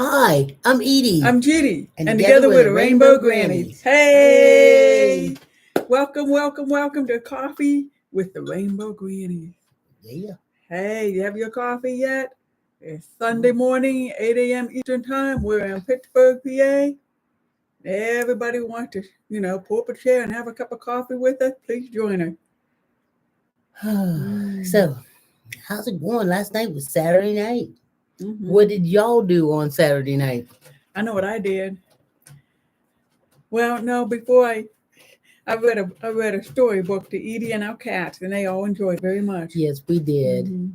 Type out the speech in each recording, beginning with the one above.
Hi, I'm Edie. I'm Judy. And together we're we're the the Rainbow Rainbow Grannies. Grannies. Hey! Welcome to Coffee with the Rainbow Grannies. Yeah. Hey, you have your coffee yet? It's Sunday morning, 8 a.m. Eastern Time. We're in Pittsburgh, PA. Everybody wants to, pull up a chair and have a cup of coffee with us. Please join us. So, how's it going? Last night was Saturday night. Mm-hmm. What did y'all do on Saturday night? I know what I did. Well, no, before I read a storybook to Edie and our cats, and they all enjoyed very much. Yes, we did. Mm-hmm.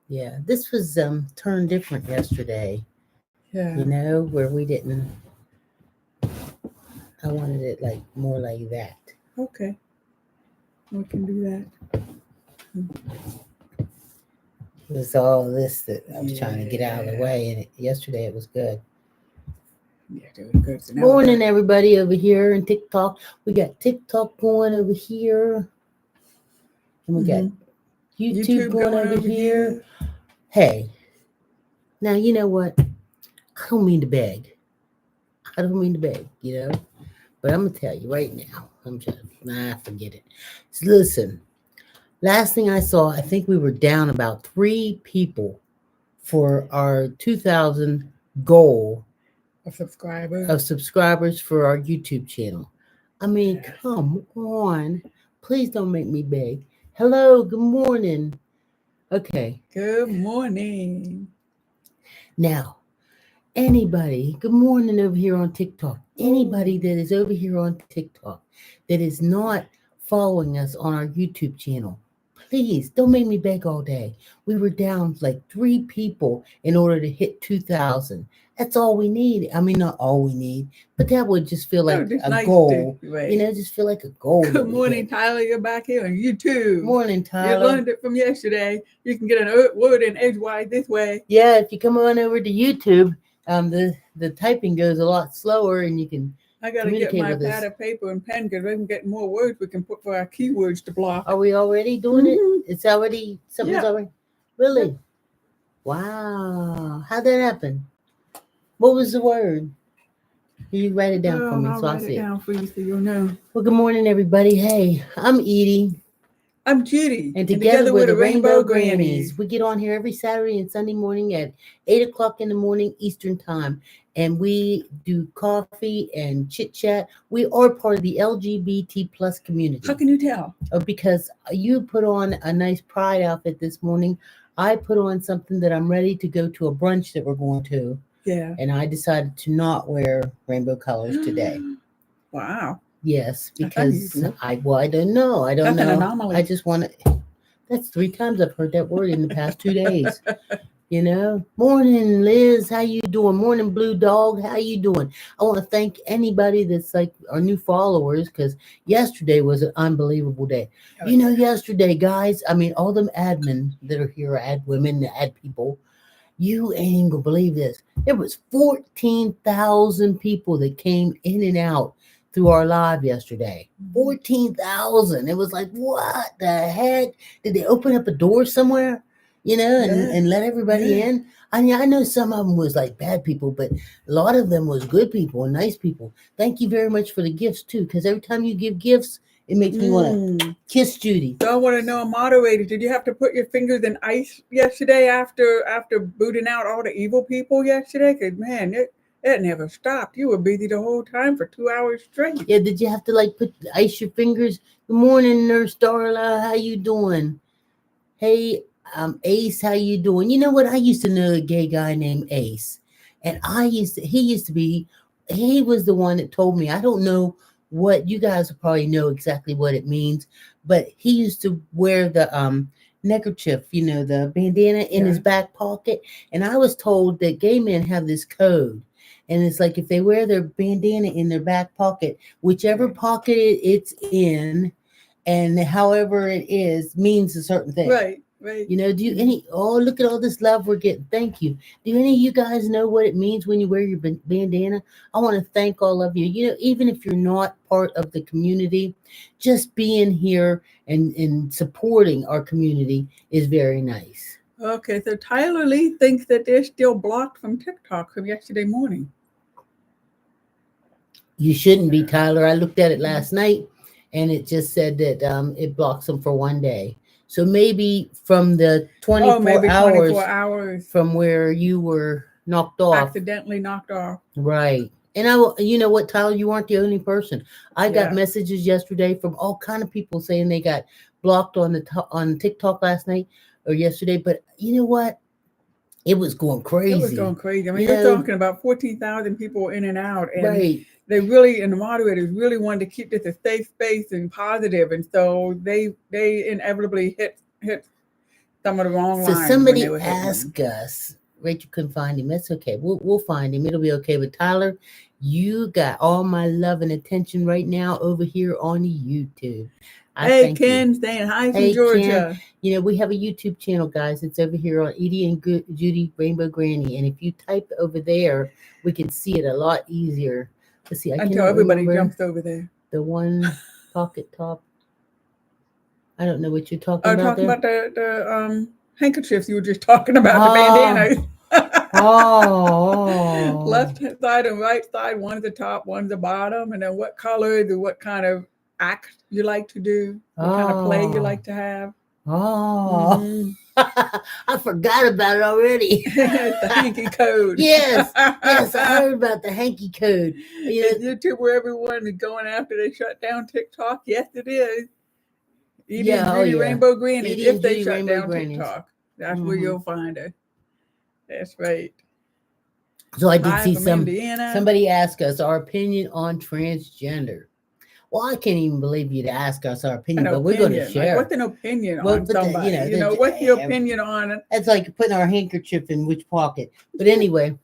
Yeah, this was turned different yesterday. Yeah. Where we didn't. I wanted it like more like that. Okay. We can do that. It was all this that I was trying to get out of the way, and yesterday it was good. Yeah, it was good. So Morning, everybody over here in TikTok. We got TikTok going over here, and we got YouTube going over here. Hey, now you know what? I don't mean to beg. But I'm gonna tell you right now. Forget it. So listen, last thing I saw, I think we were down about 3 people for our 2,000 goal of subscribers for our YouTube channel. I mean, come on. Please don't make me beg. Hello, good morning. Okay. Good morning. Now, anybody, good morning over here on TikTok. Anybody that is over here on TikTok that is not following us on our YouTube channel, please don't make me beg all day. We were down like 3 people in order to hit 2,000. That's all we need. I mean, not all we need, but that would just feel like a nice goal. Right. Just feel like a goal. Good morning, Tyler. You're back here on YouTube. Morning, Tyler. You learned it from yesterday. You can get a word in edgewise this way. Yeah, if you come on over to YouTube, the typing goes a lot slower, and you can. I gotta get my pad of paper and pen because we can get more words we can put for our keywords to block. Are we already doing it? It's already something's already. Really? Yeah. Wow! How'd that happen? What was the word? You write it down for me so I'll see it. Down for you so you'll know. Well, good morning, everybody. Hey, I'm Edie. I'm Judy. And together we're the Rainbow Grannies. We get on here every Saturday and Sunday morning at 8 o'clock in the morning Eastern Time. And we do coffee and chit-chat. We are part of the LGBT plus community. How can you tell? Because you put on a nice pride outfit this morning. I put on something that I'm ready to go to a brunch that we're going to. Yeah. And I decided to not wear rainbow colors today. Wow. Yes, because I don't know. I don't know. An anomaly. I just want to. That's 3 times I've heard that word in the past 2 days. Morning, Liz. How you doing? Morning, Blue Dog. How you doing? I want to thank anybody that's like our new followers because yesterday was an unbelievable day. Oh, yesterday, guys. I mean, all them admin that are here, ad women, ad people. You ain't even gonna believe this. There was 14,000 people that came in and out through our live yesterday. 14,000. It was like, what the heck? Did they open up a door somewhere? And let everybody in? I mean, I know some of them was like bad people, but a lot of them was good people and nice people. Thank you very much for the gifts too, because every time you give gifts, it makes me want to kiss Judy. So I want to know, moderator, did you have to put your fingers in ice yesterday after booting out all the evil people yesterday? Because, man, it never stopped. You were busy the whole time for 2 hours straight. Yeah, did you have to, ice your fingers? Good morning, Nurse Darla. How you doing? Hey, Ace, how you doing? You know what? I used to know a gay guy named Ace. And he was the one that told me, I don't know what, you guys will probably know exactly what it means, but he used to wear the neckerchief, the bandana in his back pocket. And I was told that gay men have this code. And it's like if they wear their bandana in their back pocket, whichever pocket it's in and however it is means a certain thing. Right. Look at all this love we're getting. Thank you. Do any of you guys know what it means when you wear your bandana? I want to thank all of you. Even if you're not part of the community, just being here and supporting our community is very nice. Okay, so Tyler Lee thinks that they're still blocked from TikTok from yesterday morning. You shouldn't be, Tyler. I looked at it last night, and it just said that it blocks them for 1 day. So maybe from the 24 hours from where you were knocked off. Accidentally knocked off. Right. And you know what, Tyler, you aren't the only person. I got messages yesterday from all kind of people saying they got blocked on TikTok last night or yesterday. But you know what? It was going crazy. It was going crazy. I mean, you're talking about 14,000 people in and out. And right. They really, and the moderators really wanted to keep this a safe space and positive. And so they inevitably hit some of the wrong lines. So somebody asked us, Rachel couldn't find him. That's okay. We'll find him. It'll be okay. But Tyler, you got all my love and attention right now over here on YouTube. Hey, Ken, saying hi from Georgia. Ken, you know, we have a YouTube channel, guys. It's over here on Edie and Judy Rainbow Granny. And if you type over there, we can see it a lot easier. Let's see. Until everybody jumps over there. The one pocket top. I don't know what you're talking about. I'm talking about the handkerchiefs you were just talking about, the bandanas. Left side and right side, one's the top, one's the bottom. And then what colors and what kind of act you like to do, what kind of play you like to have. I forgot about it already. The hanky code. Yes, I heard about the hanky code. Is YouTube where everyone is going after they shut down TikTok? Yes, it is. Edie and Judy Rainbow Grannies. If they shut down TikTok, that's where you'll find her. That's right. So I did see somebody ask us our opinion on transgender. Well, I can't even believe you'd ask us our opinion, but we're going to share. What's an opinion on somebody? What's your opinion on it? It's like putting our handkerchief in which pocket. But anyway,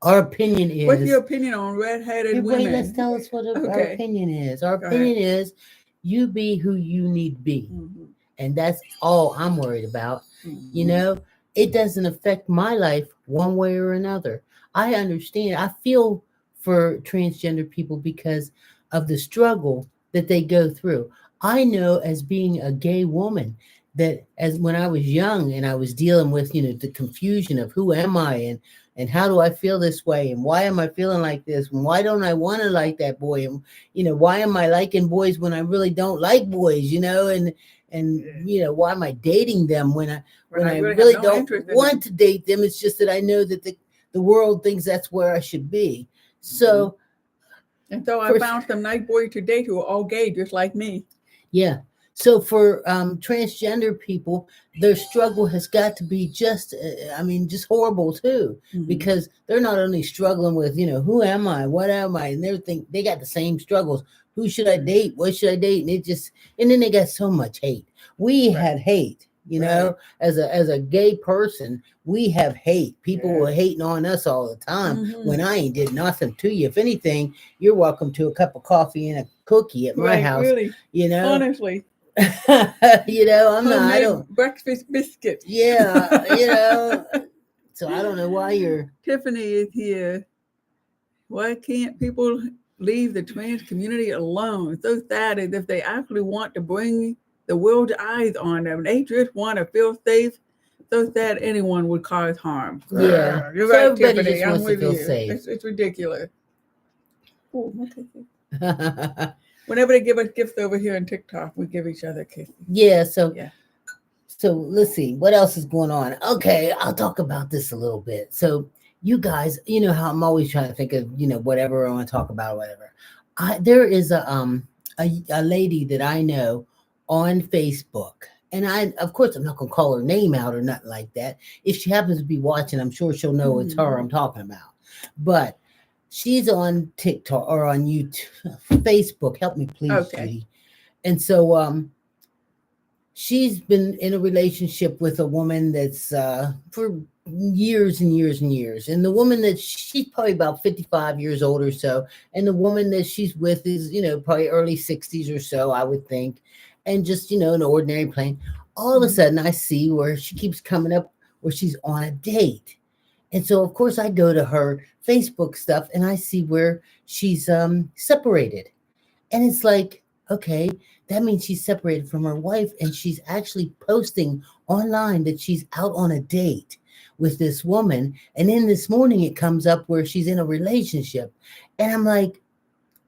our opinion is. What's your opinion on redheaded women? Let's tell us what our opinion is. Our opinion is you be who you need to be. Mm-hmm. And that's all I'm worried about. Mm-hmm. You know, it doesn't affect my life one way or another. I understand. I feel for transgender people because of the struggle that they go through. I know as being a gay woman that as when I was young and I was dealing with, the confusion of who am I and how do I feel this way? And why am I feeling like this? And why don't I want to like that boy? And, why am I liking boys when I really don't like boys, and why am I dating them when I really don't want to date them? It's just that I know that the world thinks that's where I should be. So, and so I found some nice boys to date who are all gay, just like me. Yeah. So for transgender people, their struggle has got to be just horrible too, because they're not only struggling with, who am I, what am I, and everything. They got the same struggles. Who should I date? What should I date? And then they got so much hate. We had hate. As a gay person, we have hate. People were hating on us all the time when I ain't did nothing to you. If anything, you're welcome to a cup of coffee and a cookie at my house. Really, honestly. I'm not. I don't breakfast biscuit. Yeah, So I don't know why you're. Tiffany is here. Why can't people leave the trans community alone? It's so sad as if they actually want to bring the world's eyes on them. They just want to feel safe. So sad anyone would cause harm. Yeah, you're right, Tiffany. Just wants to feel safe. It's ridiculous. Ooh, okay. Whenever they give us gifts over here on TikTok, we give each other kisses. Yeah. So let's see what else is going on. Okay, I'll talk about this a little bit. So you guys, you know how I'm always trying to think of whatever I want to talk about, whatever. There is a lady that I know on Facebook, and of course I'm not gonna call her name out or nothing like that. If she happens to be watching, I'm sure she'll know it's her I'm talking about. But she's on TikTok or on YouTube, Facebook. Help me, please, Judy. And so she's been in a relationship with a woman that's for years and years and years. And the woman that she's probably about 55 years old or so. And the woman that she's with is, probably early 60s or so, I would think. And just, an ordinary plane. All of a sudden I see where she keeps coming up where she's on a date. And so, of course, I go to her Facebook stuff and I see where she's separated. And it's like, okay, that means she's separated from her wife, and she's actually posting online that she's out on a date with this woman. And then this morning it comes up where she's in a relationship. And I'm like,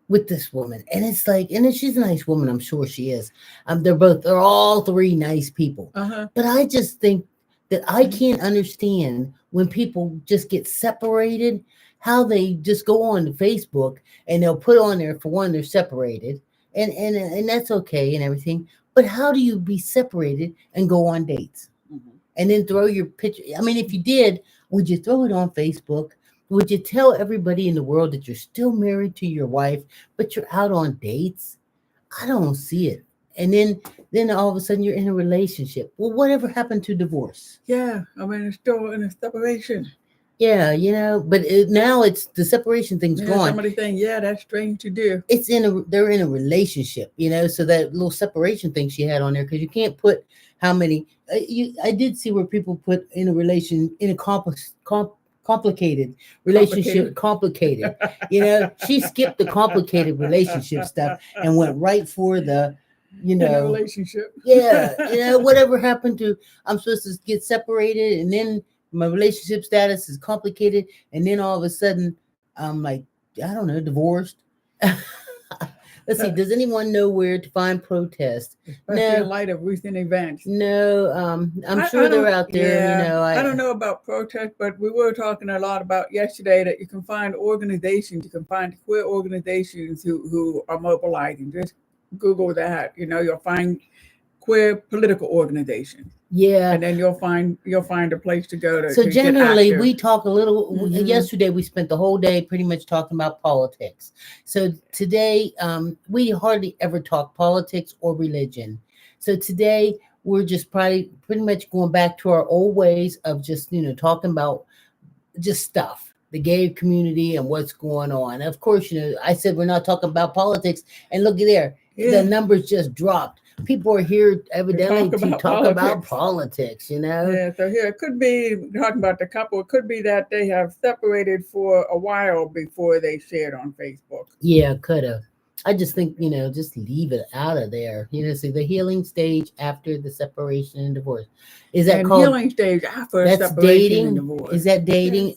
with this woman. And it's like, and then she's a nice woman, I'm sure she is. They're all three nice people. But I just think that I can't understand when people just get separated, how they just go on to Facebook and they'll put on there, for one, they're separated. And that's okay and everything. But how do you be separated and go on dates? And then throw your picture? I mean, if you did, would you throw it on Facebook? Would you tell everybody in the world that you're still married to your wife, but you're out on dates? I don't see it. And then all of a sudden you're in a relationship. Well, whatever happened to divorce? Yeah, I mean, it's still in a separation. Yeah, but now it's the separation thing's gone. Somebody saying, yeah, that's strange to do. They're in a relationship, so that little separation thing she had on there, because you can't put how many. I did see where people put in a complicated relationship. Complicated. She skipped the complicated relationship stuff and went right for the relationship. Yeah, whatever happened to, I'm supposed to get separated, and then my relationship status is complicated, and then all of a sudden I'm like, I don't know, divorced. Let's see, does anyone know where to find protest? Especially in light of recent events. No, I'm sure they're out there. Yeah, I don't know about protest, but we were talking a lot about yesterday that you can find organizations, you can find queer organizations who are mobilizing. Just Google that, you'll find queer political organizations. Yeah, and then you'll find a place to go to. So to generally, we talk a little. Yesterday, we spent the whole day pretty much talking about politics. So today, we hardly ever talk politics or religion. So today, we're just pretty much going back to our old ways of just talking about just stuff, the gay community and what's going on. Of course, I said we're not talking about politics, and look at there, the numbers just dropped. People are here evidently to talk about politics, Yeah, so here it could be talking about the couple. It could be that they have separated for a while before they shared on Facebook. Yeah, could have. I just think, just leave it out of there. See, the healing stage after the separation and divorce. Is that called healing stage after that's separation dating? And divorce? Is that dating?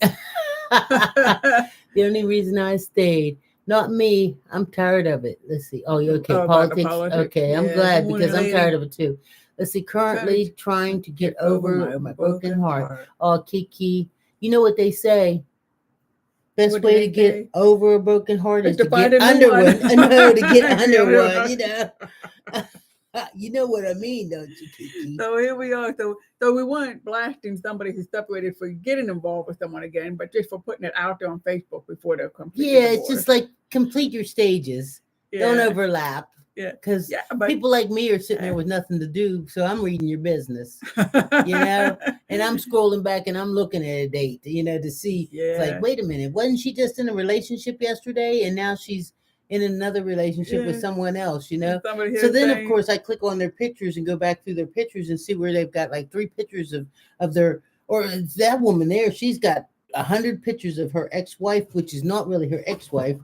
The only reason I stayed. Not me. I'm tired of it. Let's see. Oh, you're okay. Politics. Okay, I'm glad because I'm tired of it too. Let's see. Currently trying to get over my broken heart. Oh, Kiki. You know what they say? Best way to get over a broken heart is to get under one. No, to get under one. You know what I mean, don't you, Kiki? So here we are. So we weren't blasting somebody who's separated for getting involved with someone again, but just for putting it out there on Facebook before they're complete. Yeah, it's just like complete your stages. Yeah. Don't overlap. Yeah. Because people like me are sitting there with nothing to do, so I'm reading your business. And I'm scrolling back and I'm looking at a date, to see. Yeah. It's like, wait a minute, wasn't she just in a relationship yesterday and now she's in another relationship with someone else, So then, of course, I click on their pictures and go back through their pictures and see where they've got like 3 pictures of their, or that woman there, she's got 100 pictures of her ex-wife, which is not really her ex-wife.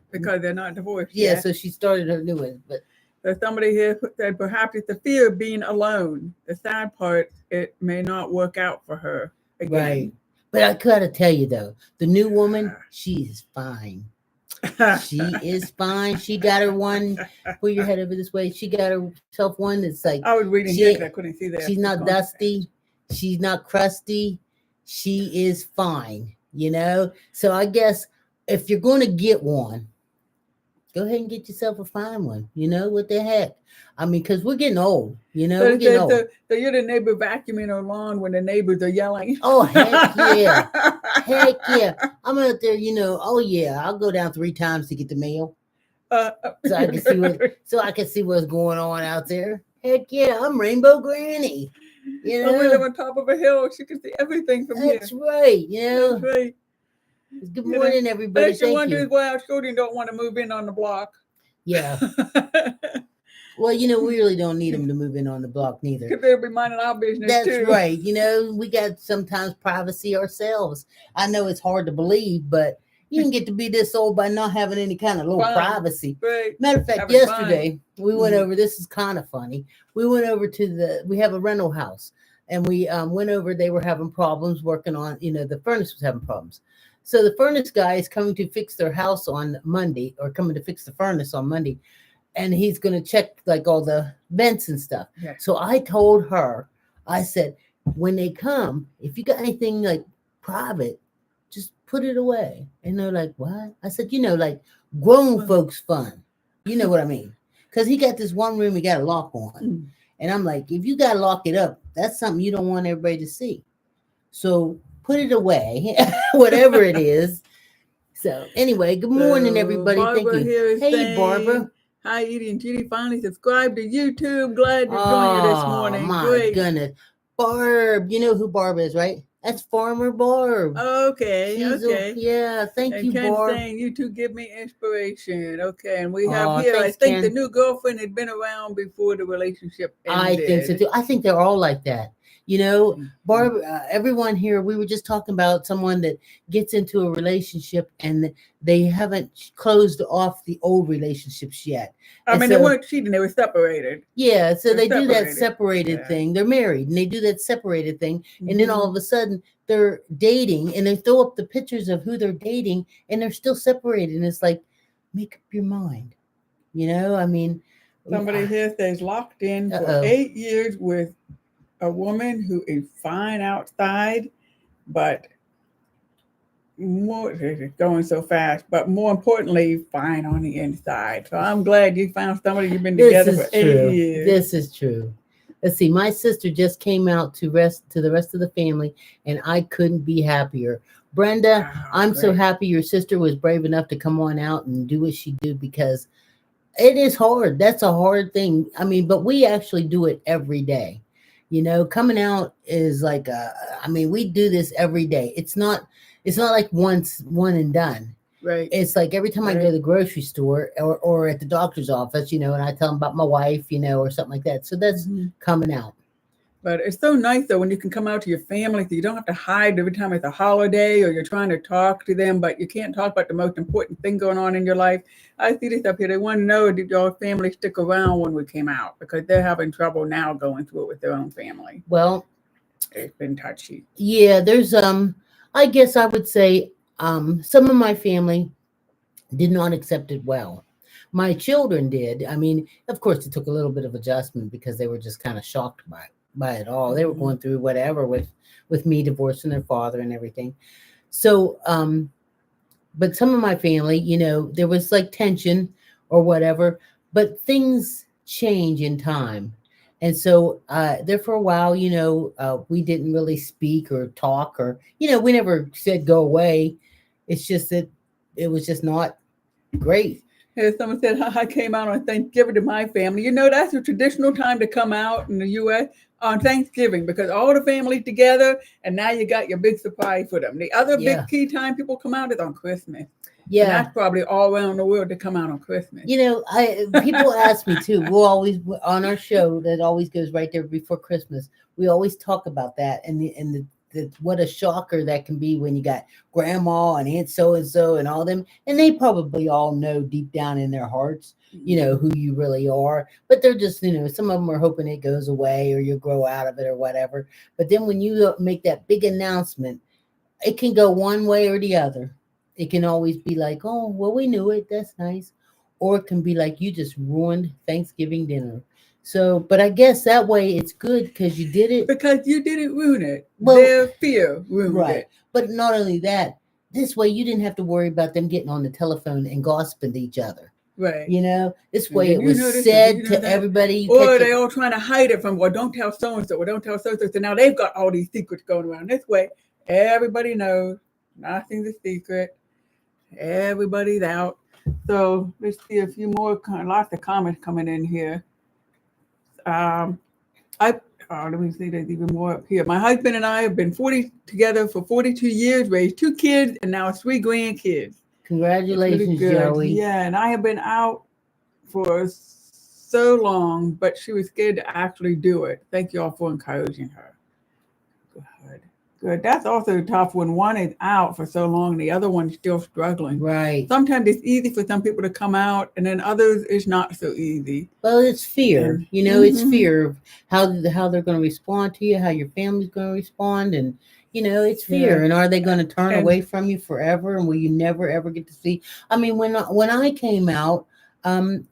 Because they're not divorced. Yeah, so she started her new one. But so somebody here said perhaps it's the fear of being alone. The sad part, it may not work out for her again. Right. But I gotta tell you though, the new woman, she is fine. She is fine. She got her one. Put your head over this way. She got herself one that's like. I was reading here because I couldn't see that. She's not dusty. She's not crusty. She is fine. So I guess if you're going to get one, go ahead and get yourself a fine one. What the heck? I mean, because we're getting old. We're getting old. So you're the neighbor vacuuming her lawn when the neighbors are yelling. Oh, heck yeah. Heck yeah. I'm out there, oh yeah, I'll go down 3 times to get the mail. So I can see what's going on out there. Heck yeah, I'm Rainbow Granny. We live on top of a hill. She can see everything from here. That's right. That's right. Good morning, everybody. She wonders why our children don't want to move in on the block. Yeah. Well, we really don't need them to move in on the block neither. Because they'll be minding our business too. That's right. We got sometimes privacy ourselves. I know it's hard to believe, but You didn't get to be this old by not having any kind of little privacy. Right. Matter of fact, Having yesterday we went Mhm. over. This is kind of funny. We went over to we have a rental house, and we went over. They were having problems working on. The furnace was having problems. So the furnace guy is coming to fix their house on Monday, or coming to fix the furnace on Monday, and he's going to check like all the vents and stuff. Yeah. So I told her, I said, when they come, if you got anything like private, just put it away. And they're like, what? I said, like grown folks fun. You know what I mean? Because he got this one room he got a lock on. Mm. And I'm like, if you got to lock it up, that's something you don't want everybody to see. So put it away, whatever it is. So anyway, good morning, everybody. Barbara Thank you. Here is Hey, saying, Barbara. Hi, Edie and Judy. Finally subscribed to YouTube. Glad to join you this morning. My Great. goodness. Barb, you know who Barb is, right? That's Farmer Barb. Okay. Yeah, thank you, Ken's Barb. saying you two give me inspiration. Okay, and we have Thanks, I think Ken. the new girlfriend had been around before the relationship ended. I think so too. I think they're all like that. Barb, everyone here, we were just talking about someone that gets into a relationship and they haven't closed off the old relationships yet. I mean, they weren't cheating, they were separated. Yeah, so they do that separated thing. They're married and they do that separated thing. Mm-hmm. And then all of a sudden they're dating and they throw up the pictures of who they're dating and they're still separated. And it's like, make up your mind. I mean. Somebody here says locked in for 8 years with a woman who is fine outside, but going so fast, but more importantly, fine on the inside. So I'm glad you found somebody you've been together for 8 years. This is true. Let's see. My sister just came out to the rest of the family, and I couldn't be happier. Brenda, I'm great. So happy your sister was brave enough to come on out and do what she did because it is hard. That's a hard thing. I mean, but we actually do it every day. Coming out is like we do this every day. It's not like one and done. Right. It's like every time I go to the grocery store or at the doctor's office, and I tell them about my wife, or something like that. So that's coming out. But it's so nice, though, when you can come out to your family, so you don't have to hide every time it's a holiday or you're trying to talk to them, but you can't talk about the most important thing going on in your life. I see this up here. They want to know, did your family stick around when we came out? Because they're having trouble now going through it with their own family. Well, it's been touchy. Yeah, there's, I guess I would say some of my family did not accept it well. My children did. I mean, of course, it took a little bit of adjustment because they were just kind of shocked by it all. They were going through whatever with me divorcing their father and everything. So, but some of my family, there was like tension or whatever, but things change in time. And so there for a while, we didn't really speak or talk or, we never said go away. It's just that it was just not great. Someone said, I came out on Thanksgiving to my family. That's a traditional time to come out in the U.S. on Thanksgiving because all the families together, and now you got your big surprise for them. The other big key time people come out is on Christmas. Yeah. And that's probably all around the world to come out on Christmas. People ask me too. We'll always, on our show that always goes right there before Christmas, we always talk about that and what a shocker that can be when you got grandma and aunt so-and-so and all them. And they probably all know deep down in their hearts, who you really are. But they're just, some of them are hoping it goes away or you'll grow out of it or whatever. But then when you make that big announcement, it can go one way or the other. It can always be like, oh, well, we knew it. That's nice. Or it can be like you just ruined Thanksgiving dinner. So, but I guess that way it's good because you did it. Because you didn't ruin it. Well, their fear ruined it. But not only that, this way you didn't have to worry about them getting on the telephone and gossiping to each other. Right. This way it was said to everybody. Or they all trying to hide it from, well, don't tell so-and-so, or don't tell so-and-so. So now they've got all these secrets going around. This way, everybody knows. Nothing's a secret. Everybody's out. So let's see a few more, lots of comments coming in here. Let me see, there's even more up here. My husband and I have been together for 42 years, raised 2 kids, and now 3 grandkids. Congratulations, really Joey. Yeah, and I have been out for so long, but she was scared to actually do it. Thank you all for encouraging her. Good. That's also tough when one is out for so long, the other one's still struggling. Right. Sometimes it's easy for some people to come out, and then others it's not so easy. Well, it's fear. And, It's fear of how they're going to respond to you, how your family's going to respond, and it's fear. Yeah. And are they going to turn And- away from you forever? And will you never ever get to see? I mean, when I came out,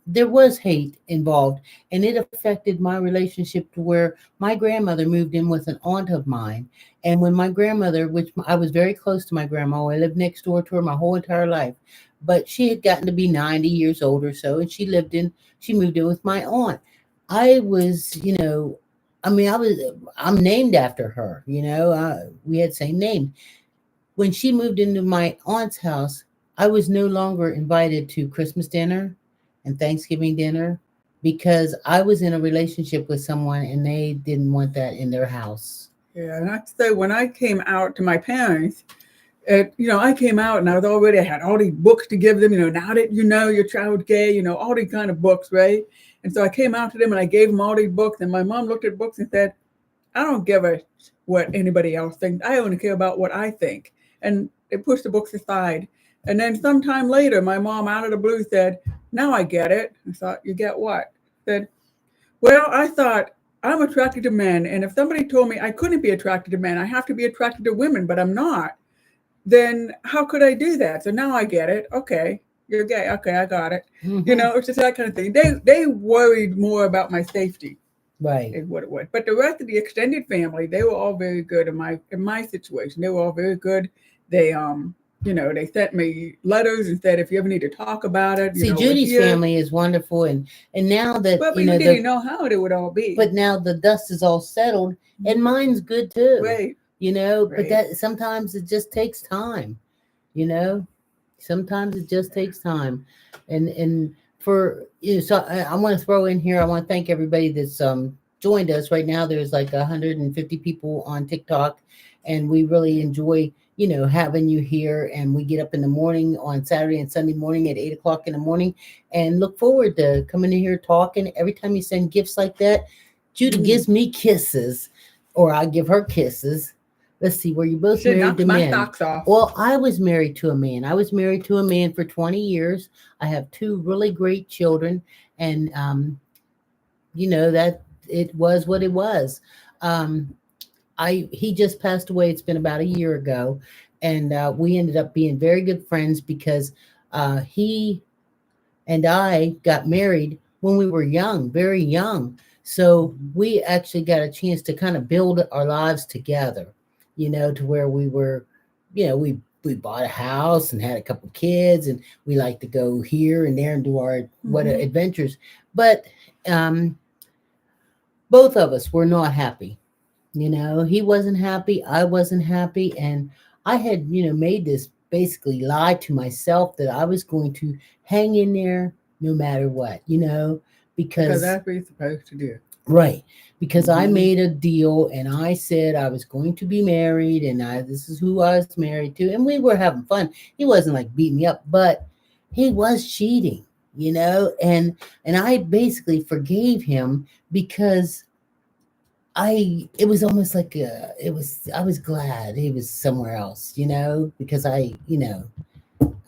there was hate involved, and it affected my relationship to where my grandmother moved in with an aunt of mine. And when my grandmother, which I was very close to my grandma, I lived next door to her my whole entire life, but she had gotten to be 90 years old or so, and she moved in with my aunt. I was, I'm named after her, we had same name. When she moved into my aunt's house, I was no longer invited to Christmas dinner and Thanksgiving dinner because I was in a relationship with someone and they didn't want that in their house. Yeah, and I have to say, when I came out to my parents, I came out and I had all these books to give them, now that your child's gay, all these kind of books, right? And so I came out to them and I gave them all these books, and my mom looked at books and said, I don't give a what anybody else thinks. I only care about what I think. And they pushed the books aside. And then sometime later, my mom out of the blue said, now I get it. I thought, you get what? Said, well, I thought I'm attracted to men. And if somebody told me I couldn't be attracted to men, I have to be attracted to women, but I'm not, then how could I do that? So now I get it. Okay, you're gay. Okay, I got it. Mm-hmm. It's just that kind of thing. They worried more about my safety. Right. Is what it was. But the rest of the extended family, they were all very good in my situation. They were all very good. They they sent me letters and said, if you ever need to talk about it. See, Judy's family is wonderful, and now that but you didn't know how it would all be. But now the dust is all settled, and mine's good too. Right. But that sometimes it just takes time. Sometimes it just takes time, and for so I want to throw in here. I want to thank everybody that's joined us right now. There's like 150 people on TikTok, and we really enjoy having you here. And we get up in the morning on Saturday and Sunday morning at 8:00 in the morning, and look forward to coming in here talking. Every time you send gifts like that, Judy gives me kisses, or I give her kisses. Let's see, were you both married to men? Socks off. Well, I was married to a man. I was married to a man for 20 years. I have 2 really great children, and that it was what it was. He just passed away. It's been about a year ago, and we ended up being very good friends because he and I got married when we were young, very young. So we actually got a chance to kind of build our lives together, to where we were, we bought a house and had a couple kids, and we like to go here and there and do our adventures. But both of us were not happy. He wasn't happy. I wasn't happy. And I had, made this basically lie to myself that I was going to hang in there no matter what, because that's what you're supposed to do. Right. Because I made a deal and I said I was going to be married, and this is who I was married to. And we were having fun. He wasn't like beating me up, but he was cheating, and I basically forgave him because it was almost like I was glad he was somewhere else, because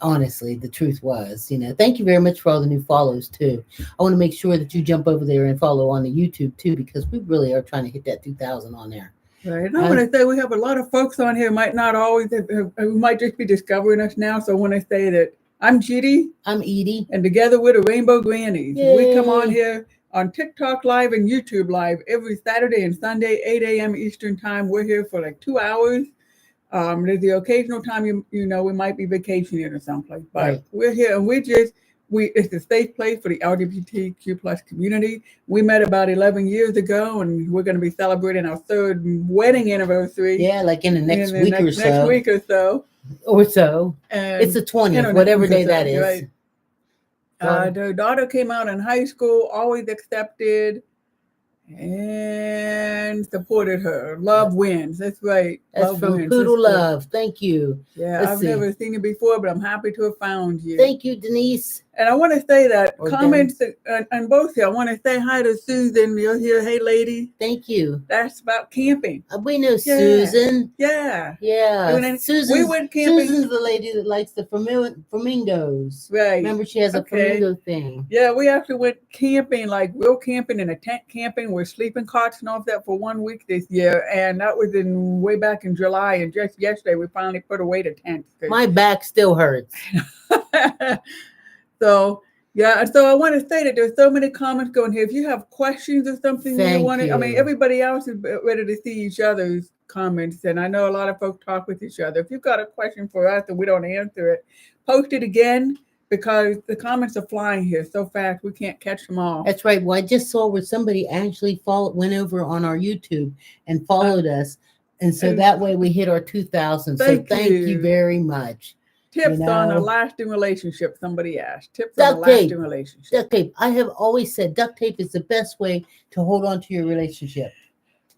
honestly, the truth was, thank you very much for all the new follows too. I want to make sure that you jump over there and follow on the YouTube too, because we really are trying to hit that 2,000 on there. Right. And I want to say we have a lot of folks on here might not always, who might just be discovering us now. So when I say that I'm Judy. I'm Edie. And together we're the Rainbow Grannies. Yay. We come on here on TikTok Live and YouTube Live every Saturday and Sunday, 8 a.m. Eastern Time. We're here for like 2 hours. There's the occasional time, we might be vacationing or someplace, but we're here and it's a safe place for the LGBTQ plus community. We met about 11 years ago, and we're going to be celebrating our 3rd wedding anniversary. Yeah, like in the next week or so. Next week or so. And it's the 20th, whatever day that is. Right. Their daughter came out in high school, always accepted and supported her. Love wins. That's right. That's love from wins. Poodle Love. Thank you. Yeah, I've never seen you before, but I'm happy to have found you. Thank you, Denise. And I want to say that Or comments on both here. I want to say hi to Susan. You're here. Hey, lady. Thank you. That's about camping. We know Susan. Yeah. Yeah. We went camping. Susan's the lady that likes the flamingos. Right. Remember, she has a flamingo thing. Yeah, we actually went camping, like real camping in a tent camping. We're sleeping cots and all that for 1 week this year. And that was way back in July. And just yesterday, we finally put away the tents. My back still hurts. So, yeah. So I want to say that there's so many comments going here. If you have questions or something you want to, I mean, everybody else is ready to see each other's comments. And I know a lot of folks talk with each other. If you've got a question for us and we don't answer it, post it again, because the comments are flying here so fast we can't catch them all. That's right. Well, I just saw where somebody actually went over on our YouTube and followed us. And so that way we hit our 2,000. So thank you very much. Tips on a lasting relationship, somebody asked. Tips on a lasting relationship. Duct tape. I have always said duct tape is the best way to hold on to your relationship.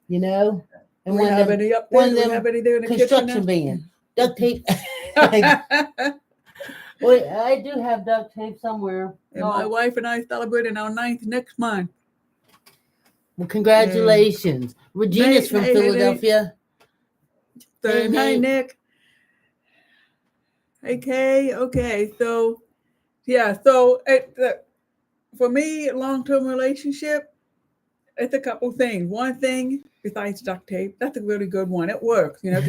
You know? And we have any up there? Do we have any there in the construction van. Duct tape. Well, I do have duct tape somewhere. And my wife and I celebrating our 9th next month. Well, congratulations. Regina's from Philadelphia. Hi, Nick. Okay, okay. So, yeah. So, for me, long-term relationship, it's a couple things. One thing besides duct tape, that's a really good one. It works, you know.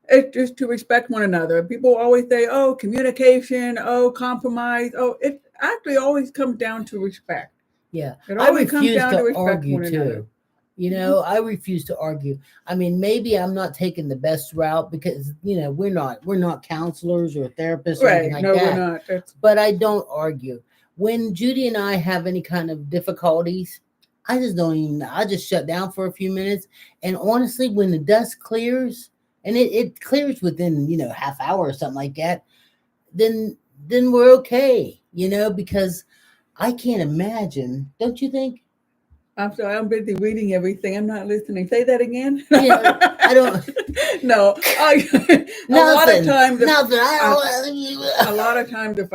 It's just to respect one another. People always say, "Oh, communication. Oh, compromise." Oh, it actually always comes down to respect. Yeah, I refuse to argue too. You know, I refuse to argue. I mean, maybe I'm not taking the best route because, you know, we're not counselors or therapists or anything like that. We're not. But I don't argue. When Judy and I have any kind of difficulties, I just shut down for a few minutes. And honestly, when the dust clears, and it clears within, you know, half hour or something like that, then we're okay, you know, because I can't imagine, don't you think? I'm sorry, I'm busy reading everything. I'm not listening. Say that again. Yeah, I don't. No. A lot of times, if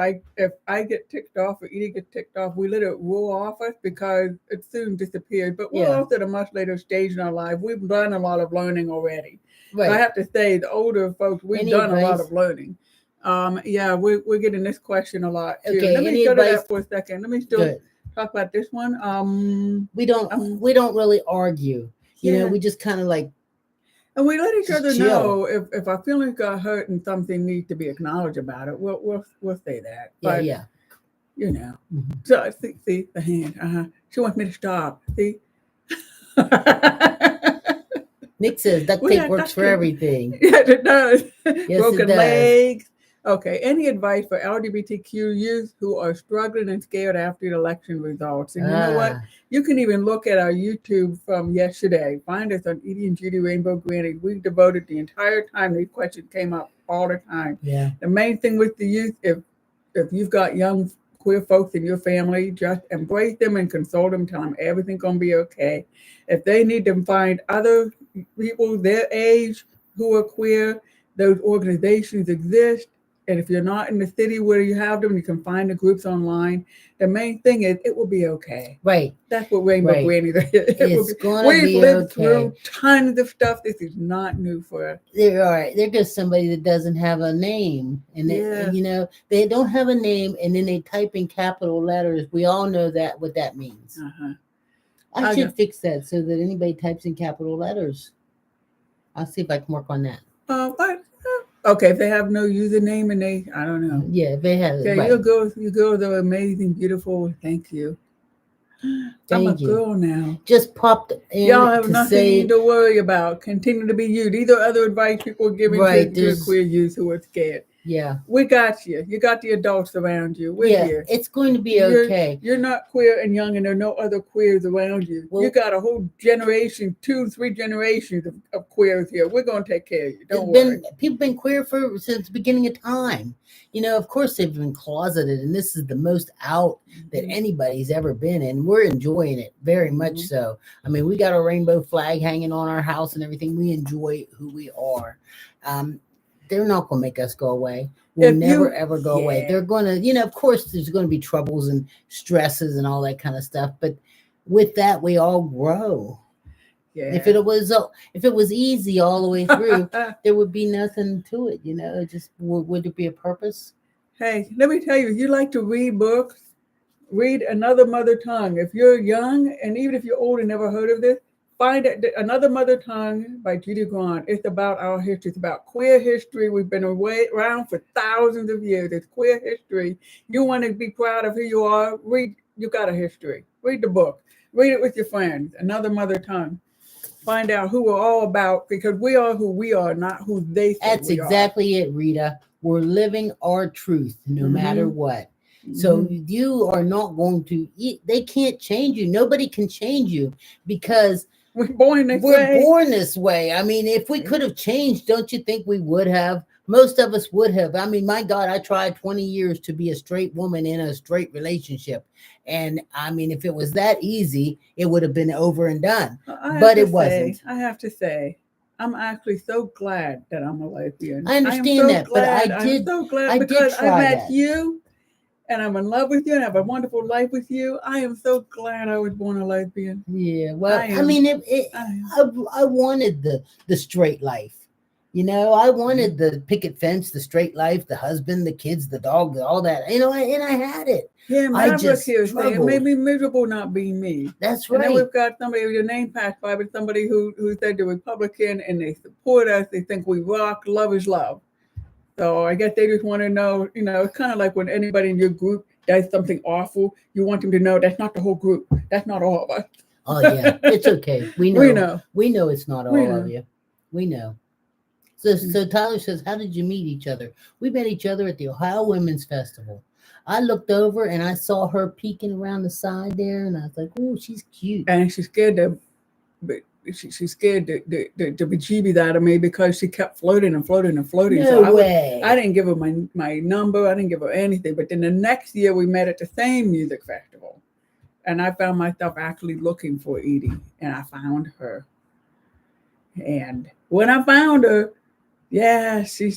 I get ticked off or Edie gets ticked off, we let it roll off us because it soon disappears. But we're also at a much later stage in our life. We've done a lot of learning already. Right. So I have to say, the older folks, we've done a lot of learning. Yeah, we're getting this question a lot too. Okay, let me go to that for a second. Let me still talk about this one. We don't really argue. You know, we just kind of like, and we let each other know if our feelings got hurt and something needs to be acknowledged about it. We'll say that. But, you know, so see the hand. She wants me to stop. See. Nick says duct tape works for everything. Yeah, it does. Yes, Broken it does. legs. Okay. Any advice for LGBTQ youth who are struggling and scared after the election results? And you know what? You can even look at our YouTube from yesterday. Find us on Edie and Judy Rainbow Grannies. We devoted the entire time. These questions came up all the time. Yeah. The main thing with the youth, if you've got young queer folks in your family, just embrace them and console them. Tell them everything's going to be okay. If they need to find other people their age who are queer, those organizations exist. And if you're not in the city where you have them, you can find the groups online. The main thing is it will be okay. Right. That's what Rainbow Grannies is. It's going to be okay. We've lived through tons of stuff. This is not new for us. They're just somebody that doesn't have a name. And, you know, they don't have a name and then they type in capital letters. We all know what that means. I should fix that so that anybody types in capital letters. I'll see if I can work on that. Okay, if they have no username and I don't know. Yeah, if they have. Okay, right. You girls are amazing, beautiful. Thank you. I'm a girl now. Just popped in. Y'all have nothing to worry about. Continue to be you. These are other advice people are giving to queer youth who are scared. Yeah. We got you. You got the adults around you. We're here. It's going to be okay. You're not queer and young and there are no other queers around you. Well, you got a whole generation, 2-3 generations of queers here. We're going to take care of you. Don't worry. People have been queer since the beginning of time. You know, of course they've been closeted and this is the most out that anybody's ever been. And we're enjoying it very much so. I mean, we got a rainbow flag hanging on our house and everything. We enjoy who we are. they're not going to make us go away. We'll never, ever go away. They're going to, of course, there's going to be troubles and stresses and all that kind of stuff. But with that, we all grow. Yeah. If it was easy all the way through, there would be nothing to it. Just would it be a purpose? Hey, let me tell you, if you like to read books, read Another Mother Tongue. If you're young, and even if you're old and never heard of this, find Another Mother Tongue by Judy Grahn. It's about our history. It's about queer history. We've been around for thousands of years. It's queer history. You want to be proud of who you are, read. You got a history. Read the book. Read it with your friends. Another Mother Tongue. Find out who we're all about, because we are who we are, not who they say That's exactly it, Rita. We're living our truth no matter what. So you are not going to eat. They can't change you. Nobody can change you, because we're born this way. I mean, if we could have changed, don't you think we would have? Most of us would have. I mean, my God, I tried 20 years to be a straight woman in a straight relationship. And I mean, if it was that easy, it would have been over and done. But it wasn't. I have to say, I'm actually so glad that I'm a lesbian. I understand that, but I'm so glad because I met you, and I'm in love with you, and I have a wonderful life with you. I am so glad I was born a lesbian. Yeah, well, I mean, I wanted the straight life. I wanted the picket fence, the straight life, the husband, the kids, the dog, all that. And I had it. Yeah, I just struggled. It made me miserable not being me. That's right. And then we've got somebody with your name passed by, but somebody who said they're Republican and they support us. They think we rock. Love is love. So I guess they just want to know, it's kind of like when anybody in your group does something awful, you want them to know that's not the whole group. That's not all of us. Oh, yeah. It's okay. We know. We know it's not all of you. We know. So Tyler says, how did you meet each other? We met each other at the Ohio Women's Festival. I looked over and I saw her peeking around the side there, and I was like, "Oh, she's cute." And she's scared she's scared the bejeebies out of me because she kept floating and floating and floating. No way. I didn't give her my number. I didn't give her anything. But then the next year we met at the same music festival, and I found myself actually looking for Edie, and I found her. And when I found her, yeah, she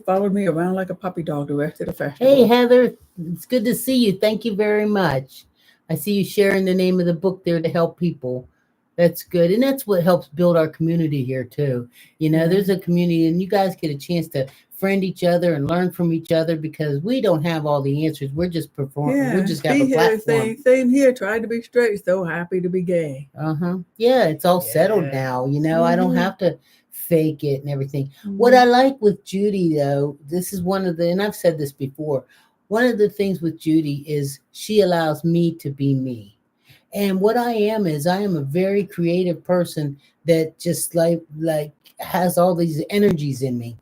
followed me around like a puppy dog the rest of the festival. Hey, Heather, it's good to see you. Thank you very much. I see you sharing the name of the book there to help people. That's good. And that's what helps build our community here, too. There's a community, and you guys get a chance to friend each other and learn from each other, because we don't have all the answers. We're just performing. Yeah, we just got a platform. Same here. Tried to be straight. So happy to be gay. Yeah, it's all settled now. I don't have to fake it and everything. What I like with Judy, though, this is one of the, and I've said this before, one of the things with Judy is she allows me to be me. And what I am is I am a very creative person that just like has all these energies in me.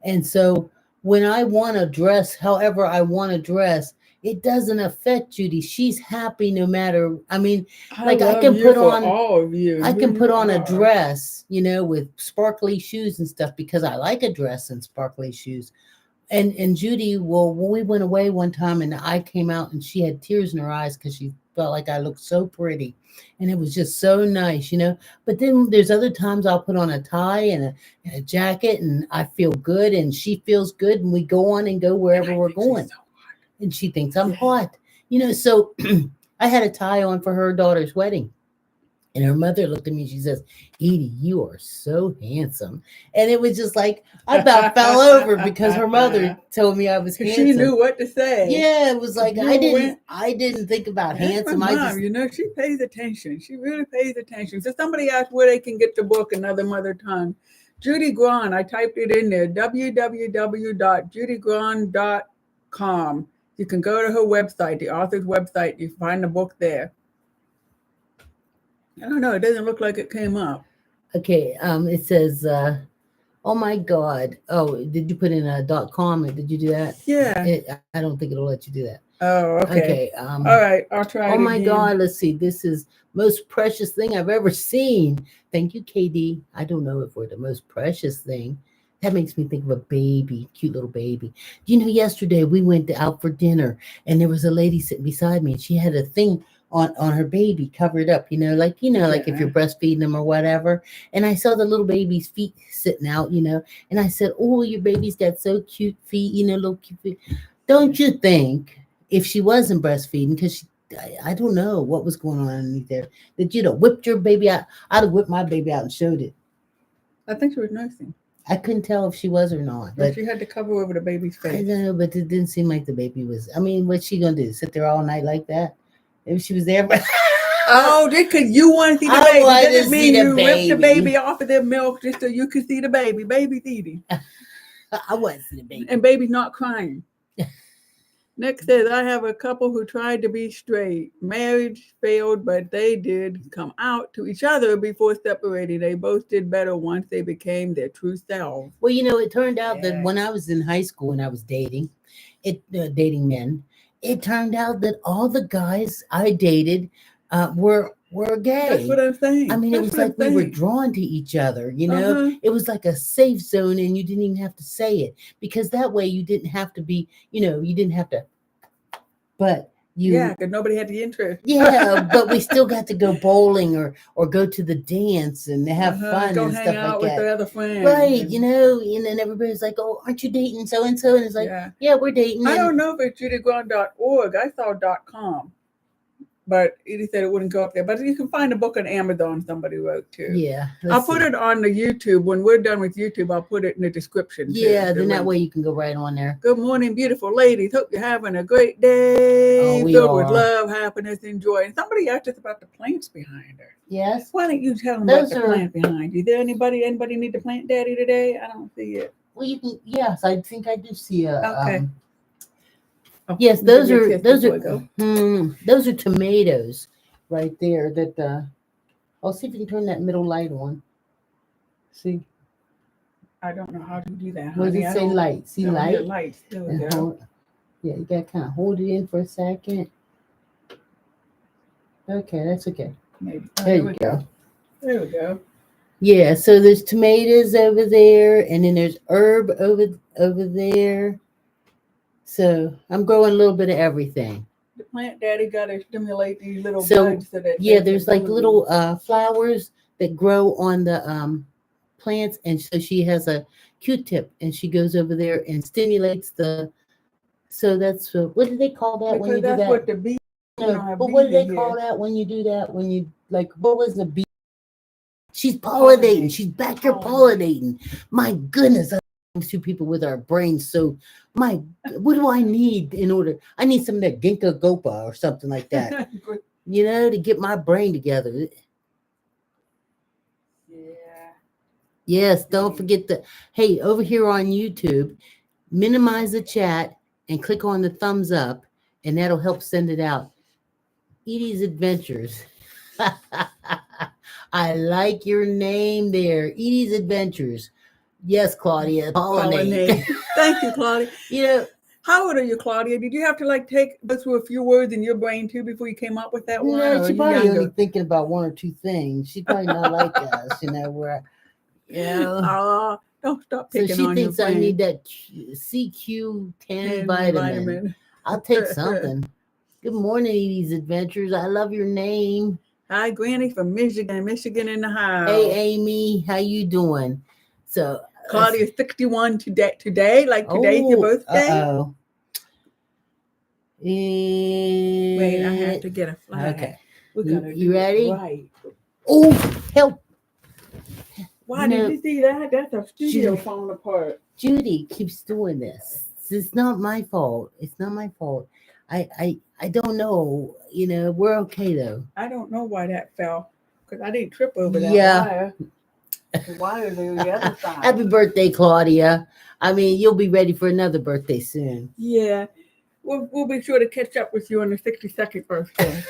And so when I want to dress however I want to dress, it doesn't affect Judy. She's happy no matter. I mean, I can put on all of you. I can put on a dress, with sparkly shoes and stuff, because I like a dress and sparkly shoes. And Judy, well, when we went away one time and I came out and she had tears in her eyes because she felt like I looked so pretty. And it was just so nice, But then there's other times I'll put on a tie and a jacket and I feel good and she feels good and we go on and go wherever we're going. And she thinks I'm hot, so I had a tie on for her daughter's wedding. And her mother looked at me and she says, "Edie, you are so handsome." And it was just like, I about fell over because her mother told me I was handsome. She knew what to say. Yeah, it was like, I didn't think about handsome. My mom, she pays attention. She really pays attention. So somebody asked where they can get the book, Another Mother Tongue. Judy Grahn, I typed it in there, www.judygran.com. You can go to her website, the author's website. You find the book there. I don't know. It doesn't look like it came up. Okay. It says, oh my God. Oh, did you put in a .com? Did you do that? Yeah. I don't think it'll let you do that. Oh, okay. All right. I'll try it Oh my again. God. Let's see. This is most precious thing I've ever seen. Thank you, KD. I don't know if we're the most precious thing. That makes me think of a baby, cute little baby. Yesterday we went out for dinner and there was a lady sitting beside me and she had a thing on her baby, covered up, like like if you're breastfeeding them or whatever. And I saw the little baby's feet sitting out, and I said, "Oh, your baby's got so cute feet, little cute feet." Don't you think if she wasn't breastfeeding, because I don't know what was going on underneath there, that you'd have whipped your baby out? I'd have whipped my baby out and showed it. I think she was nursing. I couldn't tell if she was or not. But she had to cover over the baby's face. I don't know, but it didn't seem like the baby was. I mean, what's she going to do? Sit there all night like that? If she was there. Oh, just because you want to see the baby doesn't mean you rip the baby off of their milk just so you can see the baby. Baby's eating. I want to see the baby. And baby's not crying. Next says, I have a couple who tried to be straight. Marriage failed, but they did come out to each other before separating. They both did better once they became their true selves. Well, it turned out that when I was in high school and I was dating men, it turned out that all the guys I dated were gay. That's what I'm saying. I mean, it was like we were drawn to each other, It was like a safe zone, and you didn't even have to say it, because that way you didn't have to be, you didn't have to, but because nobody had the interest. Yeah, but we still got to go bowling or go to the dance and have fun and stuff like that. Go hang out with the other friends. Right, and then everybody's like, "Oh, aren't you dating so-and-so?" And it's like, yeah we're dating. I don't know if it's judygrahn.org. I saw .com. But Edie said it wouldn't go up there. But you can find a book on Amazon somebody wrote too. Yeah. I'll put it on the YouTube. When we're done with YouTube, I'll put it in the description. Yeah, then that way you can go right on there. Good morning, beautiful ladies. Hope you're having a great day. Filled with love, happiness, and joy. And somebody asked us about the plants behind her. Yes. Why don't you tell them about the plant behind you? Is there anybody need the plant daddy today? I don't see it. Well, you can. Yes, I think I do see a. Okay. Yes, those are tomatoes right there. That I'll see if you can turn that middle light on. See, I don't know how to do that. What does it say? Light. See light. Light. There we go. You got to kind of hold it in for a second. Okay, that's okay. Maybe. There you go. There we go. Yeah. So there's tomatoes over there, and then there's herb over there. So I'm growing a little bit of everything. The plant daddy got to stimulate these little buds so that there's like little flowers that grow on the plants, and so she has a Q-tip, and she goes over there and stimulates the. So that's what do they call that when you do that? That's what the bee. But what do they call that when you do that? When you what was the bee? She's pollinating. She's back here pollinating. My goodness. Two people with our brains. So what do I need in order? I need some of that ginkgo gopa or something like that, to get my brain together. Yeah. Yes. Don't forget hey, over here on YouTube, minimize the chat and click on the thumbs up, and that'll help send it out. Edie's Adventures. I like your name there. Edie's Adventures. Yes, Claudia. Pollinate. Thank you, Claudia. How old are you, Claudia? Did you have to go through a few words in your brain too before you came up with that one? No, she's probably only thinking about one or two things. She's probably not like us, where, don't stop picking on so she thinks I need that CQ10 vitamin. I'll take something. Good morning, Edie's Adventures. I love your name. Hi, Granny from Michigan in the house. Hey, Amy, how you doing? So Claudia's 61 today. Like today's your birthday. Uh-oh. Wait, I have to get a flag. Okay. You ready? Right. Oh, help. Why did you see that? That's a studio falling apart. Judy keeps doing this. It's not my fault. It's not my fault. I don't know. We're okay though. I don't know why that fell, because I didn't trip over that wire. The wire's on the other side. Happy birthday, Claudia. I mean, you'll be ready for another birthday soon. Yeah. We'll be sure to catch up with you on the 62nd birthday.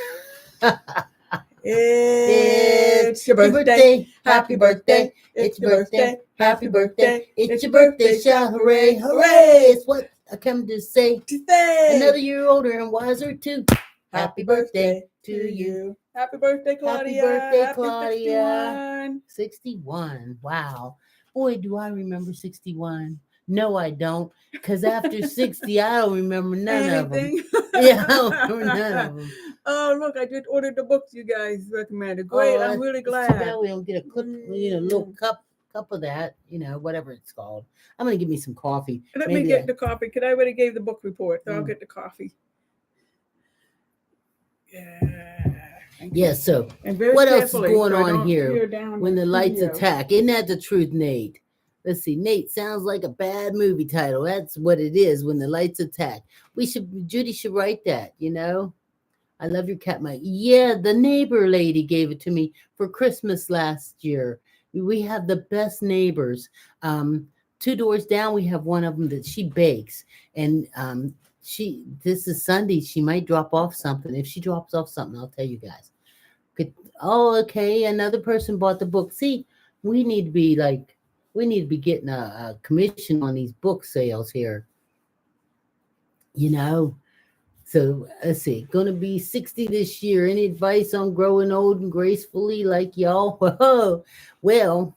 It's your birthday. Happy birthday. It's your birthday. Happy birthday. It's your birthday. Shout hooray, hooray. It's what I come to say. Another year older and wiser too. Happy birthday to you. Happy birthday, Claudia. Happy birthday, Claudia. 61. Wow. Boy, do I remember 61. No, I don't. Because after 60, I don't remember none of them. Yeah, I don't remember none of them. Oh, look, I just ordered the books you guys recommended. Great, I'm really glad. Too bad we don't get a clip, little cup of that, whatever it's called. I'm gonna give me some coffee. Let me get the coffee, because I already gave the book report, so I'll get the coffee. Yeah. So what else is going on here when the lights attack? Isn't that the truth, Nate? Let's see. Nate, sounds like a bad movie title. That's what it is, when the lights attack. Judy should write that, I love your cat, Mike. Yeah, the neighbor lady gave it to me for Christmas last year. We have the best neighbors. 2 doors down, we have one of them that she bakes. And this is Sunday. She might drop off something. If she drops off something, I'll tell you guys. Oh, okay. Another person bought the book. See, we need to be getting a commission on these book sales here. So let's see, gonna be 60 this year. Any advice on growing old and gracefully like y'all? Whoa. Well,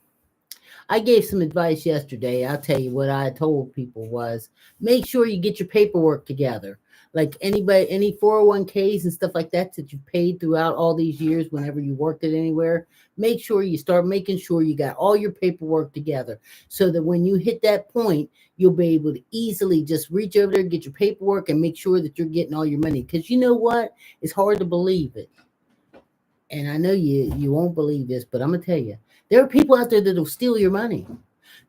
I gave some advice yesterday. I'll tell you what I told people was, make sure you get your paperwork together. Like any 401ks and stuff like that you've paid throughout all these years whenever you worked at anywhere, make sure you start making sure you got all your paperwork together, so that when you hit that point, you'll be able to easily just reach over there, get your paperwork, and make sure that you're getting all your money. Because you know what? It's hard to believe it. And I know you won't believe this, but I'm going to tell you, there are people out there that'll steal your money.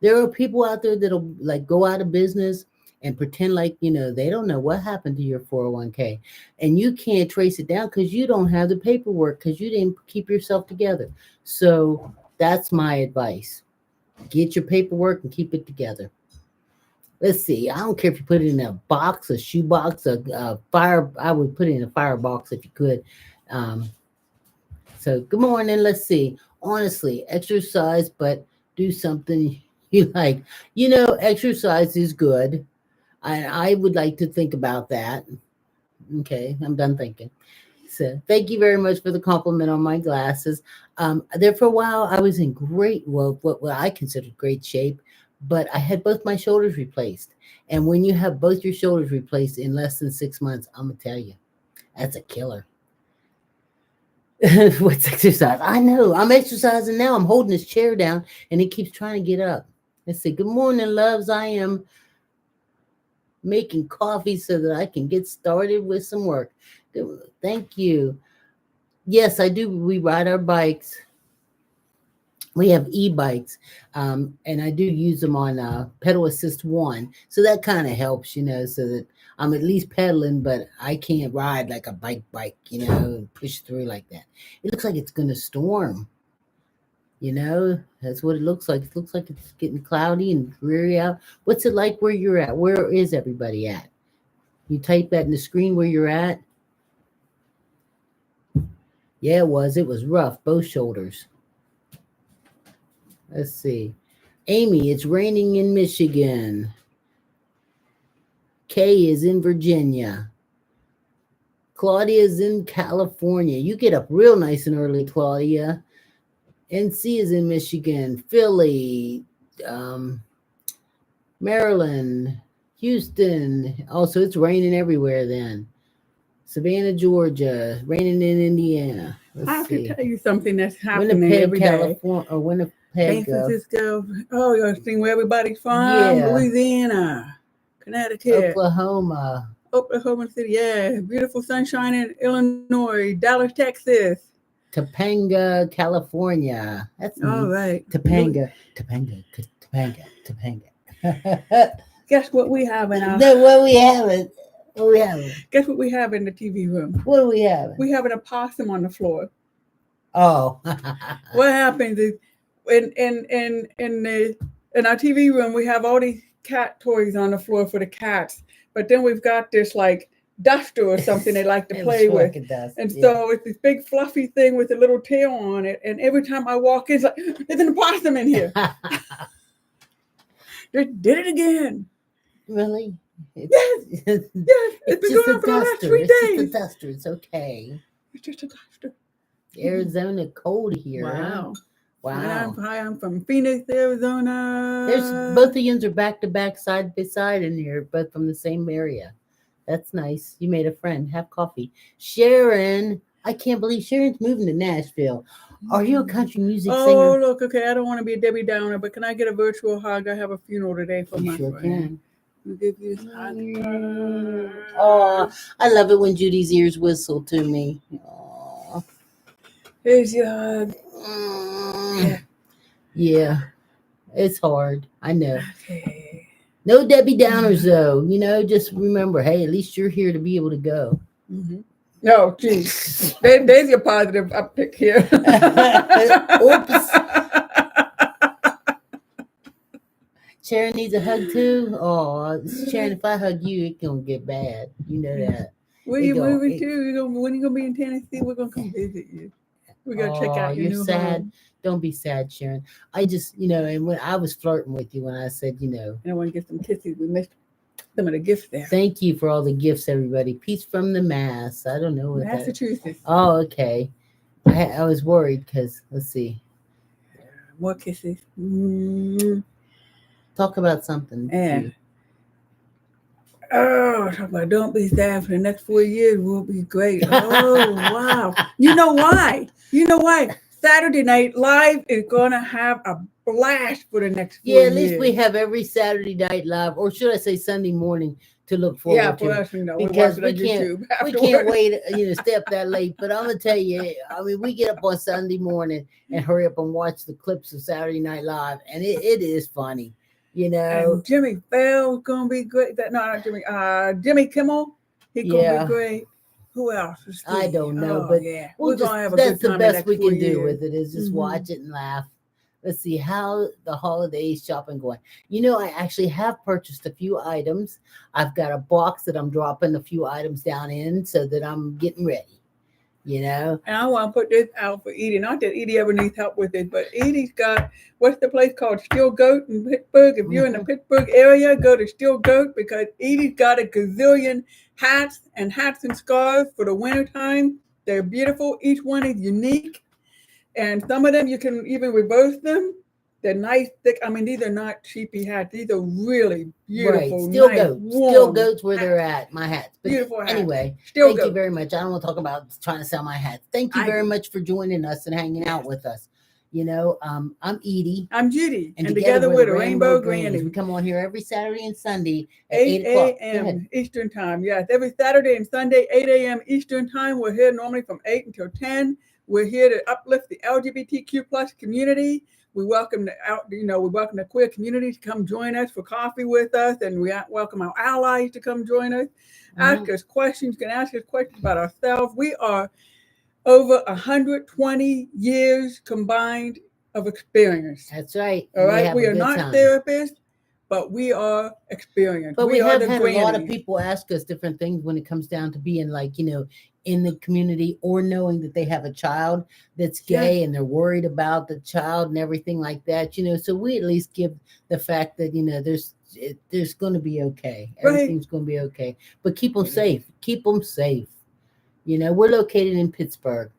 There are people out there that'll go out of business and pretend like, they don't know what happened to your 401k. And you can't trace it down because you don't have the paperwork, because you didn't keep yourself together. So that's my advice. Get your paperwork and keep it together. Let's see. I don't care if you put it in a box, a shoe box, a fire. I would put it in a fire box if you could. So good morning. Let's see. Honestly, exercise, but do something you like. Exercise is good. I would like to think about that. Okay, I'm done thinking. So thank you very much for the compliment on my glasses. There for a while, I was in what I considered great shape, but I had both my shoulders replaced. And when you have both your shoulders replaced in less than 6 months, I'm going to tell you, that's a killer. What's exercise? I know. I'm exercising now. I'm holding this chair down, and it keeps trying to get up. Let's see. Good morning, loves. I am making coffee so that I can get started with some work. Thank you. Yes, I do. We ride our bikes. We have e-bikes, and I do use them on pedal assist 1. So that kind of helps, so that I'm at least pedaling, but I can't ride like a bike, and push through like that. It looks like it's going to storm. That's what it looks like. It looks like it's getting cloudy and dreary out. What's it like where you're at? Where is everybody at? You type that in the screen where you're at. Yeah, it was rough, both shoulders. Let's see. Amy, it's raining in Michigan. Kay is in Virginia. Claudia's in California. You get up real nice and early, Claudia. NC is in Michigan, Philly, Maryland, Houston. Also, it's raining everywhere then. Savannah, Georgia, raining in Indiana. I have to tell you something that's happening every day. California, or Winnipeg, San Francisco. Oh, you're seeing where everybody's from? Yeah. Louisiana, Connecticut, Oklahoma City. Yeah, beautiful sunshine in Illinois, Dallas, Texas. Topanga, California. That's all right. Topanga. Guess what we have in our... What we having? Guess what we have in the TV room? What do we have? We have an opossum on the floor. Oh. What happens is in our TV room, we have all these cat toys on the floor for the cats. But then we've got this duster or something they like to play with. So it's this big fluffy thing with a little tail on it. And every time I walk in, it's like, there's an opossum in here. They did it again. Really? Yes. It's been going on for the last 3 days. It's just a duster. It's okay. It's just a duster. Arizona cold here. Wow. Wow. I'm from Phoenix, Arizona. Both of you are back to back, side by side in here, both from the same area. That's nice. You made a friend. Have coffee. Sharon, I can't believe Sharon's moving to Nashville. Are you a country music Oh, singer? look, okay, I don't want to be a Debbie Downer, but can I get a virtual hug? I have a funeral today for my Sure friend. can. I'll give you this hug. Oh, I love it when Judy's ears whistle to me. Aw. Here's your hug. Yeah, it's hard. I know. Okay. No Debbie Downers, though. Just remember, hey, at least you're here to be able to go. Mm-hmm. No, geez. There's your positive uptick here. Oops. Sharon needs a hug too. Oh, Sharon, if I hug you, it's gonna get bad. You know that. Where you moving to? When you gonna be in Tennessee? We're gonna come visit you. We're gonna check out your new sad. home. Don't be sad, Sharon. I just, and when I was flirting with you, when I said, And I want to get some kisses. We missed some of the gifts there. Thank you for all the gifts, everybody. Peace from the Mass. I don't know what Massachusetts. Oh, okay. I was worried because let's see. More kisses. Talk about something. And talk about don't be sad for the next 4 years will be great. Oh wow. You know why? Saturday Night Live is gonna have a blast for the next 4 years. At least we have every Saturday Night Live, or should I say Sunday morning, to look forward to. Us, because we can't wait, stay up that late. But I'm gonna tell you, we get up on Sunday morning and hurry up and watch the clips of Saturday Night Live, and it is funny, And Jimmy Fallon's gonna be great. Not Jimmy. Jimmy Kimmel, he's gonna be great. Who else? I don't know, but we're gonna have a that's good time. The best we can do with it is just watch it and laugh. Let's see how the holiday shopping going. I actually have purchased a few items. I've got a box that I'm dropping a few items down in so that I'm getting ready. And I want to put this out for Edie. Not that Edie ever needs help with it, but Edie's got, what's the place called? Steel Goat in Pittsburgh. If you're in the Pittsburgh area, go to Steel Goat because Edie's got a gazillion hats and scarves for the wintertime. They're beautiful. Each one is unique. And some of them, you can even reverse them. They're nice, thick. These are not cheapy hats. These are really beautiful. Right. Steel Goats where they're at, my hats. But beautiful hats. Anyway, thank you very much. I don't want to talk about trying to sell my hats. Thank you very much for joining us and hanging out with us. I'm Edie. I'm Judy. And together we're the Rainbow Grannies. We come on here every Saturday and Sunday at 8 a.m. Eastern Time. Yes, every Saturday and Sunday, 8 a.m. Eastern Time. We're here normally from 8 until 10. We're here to uplift the LGBTQ plus community. We welcome the queer community to come join us for coffee with us, and we welcome our allies to come join us. Ask us questions. You can ask us questions about ourselves. We are over 120 years combined of experience. That's right. All right. We are not therapists, but we are experienced. But we have had a lot of people ask us different things when it comes down to being in the community or knowing that they have a child that's gay and they're worried about the child and everything like that, so we at least give the fact that, there's going to be okay. Everything's going to be okay, but keep them safe. We're located in Pittsburgh.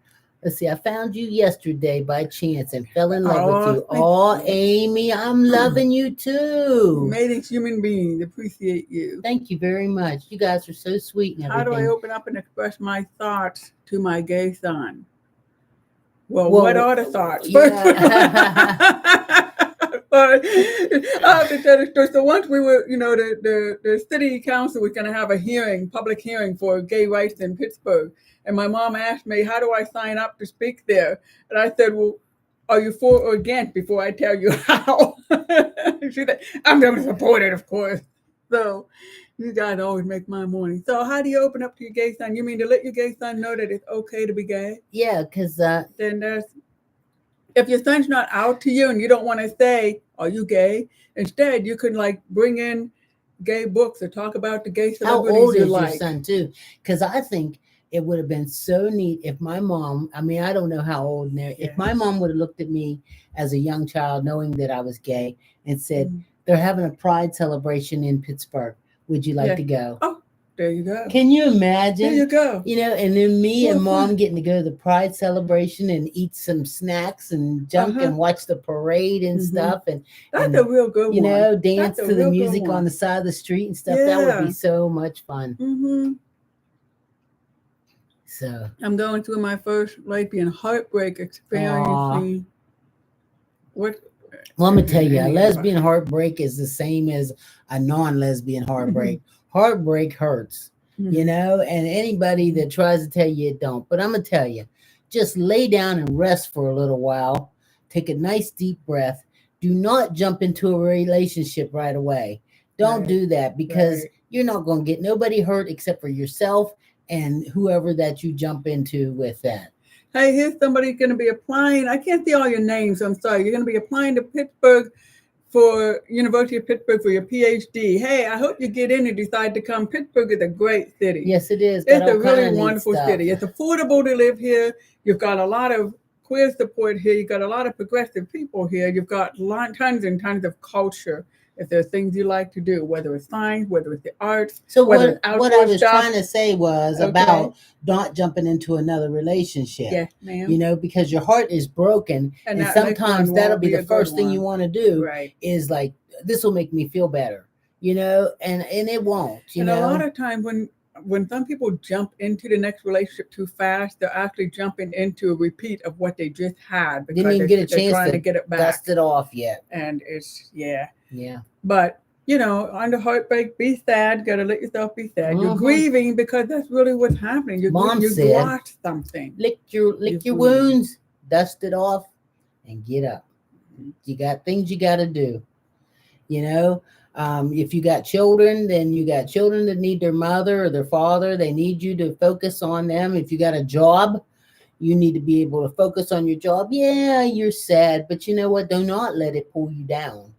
Let's see. I found you yesterday by chance and fell in love with you. Oh, Amy, I'm loving you too. Amazing human beings. Appreciate you. Thank you very much. You guys are so sweet and everything. How do I open up and express my thoughts to my gay son? Well, what are the thoughts? I have to tell the story. So once we were, the city council was going to have a public hearing for gay rights in Pittsburgh. And my mom asked me, how do I sign up to speak there? And I said, well, are you for or against before I tell you how? She said, I'm going to support it, of course. So you guys always make my morning. So how do you open up to your gay son? You mean to let your gay son know that it's okay to be gay? Yeah, because then if your son's not out to you and you don't want to say, are you gay? Instead, you could bring in gay books or talk about the gay celebrities. How old is your son too? Because I think it would have been so neat if my mom, I don't know how old now, if my mom would have looked at me as a young child knowing that I was gay and said, they're having a pride celebration in Pittsburgh. Would you like to go? Oh, There you go. Can you imagine? There you go. You know, and then me Well, and Mom fun. getting to go to the Pride celebration and eat some snacks and junk and watch the parade and stuff, and that's a real good you one. know, dance That's a to the real good music one. on the side of the street and stuff. That would be so much fun. So I'm going through my first lesbian heartbreak experiencing. What? Well, I'm gonna tell you, a lesbian heartbreak is the same as a non-lesbian heartbreak. Heartbreak hurts, you know, and anybody that tries to tell you it don't. But I'm gonna tell you, just lay down and rest for a little while. Take a nice deep breath. Do not jump into a relationship right away. Don't do that, because you're not gonna get nobody hurt except for yourself and whoever that you jump into with that. Hey, here's somebody going to be applying. I can't see all your names, so I'm sorry. You're going to be applying to Pittsburgh for University of Pittsburgh for your PhD. Hey, I hope you get in and decide to come. Pittsburgh is a great city. Yes, it is. It's a really wonderful city. It's affordable to live here. You've got a lot of queer support here. You've got a lot of progressive people here. You've got tons and tons of culture. If there's things you like to do, whether it's science, whether it's the arts, so what I was trying to say was about not jumping into another relationship. Yes, ma'am. You know, because your heart is broken, and sometimes that'll be the first thing you want to do. Right. Is like, this will make me feel better. You know, and it won't. You know, a lot of times when some people jump into the next relationship too fast, they're actually jumping into a repeat of what they just had because didn't even get a chance trying to get it back, dust it off yet. And it's yeah. But you know, under heartbreak, be sad. Got to let yourself be sad. You're grieving because that's really what's happening. You lost something. Lick your wounds, dust it off, and get up. You got things you got to do. You know. If you got children, then you got children that need their mother or their father. They need you to focus on them. If you got a job, you need to be able to focus on your job. Yeah, you're sad, but you know what? Do not let it pull you down,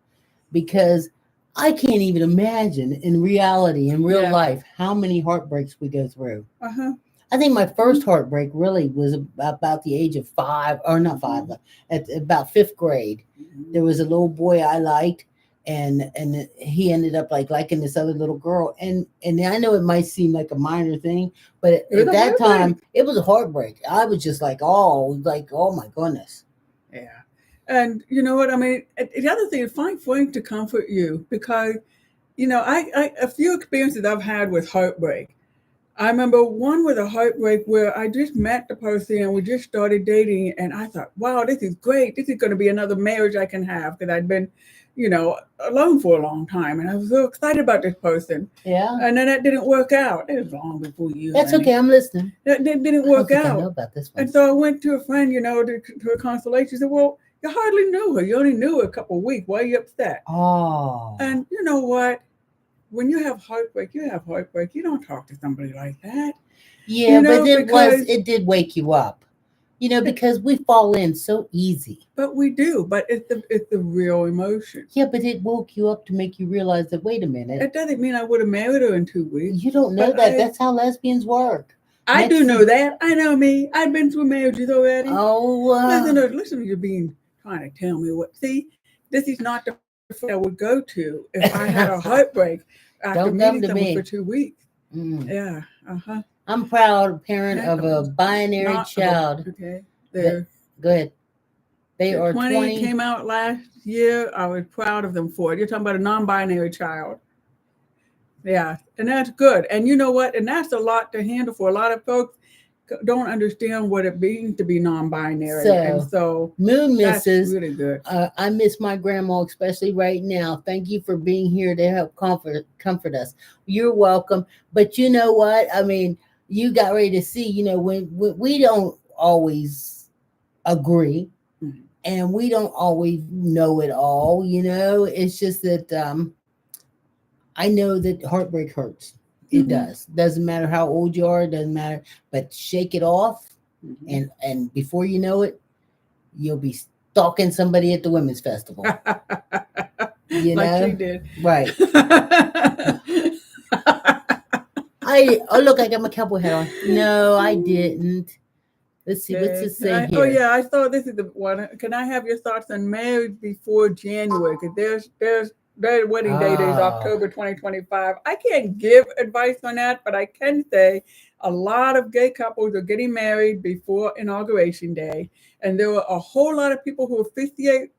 because I can't even imagine in reality, in real life, how many heartbreaks we go through. I think my first heartbreak really was about the age of 5, or not 5, but at about 5th grade. There was a little boy I liked. And he ended up liking this other little girl, and I know it might seem like a minor thing, but at that time it was a heartbreak. I was just oh my goodness. Yeah, and you know what I mean. The other thing is, find friends to comfort you, because you know I a few experiences I've had with heartbreak. I remember one with a heartbreak where I just met the person and we just started dating, and I thought, wow, this is great. This is going to be another marriage I can have, because I'd been, you know, alone for a long time, and I was so excited about this person. Yeah. And then that didn't work out. It was long before you. That's okay. I'm listening. That didn't work out. I know about this one. And so I went to a friend, you know, to her consolation. She said, well, you hardly knew her. You only knew her a couple of weeks. Why are you upset? Oh. And you know what? When you have heartbreak, you have heartbreak. You don't talk to somebody like that. Yeah, you know, but it did wake you up. You know, because we fall in so easy. But we do. But it's the real emotion. Yeah, but it woke you up to make you realize that, wait a minute. It doesn't mean I would have married her in 2 weeks. You don't know that. That's how lesbians work. I do know that. I know me. I've been through marriages already. Oh. Listen, you're trying to tell me what. See, this is not the friend I would go to if I had a heartbreak after meeting someone for 2 weeks. Yeah. I'm proud parent of a binary child. Okay. Go ahead. They are 20. Came out last year. I was proud of them for it. You're talking about a non-binary child. Yeah. And that's good. And you know what? And that's a lot to handle for a lot of folks. Don't understand what it means to be non-binary. So Moon misses. That's really good. I miss my grandma, especially right now. Thank you for being here to help comfort us. You're welcome. But you know what? I mean, you got ready to see, you know, when we don't always agree, and we don't always know it all, you know. It's just that I know that heartbreak hurts. It does. Doesn't matter how old you are. It doesn't matter. But shake it off, and before you know it, you'll be stalking somebody at the women's festival. You know, like she did. Right. Look, I got my cowboy hat on. No, I didn't. Let's see. What's it say here? Oh yeah, I saw this is the one. Can I have your thoughts on marriage before January? Because there's Their wedding date is October 2025. I can't give advice on that, but I can say a lot of gay couples are getting married before inauguration day. And there were a whole lot of people who officiate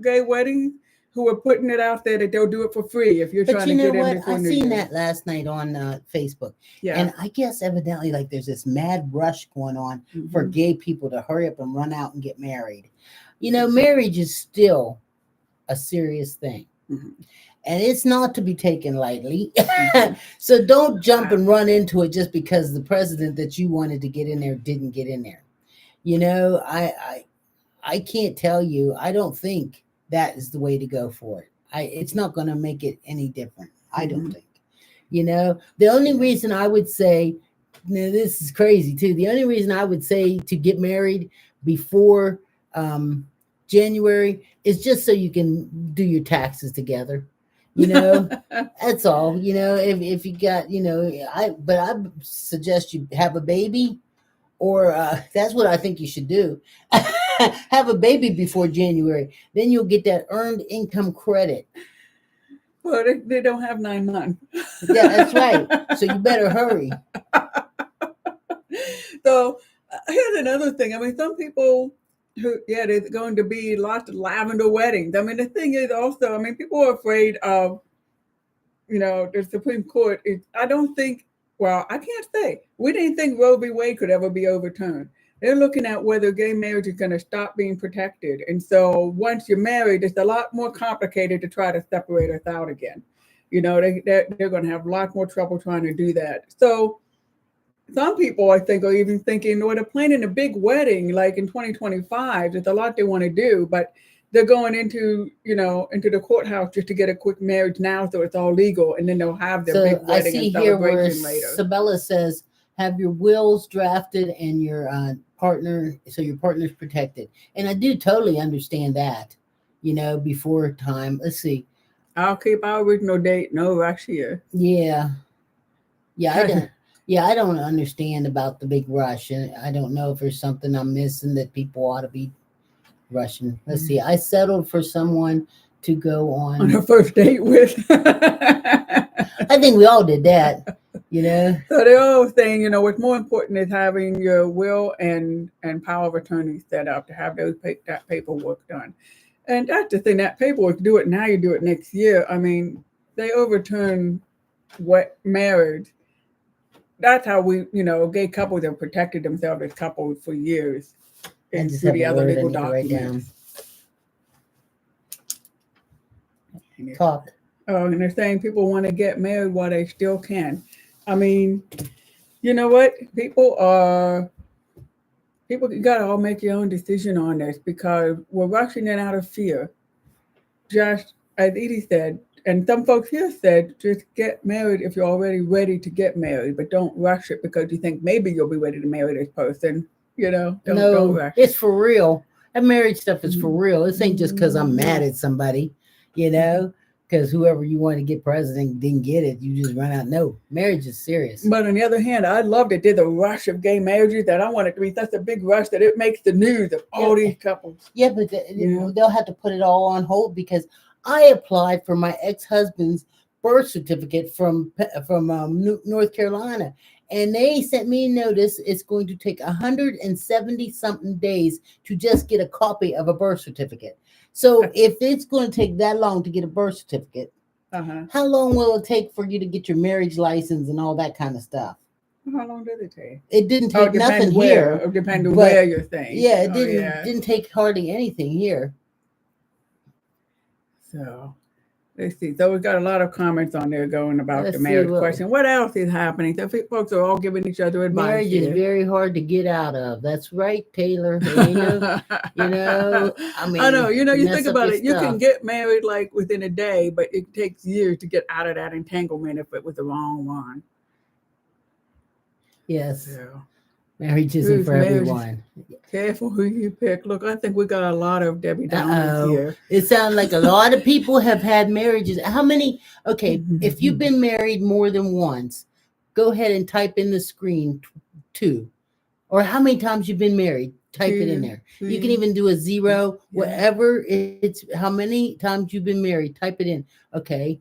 gay weddings who are putting it out there that they'll do it for free if you're trying to get in before New Year. I seen that last night on Facebook. Yeah. And I guess evidently like there's this mad rush going on for gay people to hurry up and run out and get married. You know, marriage is still a serious thing. And it's not to be taken lightly. So don't jump and run into it just because the president that you wanted to get in there didn't get in there. You know, I can't tell you. I don't think that is the way to go for it. It's not going to make it any different. I don't think. You know, the only reason I would say, now this is crazy too. The only reason I would say to get married before January is just so you can do your taxes together. You know, that's all. You know, if you got, you know, I suggest you have a baby, or that's what I think you should do. Have a baby before January, then you'll get that earned income credit. Well, they don't have 9 months. Yeah, that's right. So you better hurry. So here's another thing. I mean, some people there's going to be lots of lavender weddings. I mean, the thing is also, I mean, people are afraid of, you know, the Supreme Court. I don't think, well, I can't say. We didn't think Roe v. Wade could ever be overturned. They're looking at whether gay marriage is going to stop being protected. And so once you're married, it's a lot more complicated to try to separate us out again. You know, they're going to have a lot more trouble trying to do that. So some people, I think, are even thinking, well, they're planning a big wedding like in 2025. There's a lot they want to do, but they're going into the courthouse just to get a quick marriage now, so it's all legal, and then they'll have their big wedding and celebration later. Sabella says, have your wills drafted and your partner, so your partner's protected. And I do totally understand that, you know, before time. Let's see. I'll keep our original date. No rush here. Yeah. I don't understand about the big rush, and I don't know if there's something I'm missing that people ought to be rushing. Let's see. I settled for someone to go on a first date with. I think we all did that, you know. So they're all saying, you know, what's more important is having your will and power of attorney set up to have that paperwork done. And that's the thing, that paperwork, do it now, you do it next year. I mean, they overturn what marriage. That's how we, you know, gay couples have protected themselves as couples for years. And through the other legal documents. Talk. Oh, and they're saying people want to get married while they still can. I mean, you know what? People got to all make your own decision on this, because we're rushing it out of fear. Just as Edie said, and some folks here said, just get married if you're already ready to get married, but don't rush it because you think maybe you'll be ready to marry this person. You know, don't rush it. It's for real. That marriage stuff is for real. This ain't just because I'm mad at somebody, you know, because whoever you want to get president didn't get it. You just run out. No, marriage is serious. But on the other hand, I love that there's a rush of gay marriages that I want it to be such a big rush that it makes the news of all these couples. Yeah, but they'll have to put it all on hold, because I applied for my ex-husband's birth certificate from North Carolina, and they sent me a notice. It's going to take 170 something days to just get a copy of a birth certificate. So if it's going to take that long to get a birth certificate, how long will it take for you to get your marriage license and all that kind of stuff? How long did it take? It didn't take nothing here. It depends on where you're staying. Yeah, it didn't take hardly anything here. So let's see. So we've got a lot of comments on there going about the marriage question. What else is happening? So folks are all giving each other advice. Marriage is very hard to get out of. That's right, Taylor. You know, I mean, I know. You know, you think about it. You can get married like within a day, but it takes years to get out of that entanglement if it was the wrong one. Yes. So, marriage isn't for everyone. Careful who you pick. Look, I think we got a lot of Debbie Downers here. It sounds like a lot of people have had marriages. How many? Okay, if you've been married more than once, go ahead and type in the screen 2. Or how many times you've been married? Type it in there. You can even do a 0, whatever it's, how many times you've been married. Type it in. Okay.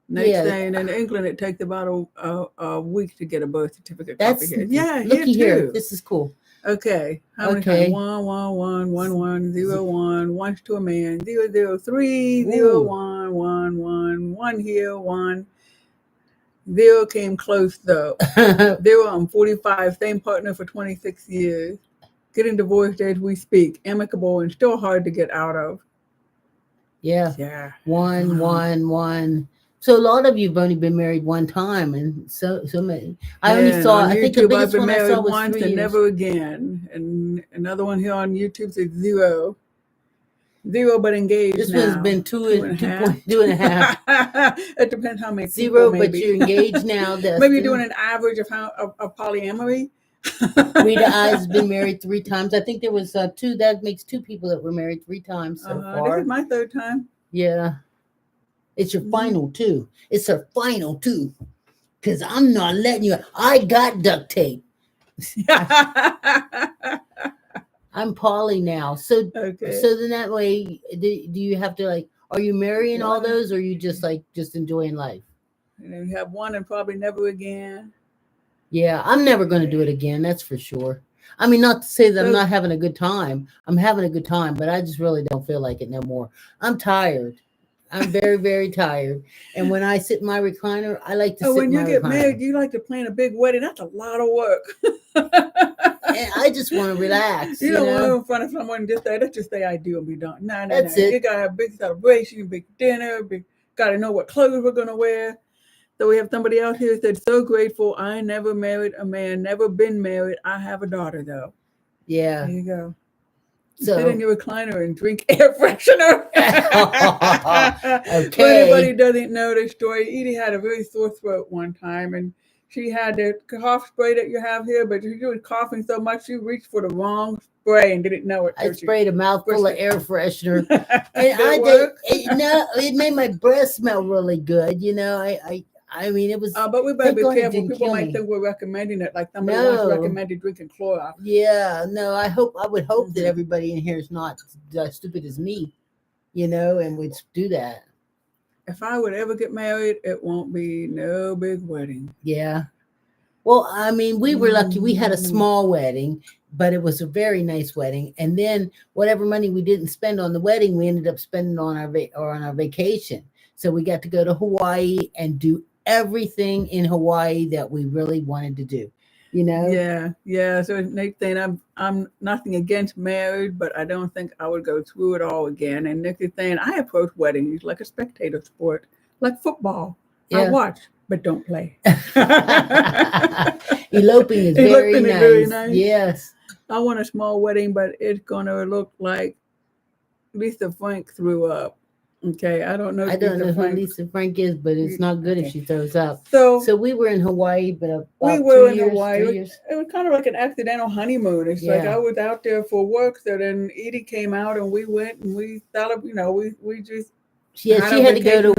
Next thing, in England, it takes about a week to get a birth certificate copy here. Yeah, looky here. This is cool. Okay. How many times? 1, 1, 1, 1, 1, 0, 1, 1 to a man, 0, 0, 3, 0, 1, 1, 1, 1 here, 1. 0 came close though. 0, I'm 45, same partner for 26 years. Getting divorced as we speak. Amicable and still hard to get out of. Yeah. 1, 1, 1. So a lot of you've only been married one time, and so many. I only saw. I think the biggest one I saw was once 3 and years. never again. And another one here on YouTube says 0. 0, but engaged. This now. one's been 2.5. It depends how many. 0, people, but you're engaged now. Maybe you're doing an average of polyamory. Rita Eyes has been married 3 times. I think there was 2. That makes 2 people that were married 3 times so far. This is my 3rd time. Yeah. It's your final 2. It's her final 2. Because I'm not letting you. I got duct tape. I'm poly now. So then that way, do you have to like, are you marrying all those, or are you just enjoying life? And then you have 1 and probably never again. Yeah, I'm never going to do it again. That's for sure. I mean, not to say that I'm not having a good time. I'm having a good time, but I just really don't feel like it no more. I'm tired. I'm very, very tired. And when I sit in my recliner, I like to sit in my recliner. When you get married, you like to plan a big wedding. That's a lot of work. And I just want to relax. You don't want to in front of someone and just say, let's just say I do and be done. No. That's it. You got to have a big celebration, big dinner, got to know what clothes we're going to wear. So we have somebody else here that said, so grateful. I never married a man, never been married. I have a daughter, though. Yeah. There you go. So, sit in your recliner and drink air freshener. Okay. For anybody doesn't know this story, Edie had a very sore throat one time, and she had the cough spray that you have here, but she was coughing so much she reached for the wrong spray and didn't know it. I sprayed a mouthful of air freshener, and it made my breath smell really good. You know, I mean, it was. But we better be careful. People might think we're recommending it, like somebody once recommended drinking Clorox. Yeah, no. I would hope that everybody in here is not as stupid as me, you know, and would do that. If I would ever get married, it won't be no big wedding. Yeah. Well, I mean, we were lucky. We had a small wedding, but it was a very nice wedding. And then whatever money we didn't spend on the wedding, we ended up spending on our vacation. So we got to go to Hawaii and do everything in Hawaii that we really wanted to do, you know? Yeah. So Nathan, I'm nothing against marriage, but I don't think I would go through it all again. And Nick is saying, I approach weddings like a spectator sport, like football. Yeah. I watch, but don't play. Eloping is very nice. Yes. I want a small wedding, but it's gonna look like Lisa Frank threw up. Okay, I don't know who Lisa Frank is, but it's not good if she throws up. So we were in Hawaii, but we were in Hawaii. It was kind of like an accidental honeymoon. It's like I was out there for work, so then Edie came out, and we went and we celebrated. You know, we just she had to go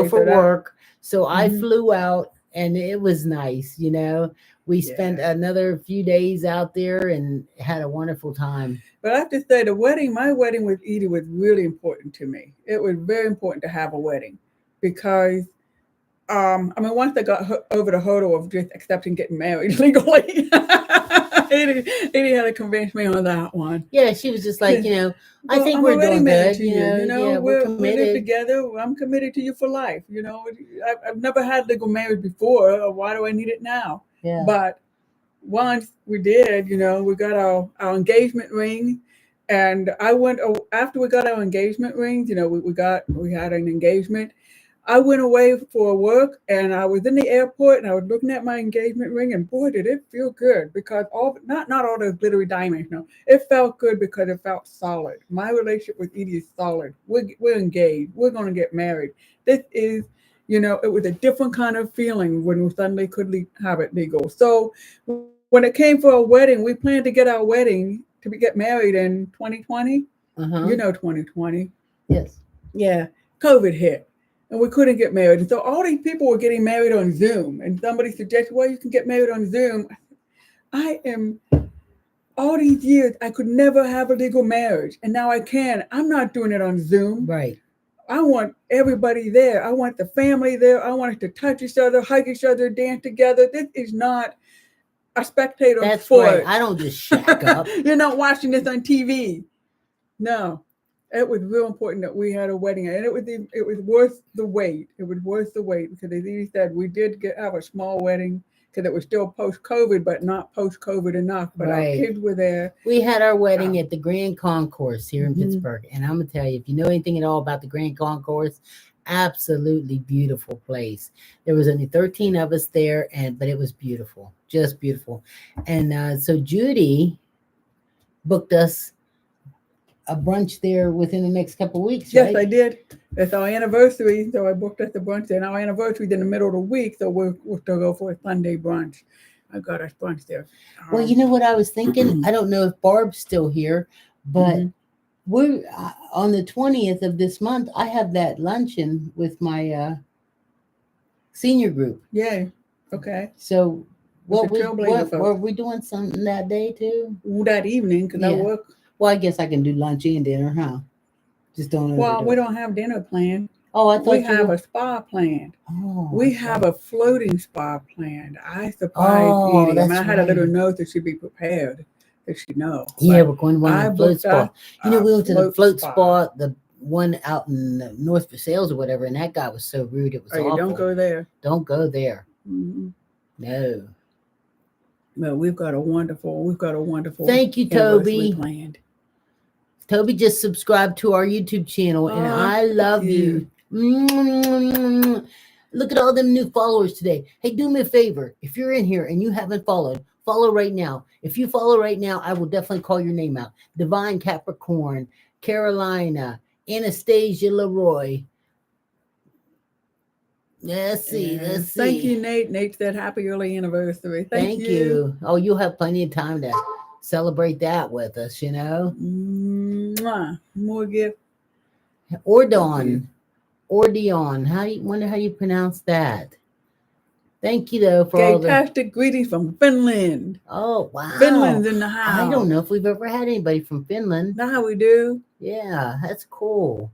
for work, so I flew out, and it was nice. You know, we spent another few days out there and had a wonderful time. But I have to say, my wedding with Edie was really important to me. It was very important to have a wedding because, once I got over the hurdle of just accepting getting married legally, Edie had to convince me on that one. Yeah, she was just like, I think we're doing good. You know, we're committed. We live together. I'm committed to you for life. You know, I've never had legal marriage before. Why do I need it now? Yeah. But once we did, we got our engagement ring, and I went after we got our engagement rings. We had an engagement. I went away for work, and I was in the airport, and I was looking at my engagement ring, and boy, did it feel good because not all those glittery diamonds. No, it felt good because it felt solid. My relationship with Edie is solid. We're engaged. We're going to get married. This is. It was a different kind of feeling when we suddenly could have it legal. So when it came for a wedding, we planned to get our wedding to get married in 2020. 2020. Yes. Yeah. COVID hit and we couldn't get married. And so all these people were getting married on Zoom, and somebody suggested, well, you can get married on Zoom. I am all these years, I could never have a legal marriage, and now I can. I'm not doing it on Zoom. Right. I want everybody there. I want the family there. I want us to touch each other, hug each other, dance together. This is not a spectator That's sport. right. I don't just shack up. You're not watching this on TV. No. It was real important that we had a wedding, and it was worth the wait. It was worth the wait because, as Edie said, we did have a small wedding because it was still post-COVID, but not post-COVID enough. But our kids were there. We had our wedding at the Grand Concourse here in Pittsburgh, and I'm gonna tell you, if you know anything at all about the Grand Concourse, absolutely beautiful place. There was only 13 of us there, but it was beautiful, just beautiful. And so Judy booked us a brunch there within the next couple of weeks, yes, right? I did. It's our anniversary, so I booked us the brunch. And our anniversary is in the middle of the week, so we'll still go for a Sunday brunch. I got us brunch there. Well, you know what I was thinking? I don't know if Barb's still here, but we're on the 20th of this month. I have that luncheon with my senior group. Yeah. Okay. So were we doing something that day too? That evening, because I work. Well, I guess I can do lunch and dinner, huh? Just don't. Well, we don't have dinner planned. Oh, I thought we have a spa planned. Oh, we have a floating spa planned. I surprised Edie. I had a little note that she'd be prepared, that she'd know. Yeah, we're going to one of the float spa. You know, we went to the float spa, the one out in North Versailles or whatever, and that guy was so rude. It was awful. Don't go there. Don't go there. No. Well, we've got a wonderful. Thank you, Toby. Planned. Toby just subscribed to our YouTube channel, and I love you. Look at all them new followers today. Hey, do me a favor. If you're in here and you haven't followed, follow right now. If you follow right now, I will definitely call your name out. Divine Capricorn, Carolina, Anastasia Leroy. Let's see. Thank you, Nate. Nate said happy early anniversary. Thank you. Oh, you'll have plenty of time to celebrate that with us, you know. More gift. Ordion. Wonder how you pronounce that. Thank you though for all the fantastic greetings from Finland. Oh wow. Finland's in the house. I don't know if we've ever had anybody from Finland. Now we do. Yeah, that's cool.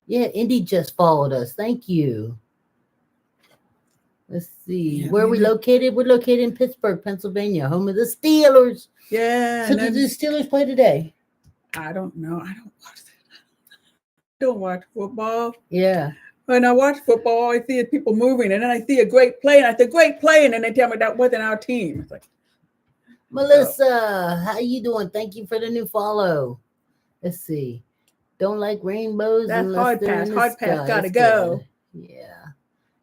Yeah, Indy just followed us. Thank you. Let's see. Where are we located? We're located in Pittsburgh, Pennsylvania, home of the Steelers. Yeah. So did the Steelers play today? I don't know. I don't watch football. Yeah. When I watch football, I see people moving, and then I see a great play, and I say, great play, and then they tell me that wasn't our team. It's like, Melissa, how you doing? Thank you for the new follow. Let's see. Don't like rainbows. That's hard pass. Hard pass. Gotta go. Yeah.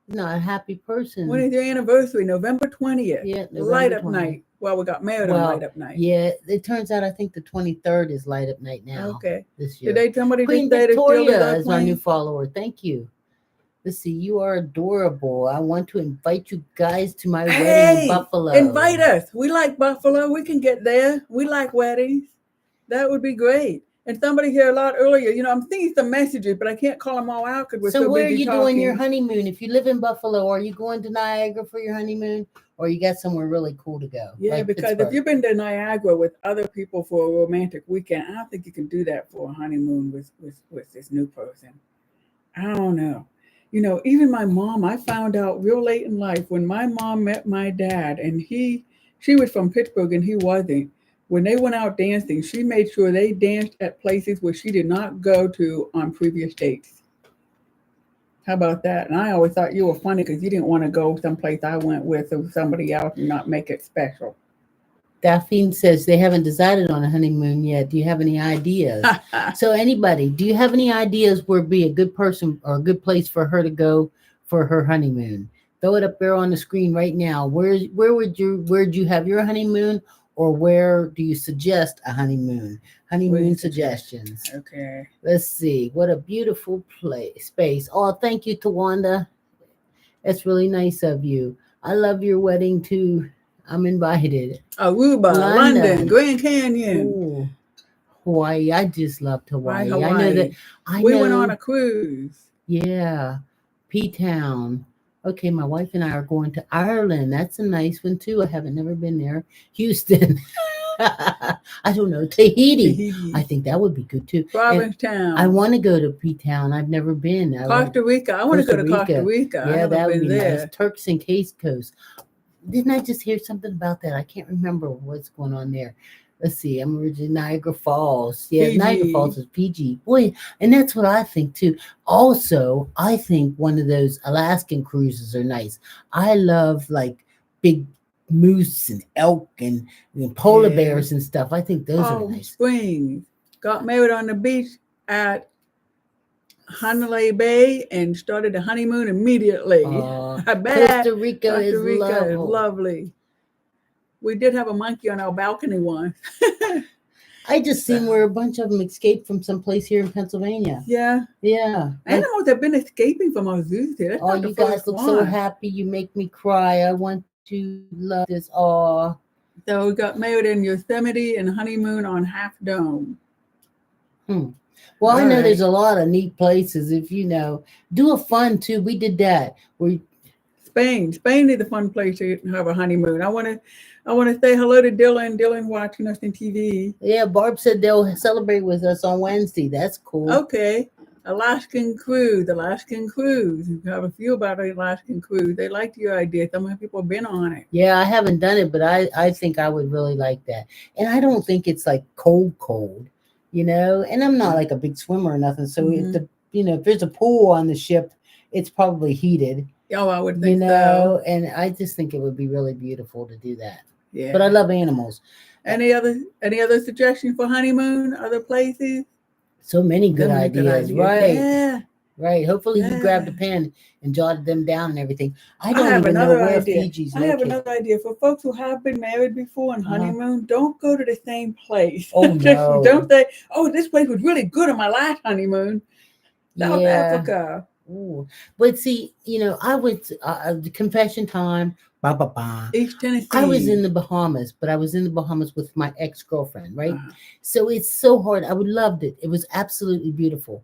Not a happy person. When is your anniversary? November 20th. Yeah. Light up night. Well, we got married on light up night. Yeah. It turns out I think the 23rd is light up night now. Okay. This year. Did somebody Queen Victoria is our new follower. Thank you. Let's see. You are adorable. I want to invite you guys to my wedding in Buffalo. Invite us. We like Buffalo. We can get there. We like weddings. That would be great. And somebody here a lot earlier, I'm seeing some messages, but I can't call them all out because we're so busy. So where are you talking. doing your honeymoon? If you live in Buffalo, are you going to Niagara for your honeymoon, or you got somewhere really cool to go? Yeah, like because Pittsburgh? If you've been to Niagara with other people for a romantic weekend, I don't think you can do that for a honeymoon with this new person. I don't know. Even my mom, I found out real late in life when my mom met my dad, and she was from Pittsburgh and he wasn't. When they went out dancing, she made sure they danced at places where she did not go to on previous dates. How about that? And I always thought you were funny because you didn't want to go someplace I went with somebody else and not make it special. Daphne says they haven't decided on a honeymoon yet. Do you have any ideas? So anybody, do you have any ideas where would be a good person or a good place for her to go for her honeymoon? Throw it up there on the screen right now. Where'd you have your honeymoon? Or where do you suggest a honeymoon? Honeymoon suggestions. Okay. Let's see. What a beautiful space. Oh, thank you, Tawanda. That's really nice of you. I love your wedding too. I'm invited. Aruba, London, Grand Canyon. Ooh. Hawaii. I just loved Hawaii. Hawaii. I know that. We went on a cruise. Yeah. P-Town. Okay, my wife and I are going to Ireland. That's a nice one too. I haven't never been there. Houston. I don't know, Tahiti. I think that would be good too. Provincetown. I want to go to P-Town. I've never been. Costa Rica. I want to go to Costa Rica. Yeah, that would be there. nice. Turks and Caicos. Didn't I just hear something about that? I can't remember what's going on there. Let's see. I'm originally Niagara Falls. Yeah, Fiji. Niagara Falls is PG. Boy, and that's what I think too. Also, I think one of those Alaskan cruises are nice. I love like big moose and elk and polar bears and stuff. I think those are nice. Springs. Got married on the beach at Honolulu Bay and started a honeymoon immediately. Costa Rica is lovely. We did have a monkey on our balcony once. I just seen where a bunch of them escaped from someplace here in Pennsylvania. Yeah. Animals have been escaping from our zoos here. Oh, you guys look so happy. You make me cry. I want to love this. Oh. So we got married in Yosemite and honeymoon on Half Dome. Well, I know there's a lot of neat places. If you know, do a fun too. We did that. Spain is a fun place to have a honeymoon. I want to say hello to Dylan. Dylan watching us on TV. Yeah, Barb said they'll celebrate with us on Wednesday. That's cool. Okay. Alaskan cruise. We have a few about the Alaskan cruise. They liked your idea. Some people have been on it. Yeah, I haven't done it, but I think I would really like that. And I don't think it's like cold, you know. And I'm not like a big swimmer or nothing. So if there's a pool on the ship, it's probably heated. Oh, I would think so. And I just think it would be really beautiful to do that. Yeah. But I love animals. Any other suggestions for honeymoon? Other places? So many good ideas, right? Yeah. Right. Hopefully you grabbed a pen and jotted them down and everything. I don't even know where Fiji's located. I have another idea. For folks who have been married before on honeymoon, don't go to the same place. Oh, no. Don't say, this place was really good on my last honeymoon. South Africa. Ooh. But see, I went to confession time. East Tennessee. I was in the Bahamas, but I was in the Bahamas with my ex-girlfriend, right? So it's so hard. I would loved it. It was absolutely beautiful.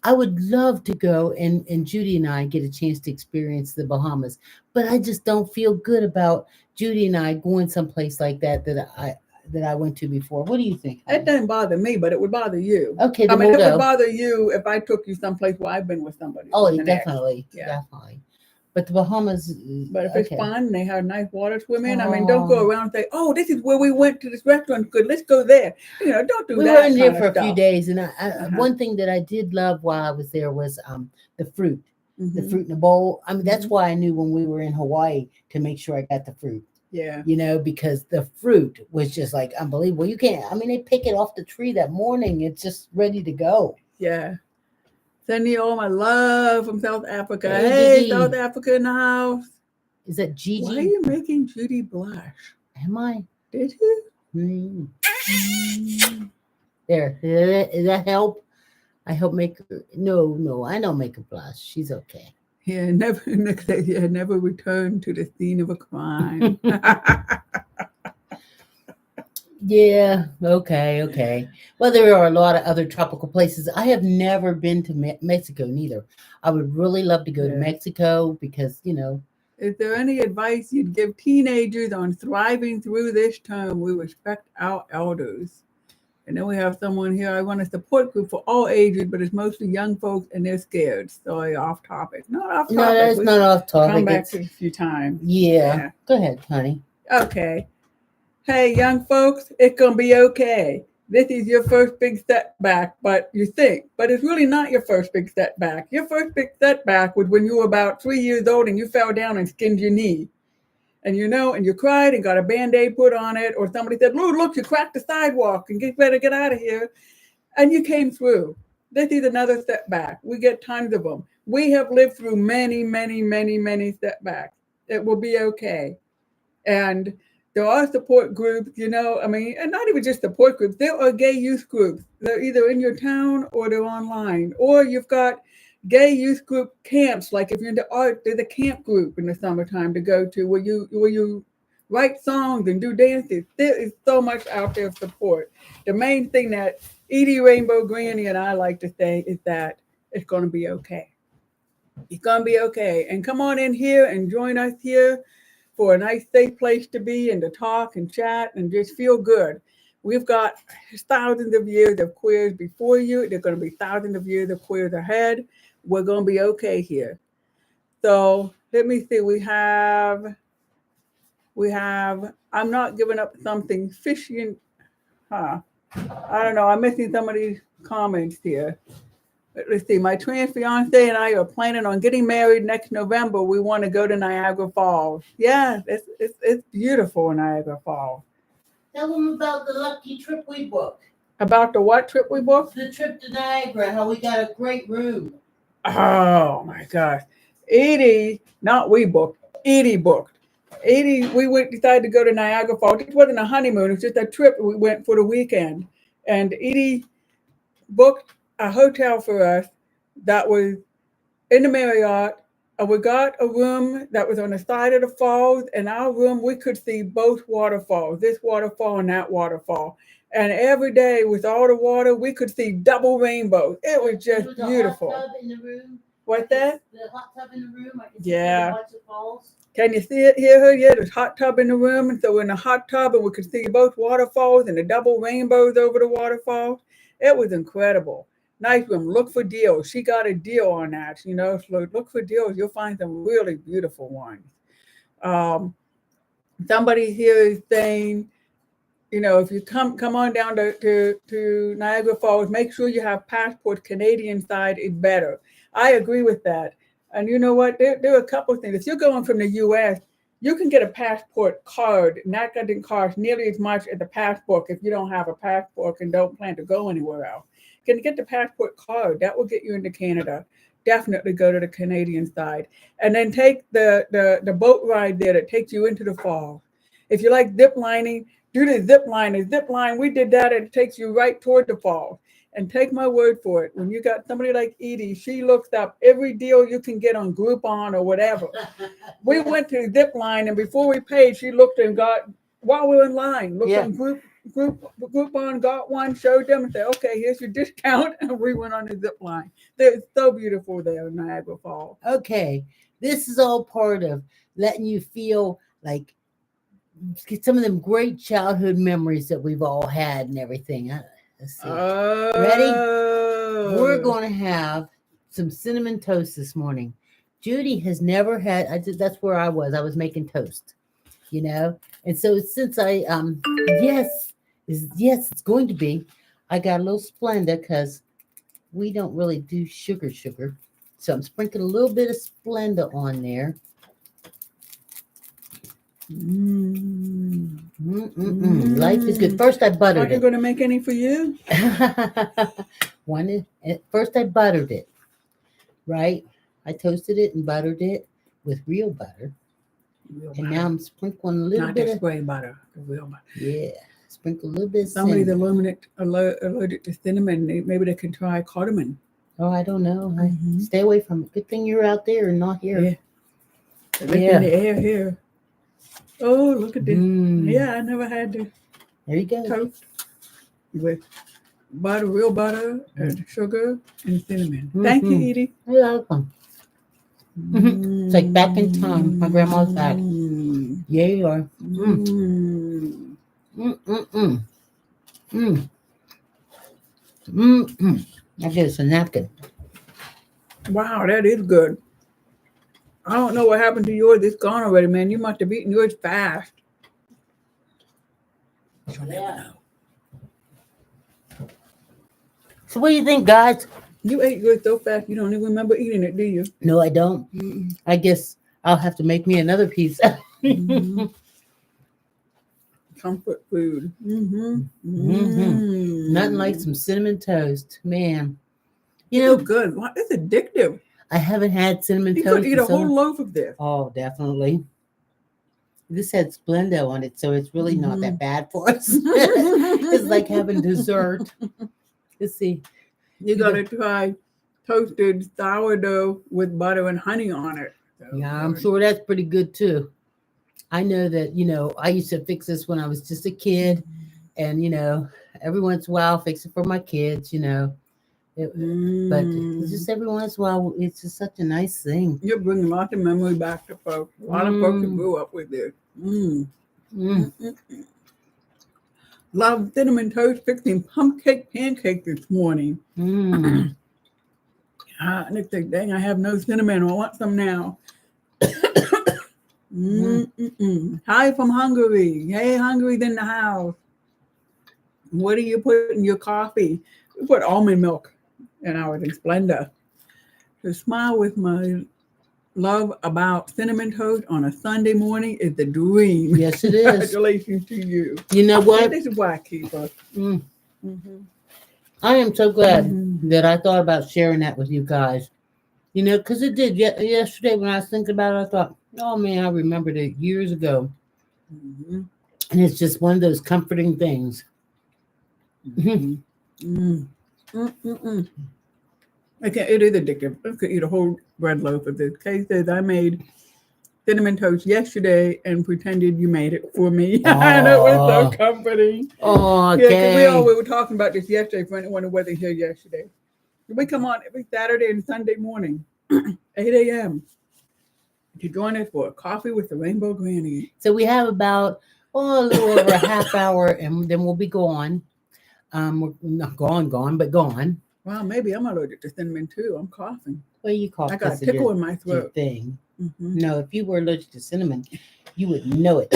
I would love to go and Judy and I get a chance to experience the Bahamas, but I just don't feel good about Judy and I going someplace like that I went to before. What do you think? That doesn't bother me, but it would bother you. Okay, it would bother you if I took you someplace where I've been with somebody. Oh, definitely. But the Bahamas. But if it's fun, they have nice water swimming. Don't go around and say, this is where we went to this restaurant. Good, let's go there. Don't do that. We were in there for a few days. And one thing that I did love while I was there was the fruit. The fruit in a bowl. I mean, that's why I knew when we were in Hawaii to make sure I got the fruit. Yeah. Because the fruit was just like unbelievable. You can't, they pick it off the tree that morning. It's just ready to go. Yeah. Sending you all my love from South Africa. Hey, South Africa in the house. Is that Gigi? Why are you making Judy blush? Am I? Did you? There. Does that help? I help make her. No, I don't make her blush. She's okay. Yeah, never return to the scene of a crime. Yeah, okay. Well, there are a lot of other tropical places. I have never been to Mexico neither. I would really love to go to Mexico because, Is there any advice you'd give teenagers on thriving through this term? We respect our elders. And then we have someone here. I run a support group for all ages, but it's mostly young folks and they're scared. Sorry, off topic. Not off topic. No, that's not off topic. Come back a few times. Yeah. Go ahead, honey. Okay. Hey, young folks, it's going to be okay. This is your first big setback, but it's really not your first big setback. Your first big setback was when you were about 3 years old and you fell down and skinned your knee. And you cried and got a Band-Aid put on it, or somebody said, look, you cracked the sidewalk and better get out of here. And you came through. This is another setback. We get tons of them. We have lived through many, many, many, many setbacks. It will be okay. And there are support groups, and not even just support groups. There are gay youth groups. They're either in your town or they're online. Or you've got gay youth group camps. Like if you're into art, there's a camp group in the summertime to go to where you write songs and do dances. There is so much out there of support. The main thing that Edie Rainbow Granny and I like to say is that it's going to be okay. It's going to be okay. And come on in here and join us here for a nice, safe place to be and to talk and chat and just feel good. We've got thousands of years of queers before you. There's going to be thousands of years of queers ahead. We're going to be okay here. So let me see. We have, I'm not giving up something fishy and, I don't know. I'm missing some of these comments here. Let's see. My trans fiance and I are planning on getting married next November. We want to go to Niagara Falls. Yeah, it's beautiful in Niagara Falls. Tell them about the lucky trip we booked. About the what trip we booked? The trip to Niagara, how we got a great room. Oh my gosh. Edie, not we booked, Edie booked. Edie, decided to go to Niagara Falls. It wasn't a honeymoon, it was just a trip we went for the weekend. And Edie booked a hotel for us that was in the Marriott. And we got a room that was on the side of the falls. In our room, we could see both waterfalls, this waterfall and that waterfall. And every day with all the water, we could see double rainbows. It was just beautiful. Hot tub in the room. What's that? The hot tub in the room. I can Yeah. watch the falls. Can you see it, hear her? Yeah, there's a hot tub in the room. And so we're in the hot tub and we could see both waterfalls and the double rainbows over the waterfalls. It was incredible. Nice room. Look for deals. She got a deal on that. You know, so look for deals. You'll find some really beautiful ones. Somebody here is saying, you know, if you come on down to Niagara Falls, make sure you have passport. Canadian side is better. I agree with that. And you know what? There are a couple of things. If you're going from the U.S., you can get a passport card, and that doesn't cost nearly as much as a passport if you don't have a passport and don't plan to go anywhere else. You can get the passport card. That will get you into Canada. Definitely go to the Canadian side. And then take the boat ride there that takes you into the falls. If you like zip lining, do the zip line. The zip line, we did that, and it takes you right toward the falls. And take my word for it, when you got somebody like Edie, she looks up every deal you can get on Groupon or whatever. We went to zip line, and before we paid, she looked and got, while we were in line, looked on Groupon, got one, showed them, and said, okay, here's your discount, and we went on the zip line. They're so beautiful there in Niagara Falls. Okay, this is all part of letting you feel like get some of them great childhood memories that we've all had and everything. Let's see. Ready? We're going to have some cinnamon toast this morning. Judy has never had. That's where I was. I was making toast, you know. And so since I yes, it's going to be. I got a little Splenda because we don't really do sugar. So I'm sprinkling a little bit of Splenda on there. Life is good. First, I buttered it. Are you going to make any for you? First, I buttered it. Right? I toasted it and buttered it with real butter. Now I'm sprinkling a little bit of spray butter. The real butter. Yeah. Sprinkle a little bit of Somebody's allergic to cinnamon. Maybe they can try cardamom. Oh, I don't know. Stay away from it. Good thing you're out there and not here. Yeah. It's in the air here. Oh, look at this. Yeah, I never had this. There you go. Toast with butter, real butter, and sugar, and cinnamon. Thank you, Edie. You're welcome. It's like back in time. My grandma's back. Yeah, you are. I guess a napkin. Wow, that is good. I don't know what happened to yours. It's gone already, man. You must have eaten yours fast. You'll never know. So what do you think, guys? You ate yours so fast you don't even remember eating it, do you? No, I don't. I guess I'll have to make me another piece. Comfort food. Nothing like some cinnamon toast, man. You know, know, good. It's addictive. I haven't had cinnamon toast. You could eat a whole loaf of this. Oh, definitely. This had Splenda on it, so it's really not that bad for us. It's like having dessert. Let's see. You got to try toasted sourdough with butter and honey on it. So yeah, I'm sure that's pretty good too. I know that, I used to fix this when I was just a kid. And, every once in a while, I'll fix it for my kids, But it's just every once in a while, it's just such a nice thing. You're bringing lots of memory back to folks. A lot of folks who grew up with this. Love cinnamon toast, fixing pump cake pancake this morning. Mm. And it's like, dang, I have no cinnamon. I want some now. Hi from Hungary. Hey, Hungary's in the house. What do you put in your coffee? We put almond milk in ours in Splenda. To smile with my love about cinnamon toast on a Sunday morning is the dream. Yes, it is. Congratulations to you. You know what? This is why I keep us. Mm. I am so glad Mhm. that I thought about sharing that with you guys. You know, because it did. Yesterday when I was thinking about it, I thought, oh man, I remembered it years ago. Mhm. And it's just one of those comforting things. Mhm. It is addictive. I could eat a whole bread loaf of this. Kay says I made cinnamon toast yesterday and pretended you made it for me. And it was so comforting. Oh, Yeah, because okay. we were talking about this yesterday for anyone who wasn't here yesterday. We come on every Saturday and Sunday morning, 8 a.m. to join us for a coffee with the Rainbow Grannies. So we have about a little over a half hour, and then we'll be gone. We're not gone, but gone. Wow, maybe I'm allergic to cinnamon too. I'm coughing. Well, you cough. I got a tickle in my your throat. thing. Mm-hmm. No, if you were allergic to cinnamon, you would know it.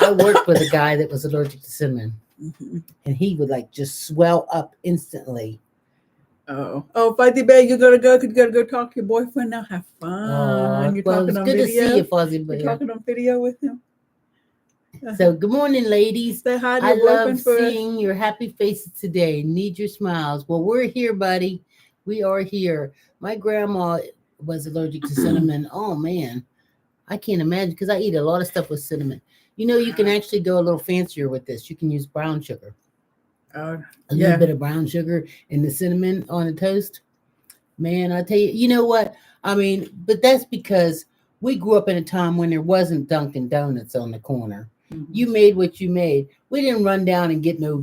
I worked with a guy that was allergic to cinnamon, and he would like just swell up instantly. Oh, Fuzzy Bear, you gotta go. Cause you gotta go talk to your boyfriend now. Have fun. You're Well, talking it's on good video. to see you, Fuzzy Bear. You're talking on video with him. So, good morning, ladies. Say hi to I your love boyfriend first. seeing your happy faces today. Need your smiles. Well, we're here, buddy. We are here. My grandma was allergic to cinnamon. Oh man, I can't imagine because I eat a lot of stuff with cinnamon. You know, you can actually go a little fancier with this. You can use brown sugar. A little bit of brown sugar and the cinnamon on the toast. Man, I tell you, you know what? I mean, but that's because we grew up in a time when there wasn't Dunkin' Donuts on the corner. Mm-hmm. You made what you made. We didn't run down and get no,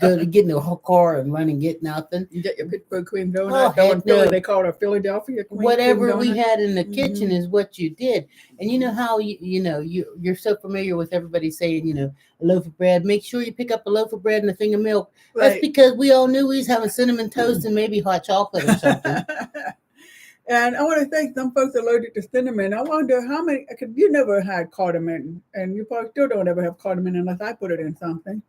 go to get no car and run and get nothing. You get your Pittsburgh cream donut. Oh, in Philly, they call it Philadelphia cream. Whatever we had in the kitchen is what you did. And you know how you're so familiar with everybody saying, a loaf of bread. Make sure you pick up a loaf of bread and a thing of milk. Right. That's because we all knew we was having cinnamon toast and maybe hot chocolate or something. And I want to thank some folks allergic to cinnamon. I wonder how many, because you never had cardamom, and you probably still don't ever have cardamom unless I put it in something.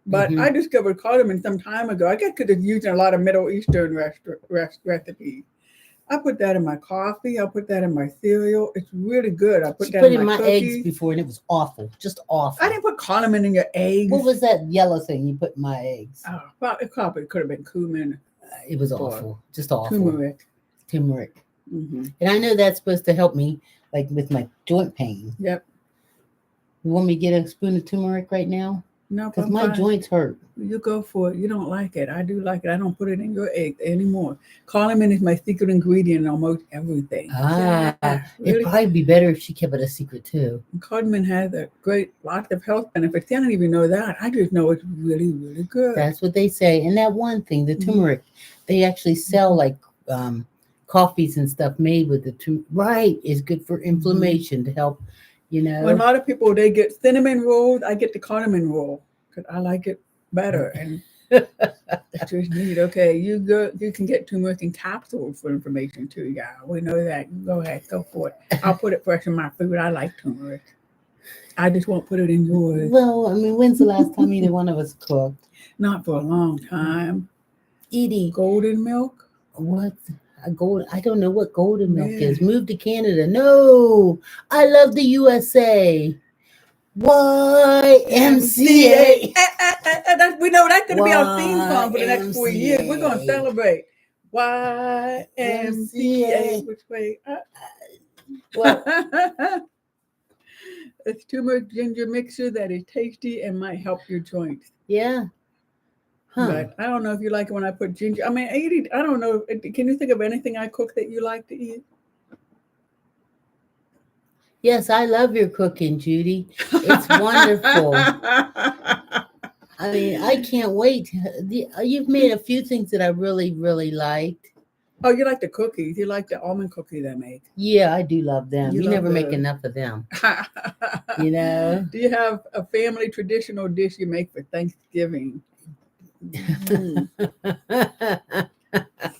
But I discovered cardamom some time ago. I guess because it's used in a lot of Middle Eastern recipes. I put that in my coffee. I put that in my cereal. It's really good. I put that in my cookies. Eggs before, and it was awful. Just awful. I didn't put cardamom in your eggs. What was that yellow thing you put in my eggs? Oh, well, it probably could have been cumin. It was awful. Just awful. Turmeric. Mm-hmm. And I know that's supposed to help me, like with my joint pain. Yep. You want me to get a spoon of turmeric right now? No, because my joints hurt. You go for it. You don't like it. I do like it. I don't put it in your eggs anymore. Cardamom is my secret ingredient in almost everything. Really? It'd probably be better if she kept it a secret too. Cardamom has lots of health benefits. I don't even know that. I just know it's really, really good. That's what they say. And that one thing, the turmeric, they actually sell like coffees and stuff made with the turmeric. Right, is good for inflammation to help. When a lot of people, they get cinnamon rolls, I get the cardamom roll because I like it better. And it's just neat. Okay, you can get turmeric in capsules for information too, y'all. We know that. You go ahead, go for it. I'll put it fresh in my food. I like turmeric. I just won't put it in yours. Well, I mean, when's the last time either one of us cooked? Not for a long time. Eating golden milk? What? I don't know what golden milk is. Move to Canada. No, I love the USA. YMCA. We know that's going to be our theme song for the next 4 years. We're going to celebrate. YMCA. Which way? It's turmeric ginger mixture that is tasty and might help your joints. Yeah. But I don't know if you like it when I put ginger. I mean, I don't know. Can you think of anything I cook that you like to eat? Yes, I love your cooking, Judy. It's wonderful. I mean, I can't wait. You've made a few things that I really, really liked. Oh, you like the cookies. You like the almond cookies I make. Yeah, I do love them. You never make enough of them. You know? Do you have a family traditional dish you make for Thanksgiving?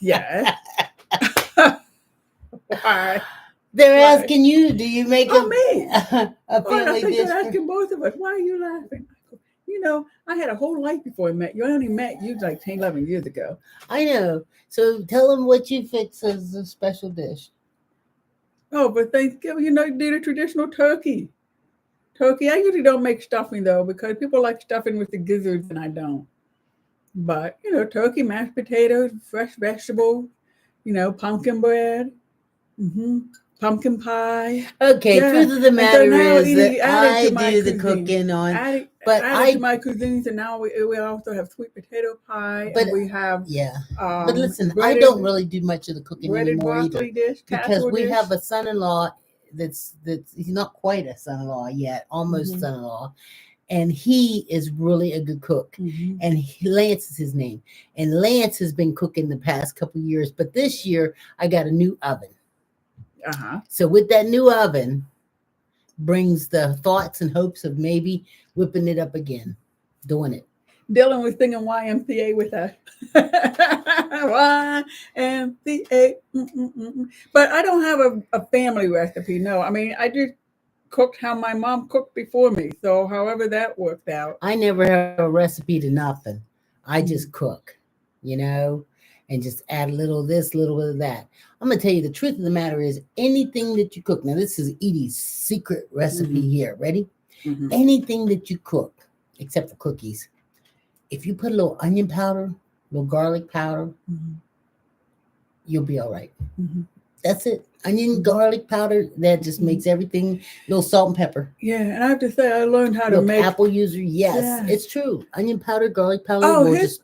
Yes. Why? They're Why? asking you, do you make me. a I family think dish? they're asking both of us. Why are you laughing? You know, I had a whole life before I met you. I only met you like 10, 11 years ago. I know. So tell them what you fix as a special dish. Oh, but Thanksgiving, you know, you did a traditional turkey. Turkey. I usually don't make stuffing though because people like stuffing with the gizzards and I don't. But you know, turkey, mashed potatoes, fresh vegetables. You know, pumpkin bread, hmm pumpkin pie. Okay, Yeah, truth of the and so matter now is that added to I my do the cuisine. cooking on, Added, but added to my cuisines, and now we also have sweet potato pie, but and we have yeah. But listen, I breaded don't really do much of the cooking breaded anymore either broccoli dish, because casserole we dish. have a son-in-law that's he's not quite a son-in-law yet, almost son-in-law, and he is really a good cook. And Lance is his name, and Lance has been cooking the past couple of years, but this year I got a new oven. So with that new oven brings the thoughts and hopes of maybe whipping it up again, doing it. Dylan was singing YMCA with us. YMCA. But I don't have a family recipe. No, I mean, I just cooked how my mom cooked before me. So however that worked out. I never have a recipe to nothing. I just cook, you know, and just add a little of this, a little bit of that. I'm going to tell you the truth of the matter is anything that you cook. Now, this is Edie's secret recipe here. Ready? Anything that you cook, except for cookies, if you put a little onion powder, a little garlic powder, you'll be all right. That's it. Onion, garlic powder, that just makes everything, a little salt and pepper. Yeah, and I have to say, I learned how to make apple user. Yes, it's true. Onion powder, garlic powder. Oh, here's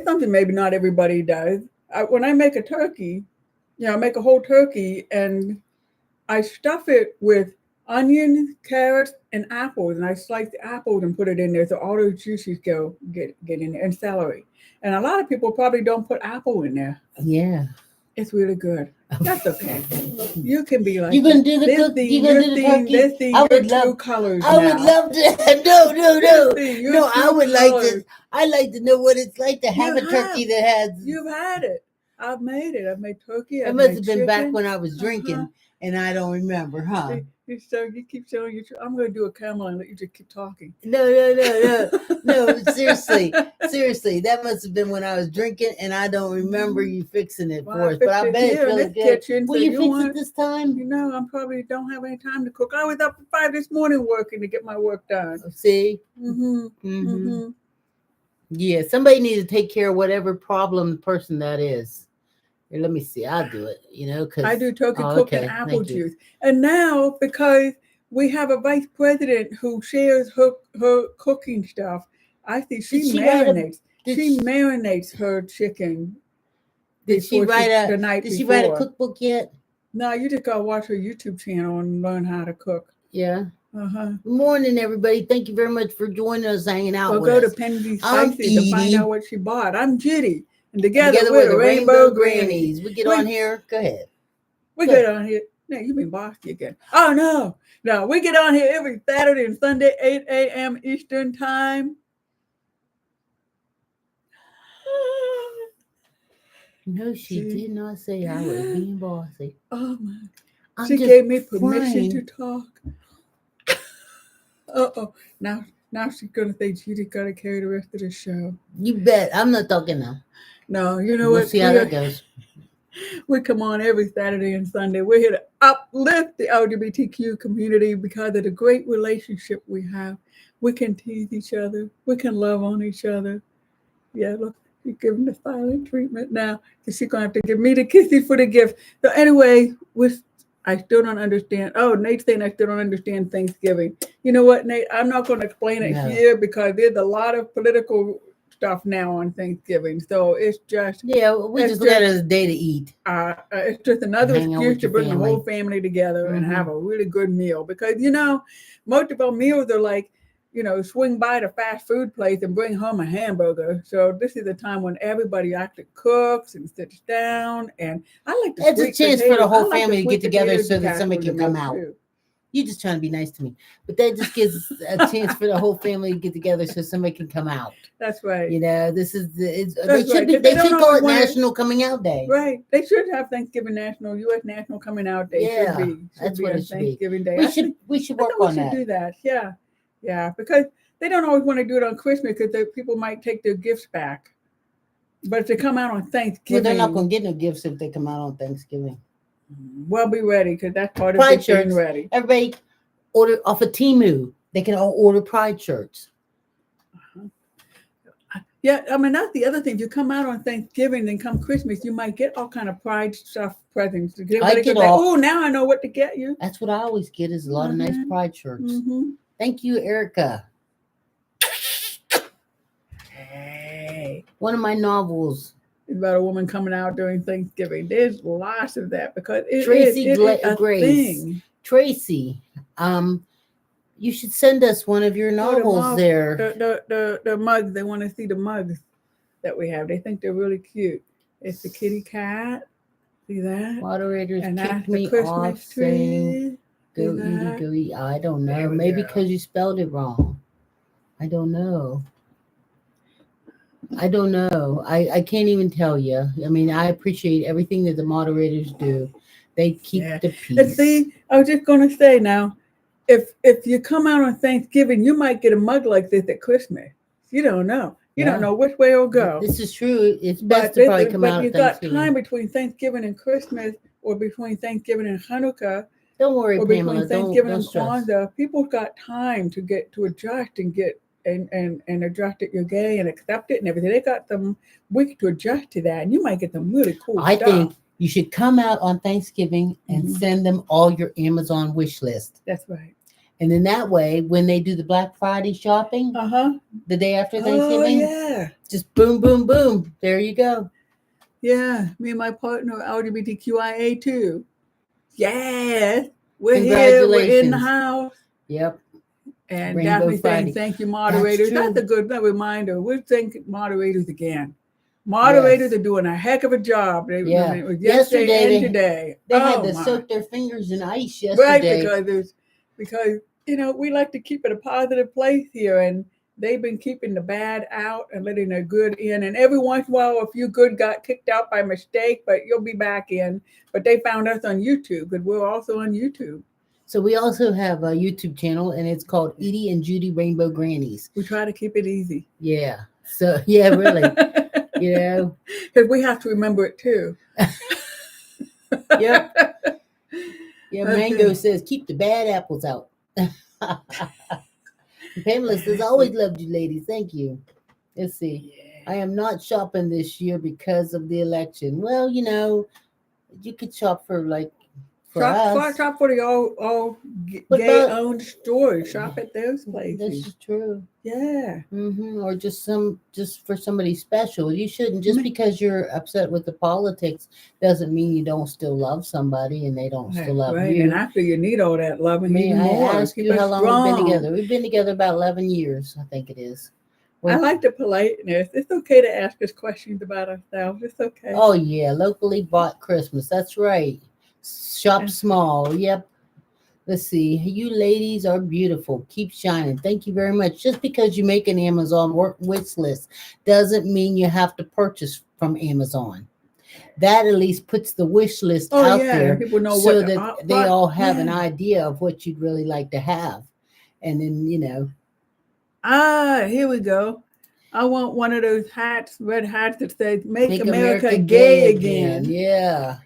something maybe not everybody does. When I make a turkey, you know, I make a whole turkey and I stuff it with onions, carrots, and apples, and I slice the apples and put it in there so all those juices get in there, and celery. And a lot of people probably don't put apple in there. Yeah. It's really good. That's okay. You can be like, you're gonna do the cook. You're gonna do the turkey. This thing, I would love. colors. I would love to. No. No, I would colors. like to. I like to know what it's like to have a turkey that has. You've had it. I've made it. I've made turkey. It must have been back when I was drinking, and I don't remember, huh? So you keep showing your. I'm going to do a camera and let you just keep talking. No. Seriously. That must have been when I was drinking, and I don't remember you fixing it for us. But I bet it's really good. Kitchen, Will you fix it this time? You know, I probably don't have any time to cook. I was up at 5 this morning working to get my work done. See. Yeah, somebody needs to take care of whatever problem person that is. Here, let me see. I'll do it. You know, because I do turkey cooking apple juice, and now because we have a vice president who shares her cooking stuff, I see she marinates. She marinates her chicken. Did she write a cookbook yet? No, you just gotta watch her YouTube channel and learn how to cook. Yeah. Good morning, everybody. Thank you very much for joining us, hanging out with us. Go to Pensy's Spices to find out what she bought. I'm Judy. And together we're the Rainbow Grannies. We get on here. Go ahead. We get on here. No, you been bossy again. Oh, no. We get on here every Saturday and Sunday, 8 a.m. Eastern time. No, she did not say I was being bossy. Oh, my. She gave me permission to talk. Uh-oh. Now she's going to say Judy got to carry the rest of the show. You bet. I'm not talking now. No, you know what? We'll see how that goes. We come on every Saturday and Sunday. We're here to uplift the LGBTQ community because of the great relationship we have. We can tease each other. We can love on each other. Yeah, look, you're giving the silent treatment now because she's going to have to give me the kissy for the gift. So anyway, I still don't understand. Oh, Nate's saying I still don't understand Thanksgiving. You know what, Nate? I'm not going to explain it here because there's a lot of political stuff now on Thanksgiving. So it's just... Yeah, we just got a day to eat. It's just another excuse to bring the whole family together and have a really good meal. Because, you know, most of our meals are like, you know, swing by the fast food place and bring home a hamburger. So this is a time when everybody actually cooks and sits down. And I like to... It's a chance for the whole family to get together so that somebody can come out. You're just trying to be nice to me. But that just gives a chance for the whole family to get together so somebody can come out. That's right. You know, this is they They should call it National Coming Out Day. Right. They should have Thanksgiving U.S. National Coming Out Day. Yeah, should be what it should Thanksgiving be. Day. We should work on that. Do that. Yeah. Yeah. Because they don't always want to do it on Christmas because people might take their gifts back. But if they come out on Thanksgiving, well, they're not going to get no gifts if they come out on Thanksgiving. Well, be ready because that's part of being ready. Everybody order off of Temu. They can all order pride shirts. Yeah, I mean, that's the other thing. If you come out on Thanksgiving, then come Christmas, you might get all kind of pride stuff presents. Oh, now I know what to get you. That's what I always get is a lot of nice pride shirts. Thank you, Erica. Hey. One of my novels. It's about a woman coming out during Thanksgiving. There's lots of that because Tracy Grace. Thing. Tracy, you should send us one of your novels there. The mugs, they want to see the mugs that we have. They think they're really cute. It's the kitty cat. See that? Moderators and kicked me off saying, go eat. I don't know. Maybe because you spelled it wrong. I don't know. I can't even tell you. I mean, I appreciate everything that the moderators do. They keep the peace. And see, I was just going to say now, if you come out on Thanksgiving, you might get a mug like this at Christmas. You don't know. You don't know which way it'll go. This is true. It's best to probably come out at Thanksgiving. But you got time between Thanksgiving and Christmas or between Thanksgiving and Hanukkah. Don't worry, or Pamela. Between Thanksgiving and Kwanzaa, people got time to adjust and get and adjust it. You're gay and accept it and everything. They got some week to adjust to that, and you might get some really cool stuff. I think you should come out on Thanksgiving and send them all your Amazon wish list. That's right. And then that way, when they do the Black Friday shopping, the day after Thanksgiving, just boom, boom, boom. There you go. Yeah, me and my partner are LGBTQIA too. Yeah, we're here. We're in the house. Yep. And Daphne saying, thank you, moderators. That's a good reminder. We'll thank moderators again. Moderators are doing a heck of a job. Yesterday and today. They had to soak their fingers in ice yesterday. Right, because we like to keep it a positive place here, and they've been keeping the bad out and letting the good in. And every once in a while, a few good got kicked out by mistake, but you'll be back in. But they found us on YouTube, because we're also on YouTube. So we also have a YouTube channel, and it's called Edie and Judy Rainbow Grannies. We try to keep it easy. Yeah. So, yeah, really. Because we have to remember it, too. Yep. Yeah, Mango says, keep the bad apples out. Pamela says, I always loved you ladies. Thank you. Let's see. I am not shopping this year because of the election. Well, you could shop for shop for the all gay-owned stores. Shop at those places. This is true. Yeah. Or just for somebody special. You shouldn't, just because you're upset with the politics doesn't mean you don't still love somebody and they don't still love you. And after you need all that love and even more. I ask you how long we've been together. We've been together about 11 years, I think it is. I like the politeness. It's okay to ask us questions about ourselves. It's okay. Oh, yeah. Locally bought Christmas. That's right. Shop small. Yep. Let's see. You ladies are beautiful. Keep shining. Thank you very much. Just because you make an Amazon wish list doesn't mean you have to purchase from Amazon. That at least puts the wish list out there, people know so that they all have an idea of what you'd really like to have. And then, here we go. I want one of those hats, red hats that says, Make America gay again. Yeah.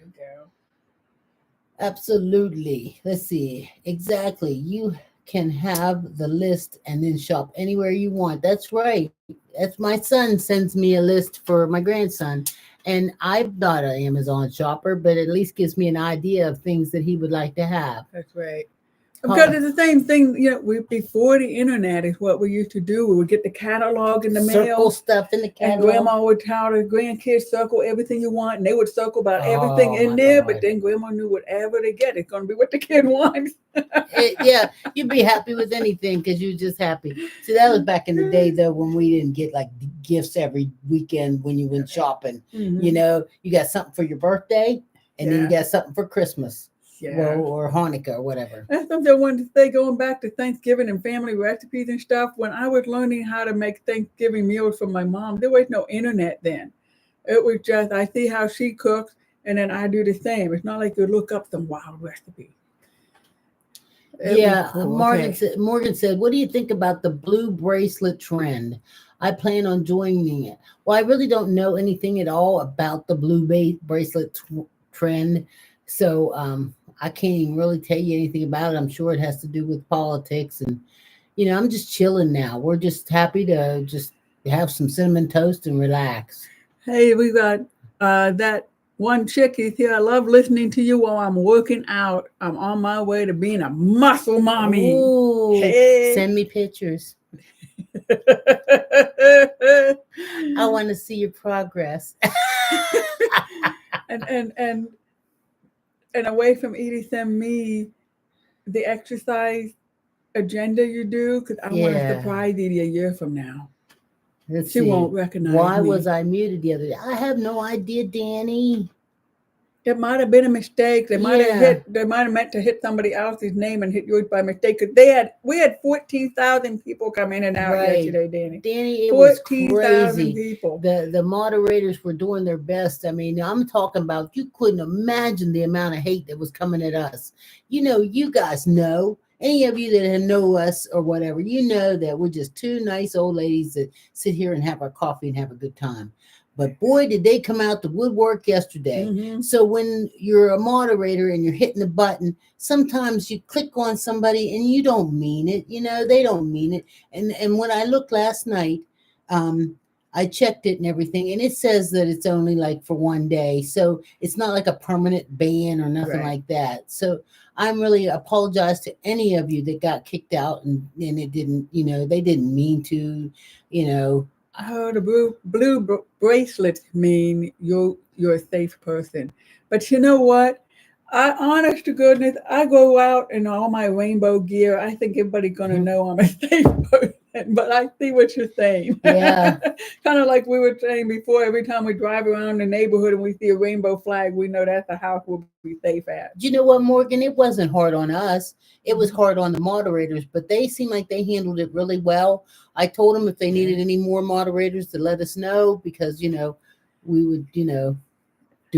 Absolutely. Let's see. Exactly. You can have the list and then shop anywhere you want. That's right. That's my son sends me a list for my grandson. And I'm not an Amazon shopper, but at least gives me an idea of things that he would like to have. That's right. Because it's the same thing, before the internet is what we used to do. We would get the catalog in the mail. Circle stuff in the catalog. And Grandma would tell the grandkids, circle everything you want. And they would circle about everything in there. God. But then Grandma knew whatever they get, it's going to be what the kid wants. Yeah, you'd be happy with anything because you were just happy. See, that was back in the day, though, when we didn't get like gifts every weekend when you went shopping. You got something for your birthday and then you got something for Christmas. Yeah. or Hanukkah or whatever. That's something I wanted to say, going back to Thanksgiving and family recipes and stuff. When I was learning how to make Thanksgiving meals for my mom, there was no internet then. It was just, I see how she cooks, and then I do the same. It's not like you look up some wild recipe. Yeah, Cool. Morgan said, "What do you think about the blue bracelet trend? I plan on joining it." Well, I really don't know anything at all about the blue bracelet trend, so I can't even really tell you anything about it. I'm sure it has to do with politics, and I'm just chilling now. We're just happy to just have some cinnamon toast and relax. Hey, we got that one chick is here. I love listening to you while I'm working out. I'm on my way to being a muscle mommy. Ooh, Hey. send me pictures. I want to see your progress. and away from Edie, send me the exercise agenda you do, because I want to surprise Edie a year from now. She won't recognize me. Why was I muted the other day? I have no idea, Danny. It might have been a mistake. They might have meant to hit somebody else's name and hit yours by mistake. Because we had 14,000 people come in and out yesterday, Danny. Danny, it was crazy. 14,000 people. The moderators were doing their best. I mean, I'm talking about, you couldn't imagine the amount of hate that was coming at us. You guys know. Any of you that know us or whatever, that we're just two nice old ladies that sit here and have our coffee and have a good time. But boy, did they come out the woodwork yesterday. Mm-hmm. So when you're a moderator and you're hitting the button, sometimes you click on somebody and you don't mean it. They don't mean it. And when I looked last night, I checked it and everything, and it says that it's only like for one day. So it's not like a permanent ban or nothing like that. So I'm really apologize to any of you that got kicked out and it didn't, they didn't mean to, Oh, the blue bracelets mean you're a safe person. But you know what? Honest to goodness, I go out in all my rainbow gear. I think everybody's going to know I'm a safe person. But I see what you're saying. Yeah. Kind of like we were saying before, every time we drive around the neighborhood and we see a rainbow flag, we know that's a house we'll be safe at. You know what, Morgan? It wasn't hard on us. It was hard on the moderators, but they seem like they handled it really well. I told them if they needed any more moderators to let us know, because, we would, do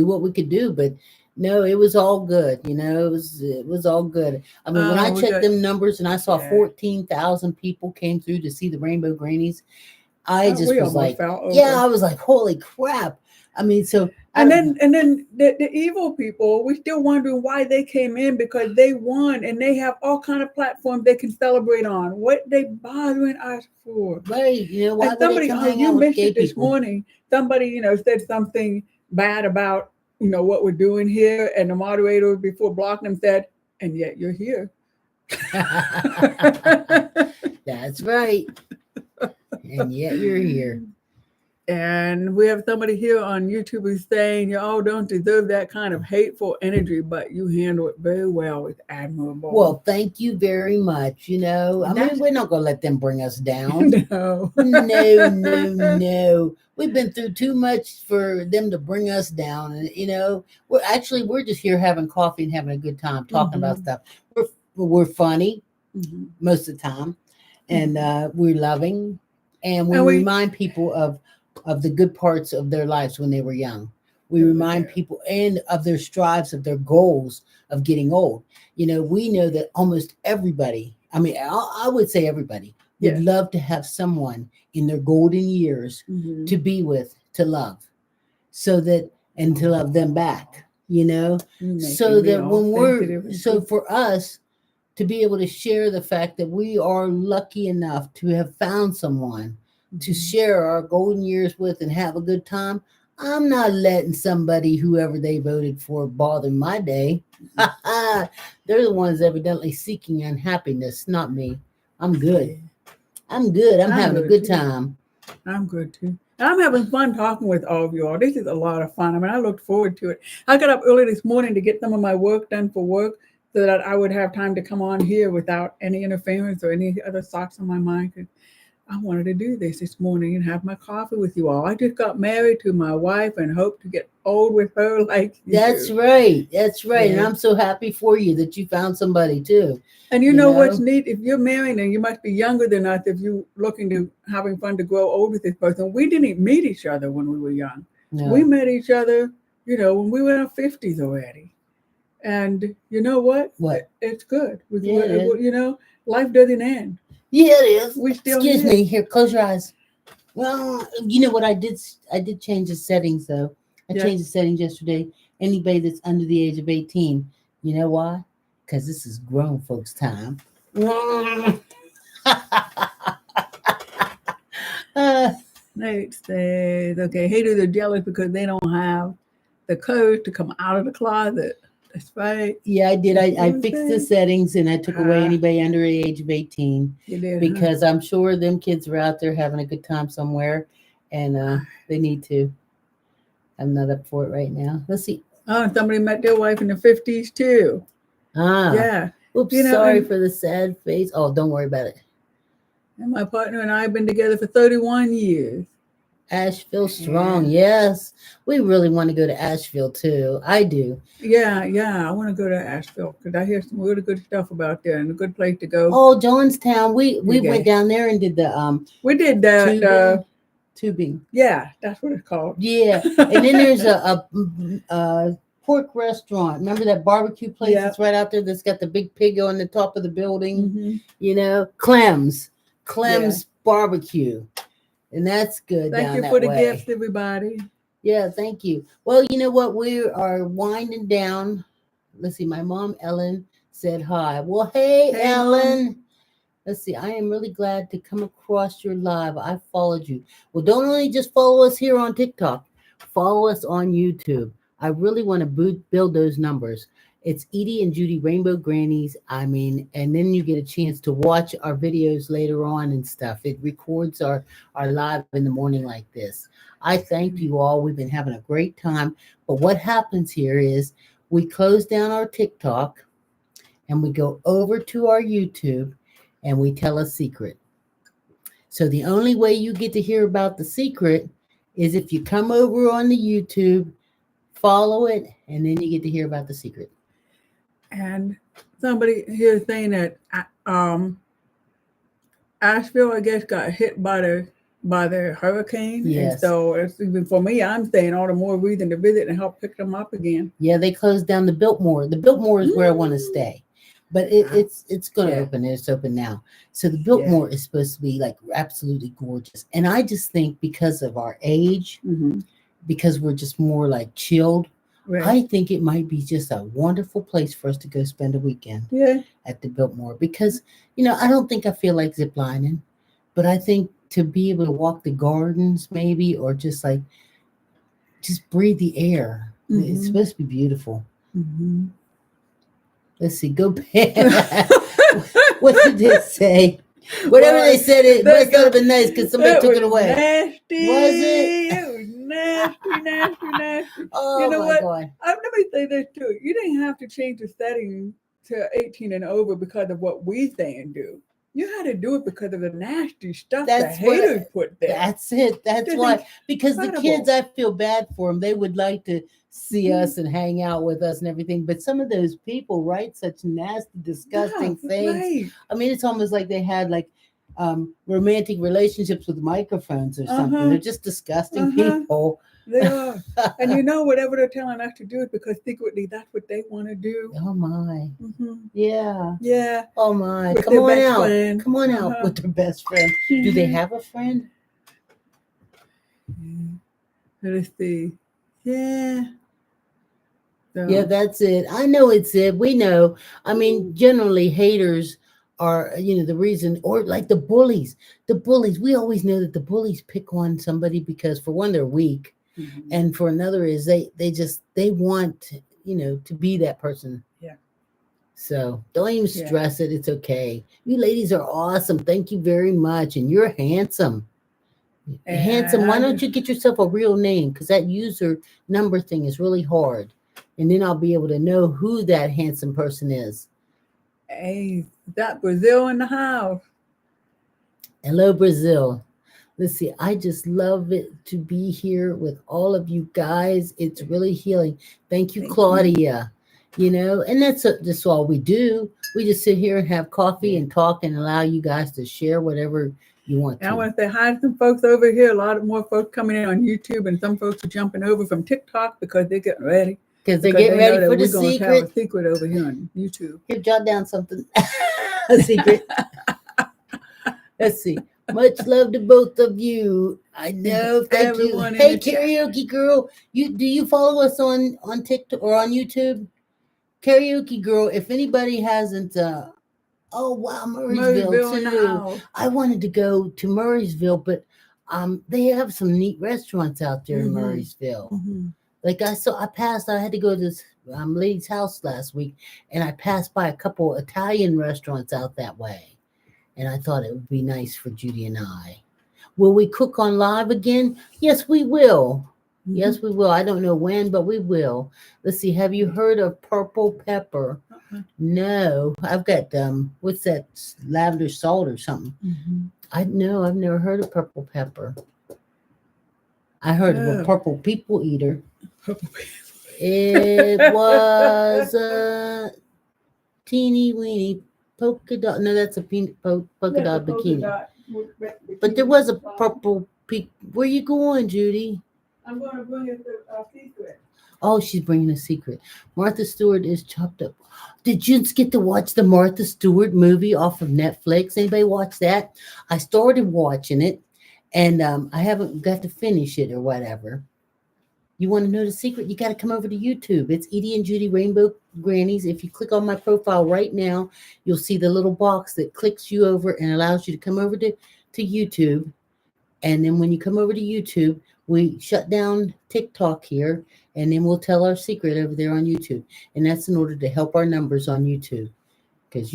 what we could do. But no, it was all good. It was all good. I mean, when I checked them numbers and I saw 14,000 people came through to see the Rainbow Grannies, I just was like, I was like, holy crap. I mean, so. And then the evil people, we're still wondering why they came in, because they won and they have all kind of platforms they can celebrate on. What they bothering us for? Right. Why somebody, you mentioned this morning, somebody, said something bad about, what we're doing here. And the moderator before blocking them said, and yet you're here. That's right. And yet you're here. And we have somebody here on YouTube who's saying, you all don't deserve that kind of hateful energy, but you handle it very well. It's admirable. Well, thank you very much. I mean, we're not going to let them bring us down. No. No. We've been through too much for them to bring us down. And, we're just here having coffee and having a good time talking about stuff. We're funny most of the time, and we're loving, and we remind people of the good parts of their lives when they were young. We remind people and of their strives, of their goals of getting old. We know that almost everybody, I mean, I would say everybody would love to have someone in their golden years to be with, to love, and to love them back, so that for us to be able to share the fact that we are lucky enough to have found someone to share our golden years with and have a good time. I'm not letting somebody, whoever they voted for, bother my day. They're the ones evidently seeking unhappiness, not me. I'm good. I'm having a good time. I'm good too. And I'm having fun talking with all of you all. This is a lot of fun. I mean, I looked forward to it. I got up early this morning to get some of my work done for work so that I would have time to come on here without any interference or any other thoughts on my mind. I wanted to do this morning and have my coffee with you all. I just got married to my wife and hope to get old with her like you. That's right. That's right. Yeah. And I'm so happy for you that you found somebody too. And you know what's neat? If you're married and you must be younger than us, if you're looking to having fun to grow old with this person, we didn't meet each other when we were young. No. We met each other, when we were in our 50s already. And you know what? What? It's good. Life doesn't end. Yeah, it is. We still Excuse me. Here, close your eyes. Well, you know what I did? I did change the settings though. I changed the settings yesterday. Anybody that's under the age of 18. You know why? Because this is grown folks' time. Nate says, okay, haters are jealous because they don't have the courage to come out of the closet. That's right. Yeah, I did. I fixed the settings and I took away anybody under the age of 18. You did, because I'm sure them kids are out there having a good time somewhere and they need to. I'm not up for it right now. Let's see. Oh, somebody met their wife in the 50s too. Yeah. Oops, sorry for the sad face. Oh, don't worry about it. And my partner and I have been together for 31 years. Asheville strong, yes. We really want to go to Asheville too. I do. Yeah. I want to go to Asheville because I hear some really good stuff about there and a good place to go. Oh, Jonestown. We went down there and did the We did that tubing. Yeah, that's what it's called. Yeah, and then there's a pork restaurant. Remember that barbecue place that's right out there that's got the big pig on the top of the building? Mm-hmm. Clem's barbecue. And that's good. Thank you for the gifts, everybody. Yeah, thank you. Well, you know what? We are winding down. Let's see. My mom, Ellen, said hi. Well, hey Ellen. Mom. Let's see. I am really glad to come across your live. I followed you. Well, don't only just follow us here on TikTok. Follow us on YouTube. I really want to build those numbers. It's Edie and Judy, Rainbow Grannies. And then you get a chance to watch our videos later on and stuff. It records our live in the morning like this. I thank you all. We've been having a great time. But what happens here is we close down our TikTok and we go over to our YouTube and we tell a secret. So the only way you get to hear about the secret is if you come over on the YouTube, follow it, and then you get to hear about the secret. And somebody here is saying that Asheville, I guess, got hit by the hurricane. Yes. And so it's even for me, I'm saying all the more reason to visit and help pick them up again. Yeah, they closed down the Biltmore. The Biltmore is where I want to stay. But it's going to open. It's open now. So the Biltmore is supposed to be like absolutely gorgeous. And I just think because of our age, because we're just more like chilled, right. I think it might be just a wonderful place for us to go spend a weekend at the Biltmore. Because, I don't think I feel like ziplining, but I think to be able to walk the gardens maybe or just breathe the air. It's supposed to be beautiful. Let's see, go back. What did they say? Whatever they said, it must have been nice because somebody took it away. Nasty. Was it? It was nasty. Oh, you know my what? God. Let me say this too. You didn't have to change the setting to 18 and over because of what we say and do. You had to do it because of the nasty stuff the haters put there. That's it. That's why. Because the kids, I feel bad for them. They would like to see us and hang out with us and everything. But some of those people write such nasty, disgusting things. Right. I mean, it's almost like they had romantic relationships with microphones or something. They're just disgusting people. They are. And whatever they're telling us to do is because secretly that's what they want to do. Oh, my. Yeah. Yeah. Oh, my. With Come on out. Friend. Come on out with their best friend. Do they have a friend? Let's see. Yeah. So. Yeah, that's it. I know it's it. We know. I mean, generally haters are, the reason, or like the bullies. The bullies, we always know that the bullies pick on somebody because for one, they're weak. And for another is they want, to be that person. Yeah. So don't even stress it. It's okay. You ladies are awesome. Thank you very much. And you're handsome. Handsome. Why don't you get yourself a real name? Because that user number thing is really hard. And then I'll be able to know who that handsome person is. Hey, that Brazil in the house. Hello, Brazil. Let's see. I just love it to be here with all of you guys. It's really healing. Thank you, Thank you. Claudia. And that's all we do. We just sit here and have coffee and talk and allow you guys to share whatever you want And I to. want to say hi to some folks over here. A lot more folks coming in on YouTube, and some folks are jumping over from TikTok because they're getting ready. Because they're getting ready for the we're going to have a secret. secret over here on YouTube. Here, jot down something. A secret. Let's see. Much love to both of you. I know. Thank Everyone you. in Hey, the chat. karaoke girl. Do you follow us on TikTok or on YouTube? Karaoke girl. If anybody hasn't, oh wow, Murraysville in the too. house. I wanted to go to Murraysville, but they have some neat restaurants out there in Murraysville. Like I passed. I had to go to this lady's house last week, and I passed by a couple Italian restaurants out that way. And I thought it would be nice for Judy and I. Will we cook on live again? Yes, we will. Yes, we will. I don't know when, but we will. Let's see. Have you heard of purple pepper? No. I've got what's that? Lavender salt or something. I've never heard of purple pepper. I heard of a purple people eater. It was a teeny weeny polka dot. No, that's a polka dot bikini. But there was a purple peak. Where you going, Judy? I'm going to bring you a secret. Oh, she's bringing a secret. Martha Stewart is chopped up. Did you get to watch the Martha Stewart movie off of Netflix? Anybody watch that? I started watching it, and I haven't got to finish it or whatever. You want to know the secret? You got to come over to YouTube. It's Edie and Judy Rainbow Grannies. If you click on my profile right now, you'll see the little box that clicks you over and allows you to come over to YouTube. And then when you come over to YouTube, we shut down TikTok here, and then we'll tell our secret over there on YouTube. And that's in order to help our numbers on YouTube. Because,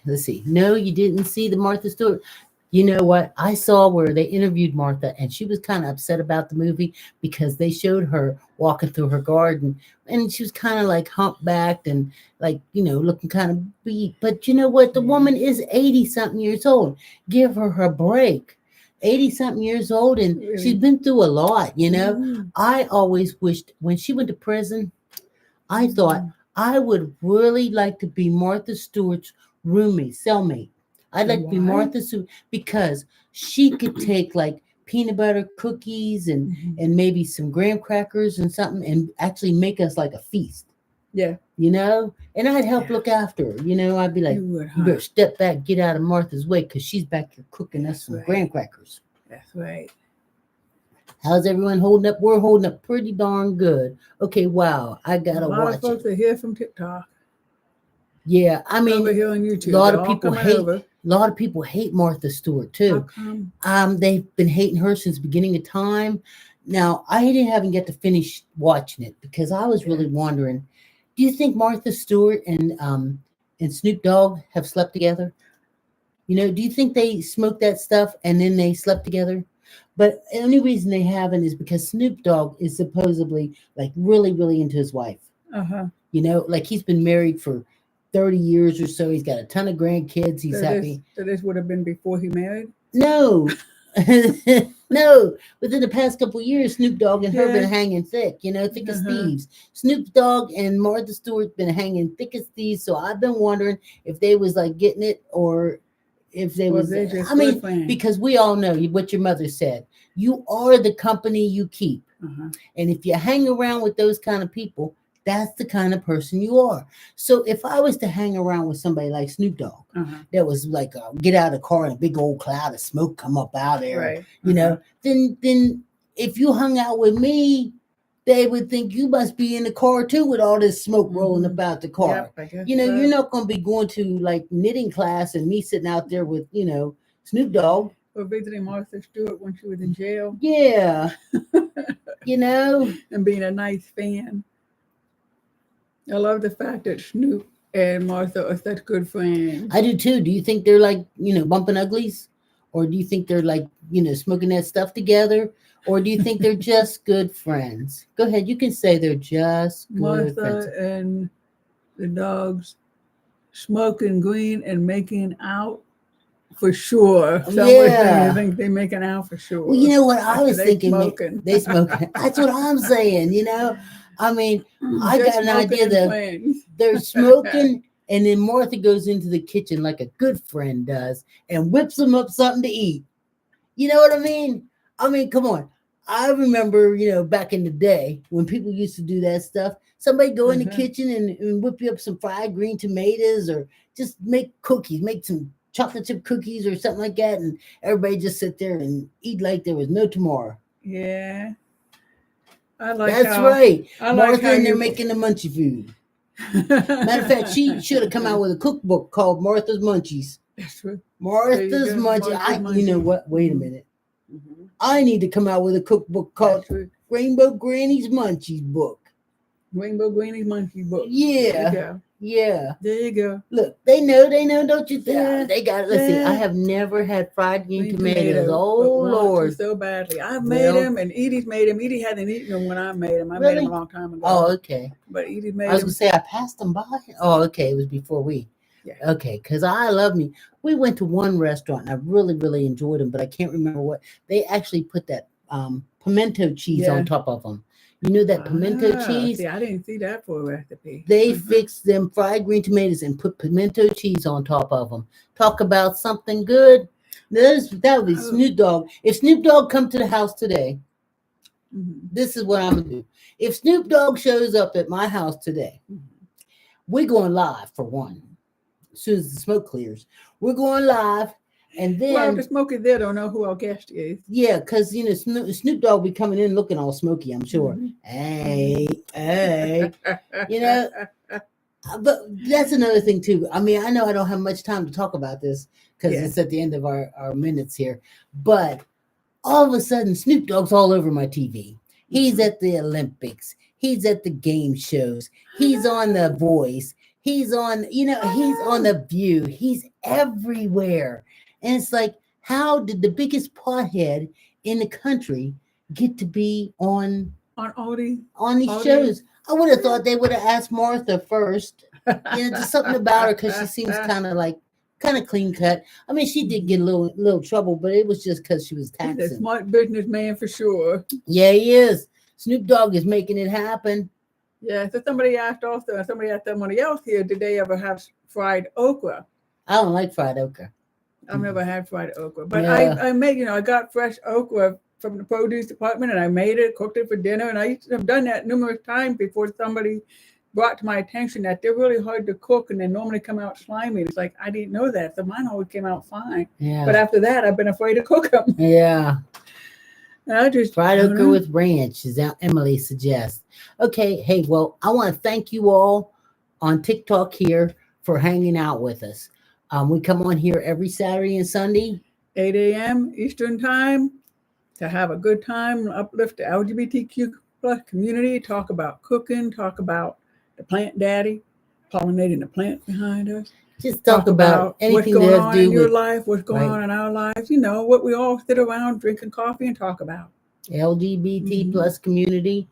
let's see. No, you didn't see the Martha Stewart. You know what? I saw where they interviewed Martha, and she was kind of upset about the movie because they showed her walking through her garden, and she was kind of like humpbacked and like, looking kind of beat. But you know what? The woman is 80-something years old. Give her a break. 80-something years old, and she's been through a lot, I always wished when she went to prison, I thought I would really like to be Martha Stewart's roommate, cellmate. I'd like to be Martha Stewart because she could take like peanut butter cookies and maybe some graham crackers and something and actually make us like a feast. Yeah. And I'd help look after her. I'd be like, you better step back, get out of Martha's way because she's back here cooking us some graham crackers. That's right. How's everyone holding up? We're holding up pretty darn good. Okay, wow. I got to watch it. A lot of folks are here from TikTok. Yeah, I mean, over here on YouTube. A lot of people hate Martha Stewart too. How come? They've been hating her since the beginning of time. Now, I haven't get to finish watching it because I was really wondering, do you think Martha Stewart and Snoop Dogg have slept together? Do you think they smoked that stuff and then they slept together? But the only reason they haven't is because Snoop Dogg is supposedly like really, really into his wife. Like he's been married for 30 years or so. He's got a ton of grandkids. He's happy. So this would have been before he married? No. No. Within the past couple of years, Snoop Dogg and her been hanging thick, thick as thieves. Snoop Dogg and Martha Stewart been hanging thick as thieves. So I've been wondering if they was like getting it or if they was, because we all know what your mother said. You are the company you keep. And if you hang around with those kind of people, that's the kind of person you are. So if I was to hang around with somebody like Snoop Dogg, that was like get out of the car and a big old cloud of smoke come up out there, then if you hung out with me, they would think you must be in the car too with all this smoke rolling about the car. You're not going to be going to like knitting class and me sitting out there with, Snoop Dogg. Or visiting Martha Stewart when she was in jail. Yeah. And being a nice fan. I love the fact that Snoop and Martha are such good friends. I do too. Do you think they're like, bumping uglies? Or do you think they're like, smoking that stuff together? Or do you think they're just good friends? Go ahead. You can say they're just good friends. Martha and the dogs smoking green and making out. for sure. Yeah. I think they making out for sure. Well, you know what I was thinking? Smoking. They smoking. That's what I'm saying. You know, I mean, I got an idea that they're smoking, and then Martha goes into the kitchen like a good friend does and whips them up something to eat. You know what I mean? I mean, come on. I remember, you know, back in the day when people used to do that stuff. Somebody go in the kitchen and whip you up some fried green tomatoes, or just make cookies, make some chocolate chip cookies or something like that, and everybody just sit there and eat like there was no tomorrow. Yeah. I like That's right. Martha and they're making the munchie food. Matter of fact, she should have come out with a cookbook called Martha's Munchies. That's true. Martha's Munchies. You know what? Wait a minute. I need to come out with a cookbook called Rainbow Grannies Munchies book. Rainbow Grannies Munchies book. Yeah. There you go. Yeah. There you go. Look, they know, don't you think? Yeah. They got it. Let's see. I have never had fried green tomatoes. Oh, Lord. So badly. I've made them, and Edie's made them. Edie hadn't eaten them when I made them. I made them a long time ago. Oh, okay. But Edie made them. I was going to say, I passed them by. Oh, okay. It was before we. Yeah. Okay, because I love me. We went to one restaurant, and I really, really enjoyed them, but I can't remember what. They actually put that pimento cheese on top of them. You know that pimento cheese? See, I didn't see that for a recipe. They fixed them fried green tomatoes and put pimento cheese on top of them. Talk about something good. That would be Snoop Dogg. If Snoop Dogg come to the house today, this is what I'm going to do. If Snoop Dogg shows up at my house today, we're going live for one. As soon as the smoke clears, we're going live. And then, well, if the smoke is there, don't know who our guest is. Yeah, because you know Snoop Dogg be coming in looking all smoky, I'm sure. Hey, you know. But that's another thing too. I mean, I know I don't have much time to talk about this because it's at the end of our minutes here. But all of a sudden, Snoop Dogg's all over my TV. He's at the Olympics. He's at the game shows. He's on The Voice. He's on, he's on The View. He's everywhere. And it's like, how did the biggest pothead in the country get to be on these shows? I would have thought they would have asked Martha first. Just something about her, because she seems kind of clean cut. I mean, she did get a little trouble, but it was just because she was taxing. He's a smart businessman for sure. Yeah, he is. Snoop Dogg is making it happen. Yeah, so somebody asked somebody else here, did they ever have fried okra? I don't like fried okra. I've never had fried okra, but I made, I got fresh okra from the produce department, and I made it, cooked it for dinner, and I used to have done that numerous times before somebody brought to my attention that they're really hard to cook, and they normally come out slimy. It's like, I didn't know that, so mine always came out fine. Yeah. But after that, I've been afraid to cook them. Yeah. And I just fried okra with ranch, as Emily suggests. Okay, hey, well, I want to thank you all on TikTok here for hanging out with us. We come on here every Saturday and Sunday, 8 a.m. Eastern time, to have a good time, uplift the LGBTQ plus community, talk about cooking, talk about the plant daddy, pollinating the plants behind us. Just talk about anything what's going on in your life, what's going on in our lives, what we all sit around drinking coffee and talk about. LGBT plus community.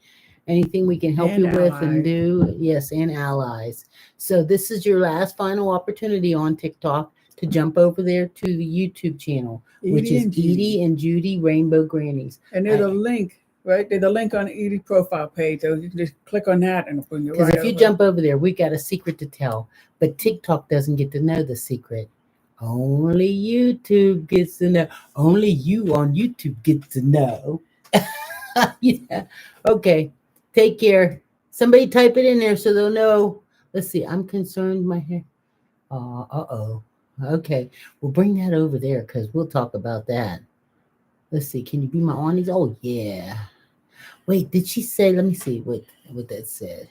Anything we can help you with and do. Yes, and allies. So this is your last final opportunity on TikTok to jump over there to the YouTube channel, which is Edie and Judy Rainbow Grannies. And there's a link, right? There's a link on Edie's profile page. So you can just click on that and it'll bring you right over. Because if you jump over there, we got a secret to tell. But TikTok doesn't get to know the secret. Only YouTube gets to know. Only you on YouTube get to know. Yeah. Okay. Take care. Somebody type it in there so they'll know. Let's see. I'm concerned my hair. Okay. We'll bring that over there because we'll talk about that. Let's see. Can you be my aunties? Oh, yeah. Wait, did she say? Let me see what that said.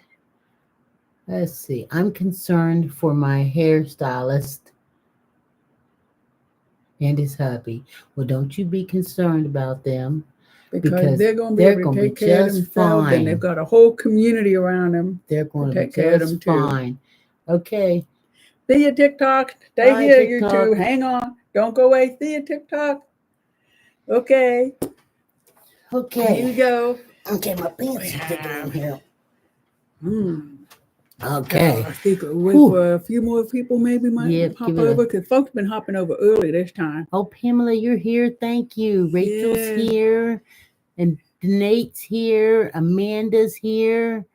Let's see. I'm concerned for my hairstylist and his hubby. Well, don't you be concerned about them. Because they're going to be able to take care of themselves, and they've got a whole community around them. They're going to take care of them fine. Okay. See you, TikTok. Stay here, TikTok. You two. Hang on. Don't go away. See you, TikTok. Okay. Okay. Here you go. Okay, my pants are getting in here. Okay. I think wait for a few more people maybe might hop over because folks been hopping over early this time. Oh, Pamela, you're here. Thank you. Rachel's here. And Nate's here. Amanda's here.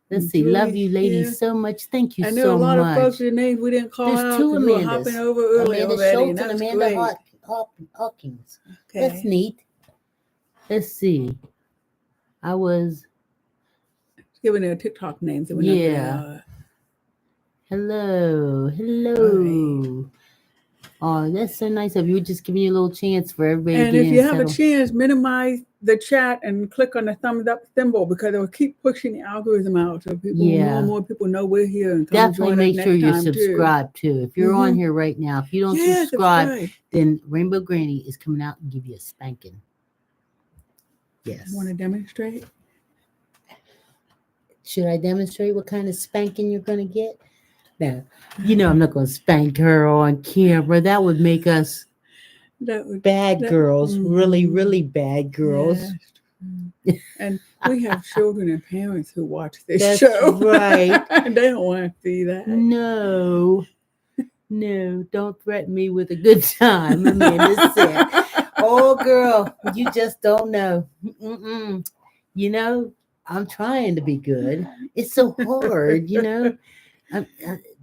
Let's see. Love you ladies so much. Thank you so much. And there are a lot of folks whose names we didn't call out because we were hopping over early Amanda already. Schultz And that's and great. Amanda Hawkins. Okay. That's neat. Let's see. I was giving their TikTok names. Hello. Right. Oh, that's so nice of you. Just giving you a little chance for everybody to get in. And if you have a chance, minimize the chat and click on the thumbs up symbol because it will keep pushing the algorithm out so people, more and more people know we're here. And definitely make sure you subscribe too. If you're on here right now, if you don't subscribe, then Rainbow Granny is coming out and give you a spanking. Yes. Want to demonstrate? Should I demonstrate what kind of spanking you're going to get? No, I'm not going to spank her on camera. That would make us bad girls, really, really bad girls. Yes. And we have children and parents who watch this show. Right. And they don't want to see that. No, don't threaten me with a good time, Amanda said. Oh, girl, you just don't know. I'm trying to be good. It's so hard,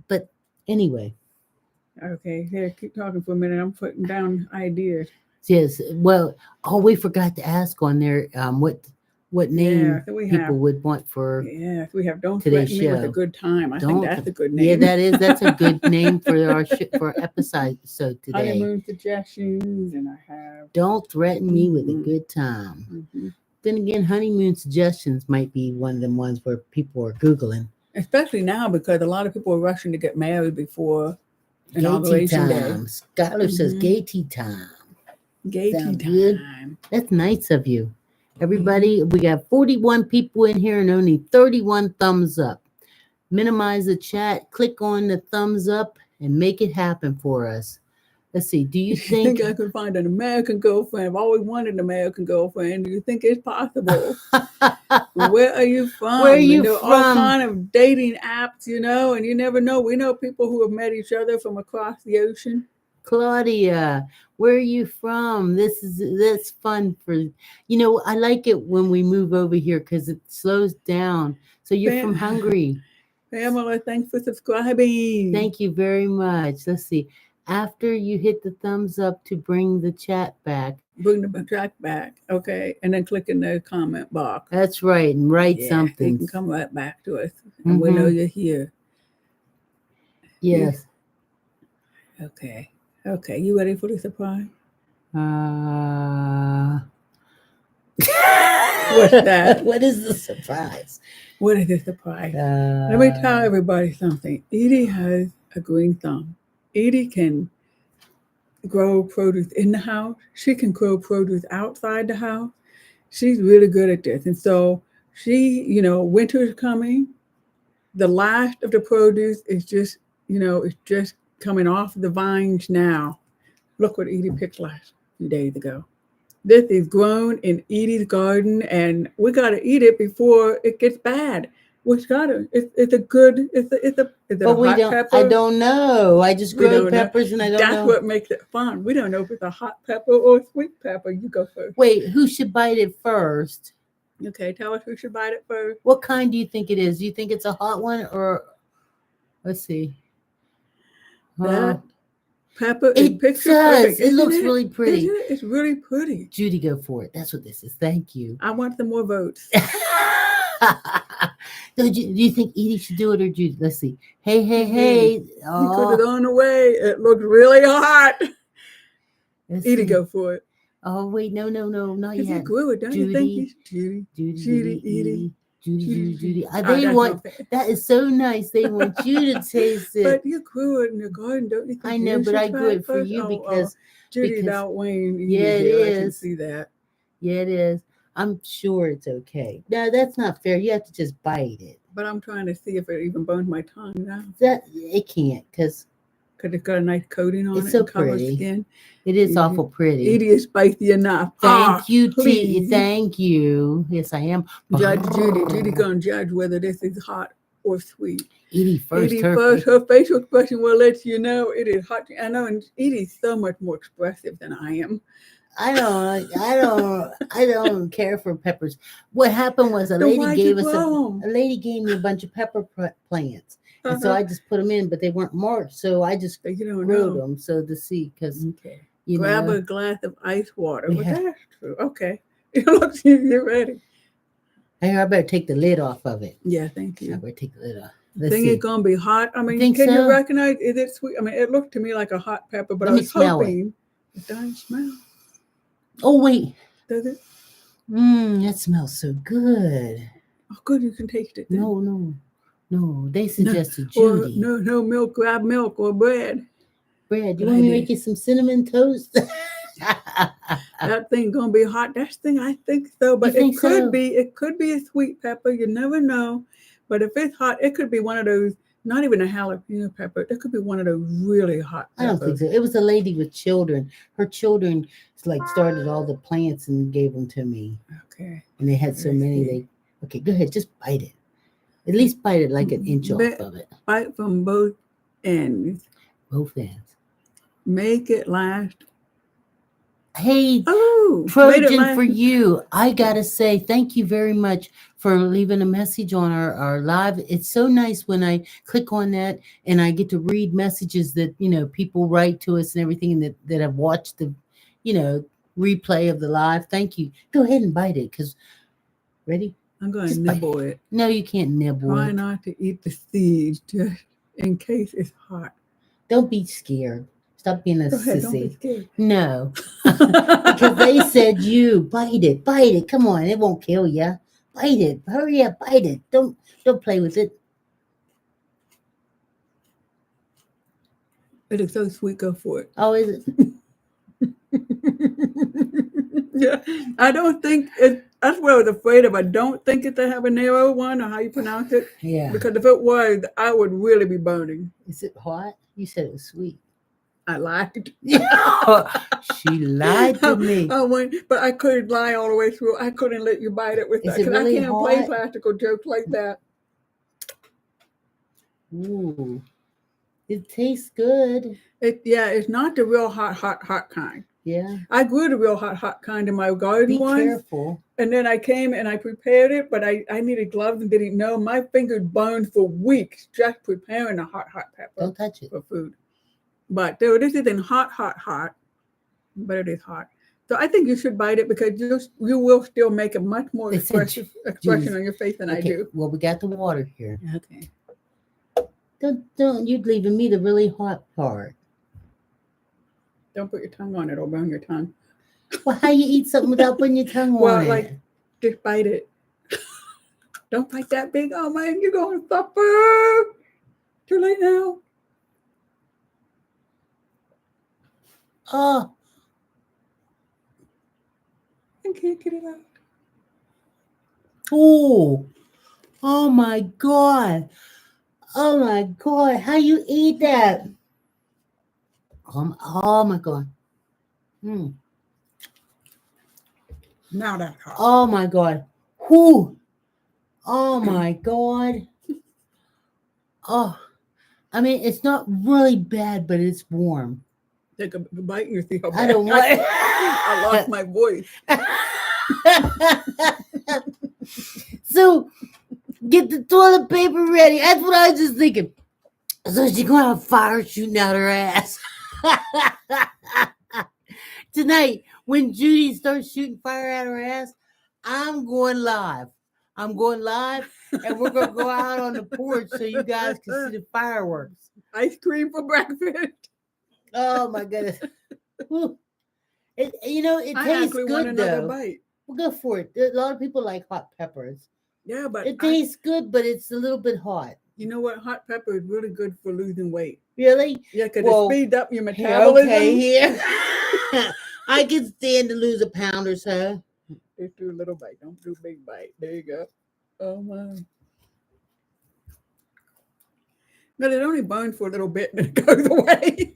but anyway. Okay, here, keep talking for a minute. I'm putting down ideas. Yes. Well, we forgot to ask on there what name people would want for we have don't today's show. With a good time. I think that's a good name. Yeah, that's a good name for our for our episode today. Honeymoon suggestions, and I have don't threaten me with a good time. Then again, honeymoon suggestions might be one of them ones where people are Googling. Especially now because a lot of people are rushing to get married before inauguration day. Skylar says gay tea time. Gay tea time. Good? That's nice of you. Everybody, we got 41 people in here and only 31 thumbs up. Minimize the chat, click on the thumbs up, and make it happen for us. Let's see. Do you think I can find an American girlfriend? I've always wanted an American girlfriend. Do you think it's possible? Where are you from? Where are you there from? Are all kind of dating apps, and you never know. We know people who have met each other from across the ocean. Claudia, where are you from? That's fun for I like it when we move over here because it slows down. So you're from Hungary. Pamela, thanks for subscribing. Thank you very much. Let's see. After you hit the thumbs up to bring the chat back. Bring the chat back. Okay. And then click in the comment box. That's right. And write something. You can come right back to us. And we know you're here. Yes. Okay. Okay. You ready for the surprise? What's that? What is the surprise? What is the surprise? Let me tell everybody something. Edie has a green thumb. Edie can grow produce in the house. She can grow produce outside the house. She's really good at this. And so she, winter is coming. The last of the produce is just, it's just coming off the vines now. Look what Edie picked last few days ago. This is grown in Edie's garden, and we got to eat it before it gets bad. We got to. It's a good. Is it a hot pepper? I don't know. I just grow peppers, and I don't know. That's what makes it fun. We don't know if it's a hot pepper or a sweet pepper. You go first. Wait, who should bite it first? Okay, tell us who should bite it first. What kind do you think it is? Do you think it's a hot one or? Let's see. That pepper. It does. It looks really pretty. It's really pretty. Judy, go for it. That's what this is. Thank you. I want some more votes. Do you think Edie should do it or Judy? Let's see. Hey. You put it on the way. It looks really hot. Edie, go for it. Oh, wait. No, not yet. You grew it, don't you think? Judy, Edie. Judy. That is so nice. They want you to taste it. But you grew it in the garden, don't you think? I know, but I grew it for you because Judy's outweighing Edie. Yeah, it is. I can see that. Yeah, it is. I'm sure it's okay. No, that's not fair. You have to just bite it. But I'm trying to see if it even burns my tongue now. It can't because it's got a nice coating on it. It's so pretty. Skin. It is awful pretty. Edie is spicy enough. Thank you, T. Thank you. Yes, I am. Judge Judy. Judy gonna judge whether this is hot or sweet? Edie first. Her facial expression will let you know it is hot. I know, and Edie's so much more expressive than I am. I don't care for peppers. What happened was a lady gave me a bunch of pepper plants, and so I just put them in, but they weren't marked, so I just grew them so to see because grab a glass of ice water. Well, that's true. Okay, you're ready. Hey, I better take the lid off of it. Yeah, thank you. I better take the lid off. It's gonna be hot. I mean, can you recognize? Is it sweet? I mean, it looked to me like a hot pepper, but I was hoping it doesn't smell. Oh wait, does it? That smells so good. Oh, good, you can taste it. Then. No. They suggested Judy. No milk. Grab milk or bread. Bread. You want me to make you some cinnamon toast? That thing gonna be hot. That thing, I think so, but it could be. It could be a sweet pepper. You never know. But if it's hot, it could be one of those. Not even a jalapeno pepper. It could be one of those really hot peppers. I don't think so. It was a lady with children. Her children started all the plants and gave them to me. Okay. And they had so many. Okay, go ahead. Just bite it. At least bite it like an inch off of it. Bite from both ends. Both ends. Make it last. Hey, Trojan, for you, I gotta say thank you very much for leaving a message on our live. It's so nice when I click on that and I get to read messages that people write to us and everything, and that have watched the replay of the live. Thank you. Go ahead and bite it, because ready? I'm going to nibble it. No, you can't nibble. Try not to eat the seeds, just in case it's hot. Don't be scared. Stop being a sissy. Don't be scared. No, because they said you bite it. Come on, it won't kill you. Bite it. Hurry up, bite it. Don't play with it. It is so sweet. Go for it. Oh, is it? Yeah, I don't think it. That's what I was afraid of. I don't think it's a habanero one, or how you pronounce it. Yeah. Because if it was, I would really be burning. Is it hot? You said it was sweet. I lied. She lied to me. But I couldn't lie all the way through. I couldn't let you bite it with that. Because I can't play practical jokes like that. Ooh. It tastes good. It's not the real hot kind. Yeah. I grew the real hot kind in my garden once. Be careful. And then I came and I prepared it, but I needed gloves and didn't know. My fingers burned for weeks just preparing a hot pepper. Don't touch it. For food. But this isn't hot, but it is hot. So I think you should bite it, because you will still make a much more expression on your face than I do. Well, we got the water here. Okay. Don't you leaving me the really hot part. Don't put your tongue on it or burn your tongue. Well, how you eat something without putting your tongue on it? Just bite it. Don't bite that big. Oh man, you're going to suffer. Too late now. Oh. I can't get it out. Oh my God. Oh my God. How you eat that? Oh my God. Now that's hot. Oh my God. Whoo. Oh my God. Oh. I mean, it's not really bad, but it's warm. Take a bite and you see how bad. I don't want it. I lost my voice. So, get the toilet paper ready. That's what I was just thinking. So she's going to have fire shooting out her ass. Tonight, when Judy starts shooting fire out her ass, I'm going live. And we're going to go out on the porch so you guys can see the fireworks. Ice cream for breakfast. Oh my goodness. It tastes good though. Bite. Well, go for it. A lot of people like hot peppers. Yeah, but it tastes good, but it's a little bit hot. You know what? Hot pepper is really good for losing weight. Really? Yeah, because it speeds up your metabolism. Okay, here. I can stand to lose a pound or so. Just do a little bite. Don't do a big bite. There you go. Oh my. But it only burns for a little bit and it goes away.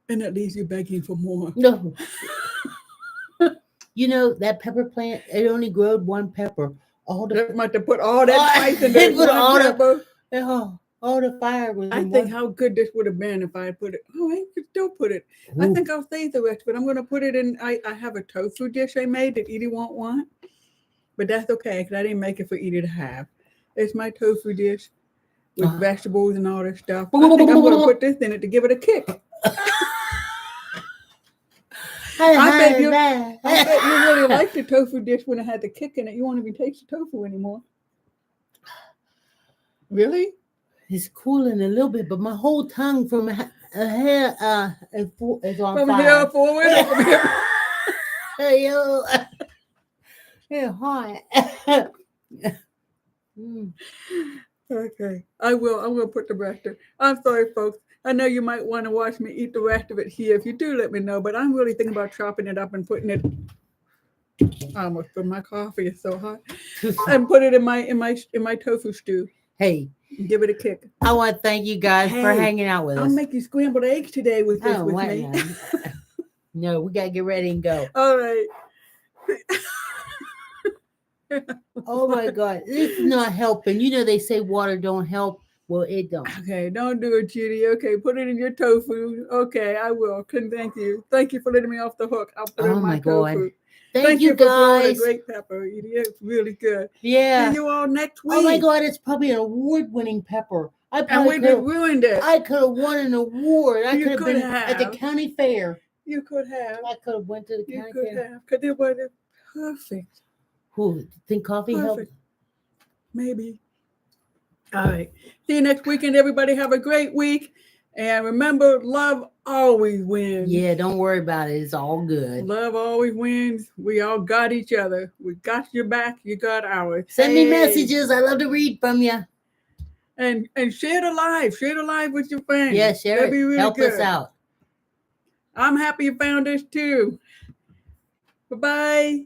And that leaves you begging for more. No. That pepper plant, it only growed one pepper All They the might have put all that spice in They there. put all the fire was I in think one. how good this would have been if I had put it. Oh, I could still put it. I Ooh. think I'll save the rest, but I'm going to put it in. I have a tofu dish I made that Edie won't want, but that's okay because I didn't make it for Edie to have. It's my tofu dish with vegetables and all that stuff. I think I'm going to put this in it to give it a kick. I bet you really liked the tofu dish when it had the kick in it. You won't even taste the tofu anymore. Really? It's cooling a little bit, but my whole tongue from here is on From fire. here forward? From here. Hey, yo. Yeah, hot. Okay. I'm going to put the rest of it. I'm sorry, folks. I know you might want to watch me eat the rest of it here. If you do, let me know. But I'm really thinking about chopping it up and putting it. I almost put my coffee. It's so hot. And put it in my tofu stew. Hey, give it a kick. I want to thank you guys for hanging out with us. I'll make you scrambled eggs today with this with me. No, we got to get ready and go. All right. Oh my God, this is not helping. You know they say water don't help. Well, it don't. Okay, don't do it, Judy. Okay, put it in your tofu. Okay, I will. Thank you. Thank you for letting me off the hook. I'll put it in my tofu. God. Thank you guys. For throwing a great pepper. It's really good. Yeah. See you all next week. Oh my God, it's probably an award-winning pepper. And we just ruined it. I could have won an award. I could have been have. at the county fair. You could have. I could have went to the county fair. You could have, because it was perfect. Who think coffee helped? Maybe. All right. See you next weekend, everybody. Have a great week. And remember, love always wins. Yeah, don't worry about it. It's all good. Love always wins. We all got each other. We got your back. You got ours. Send me messages. I love to read from you. And share the live. Share the live with your friends. Yeah, share it. Really help us out. I'm happy you found us too. Bye-bye.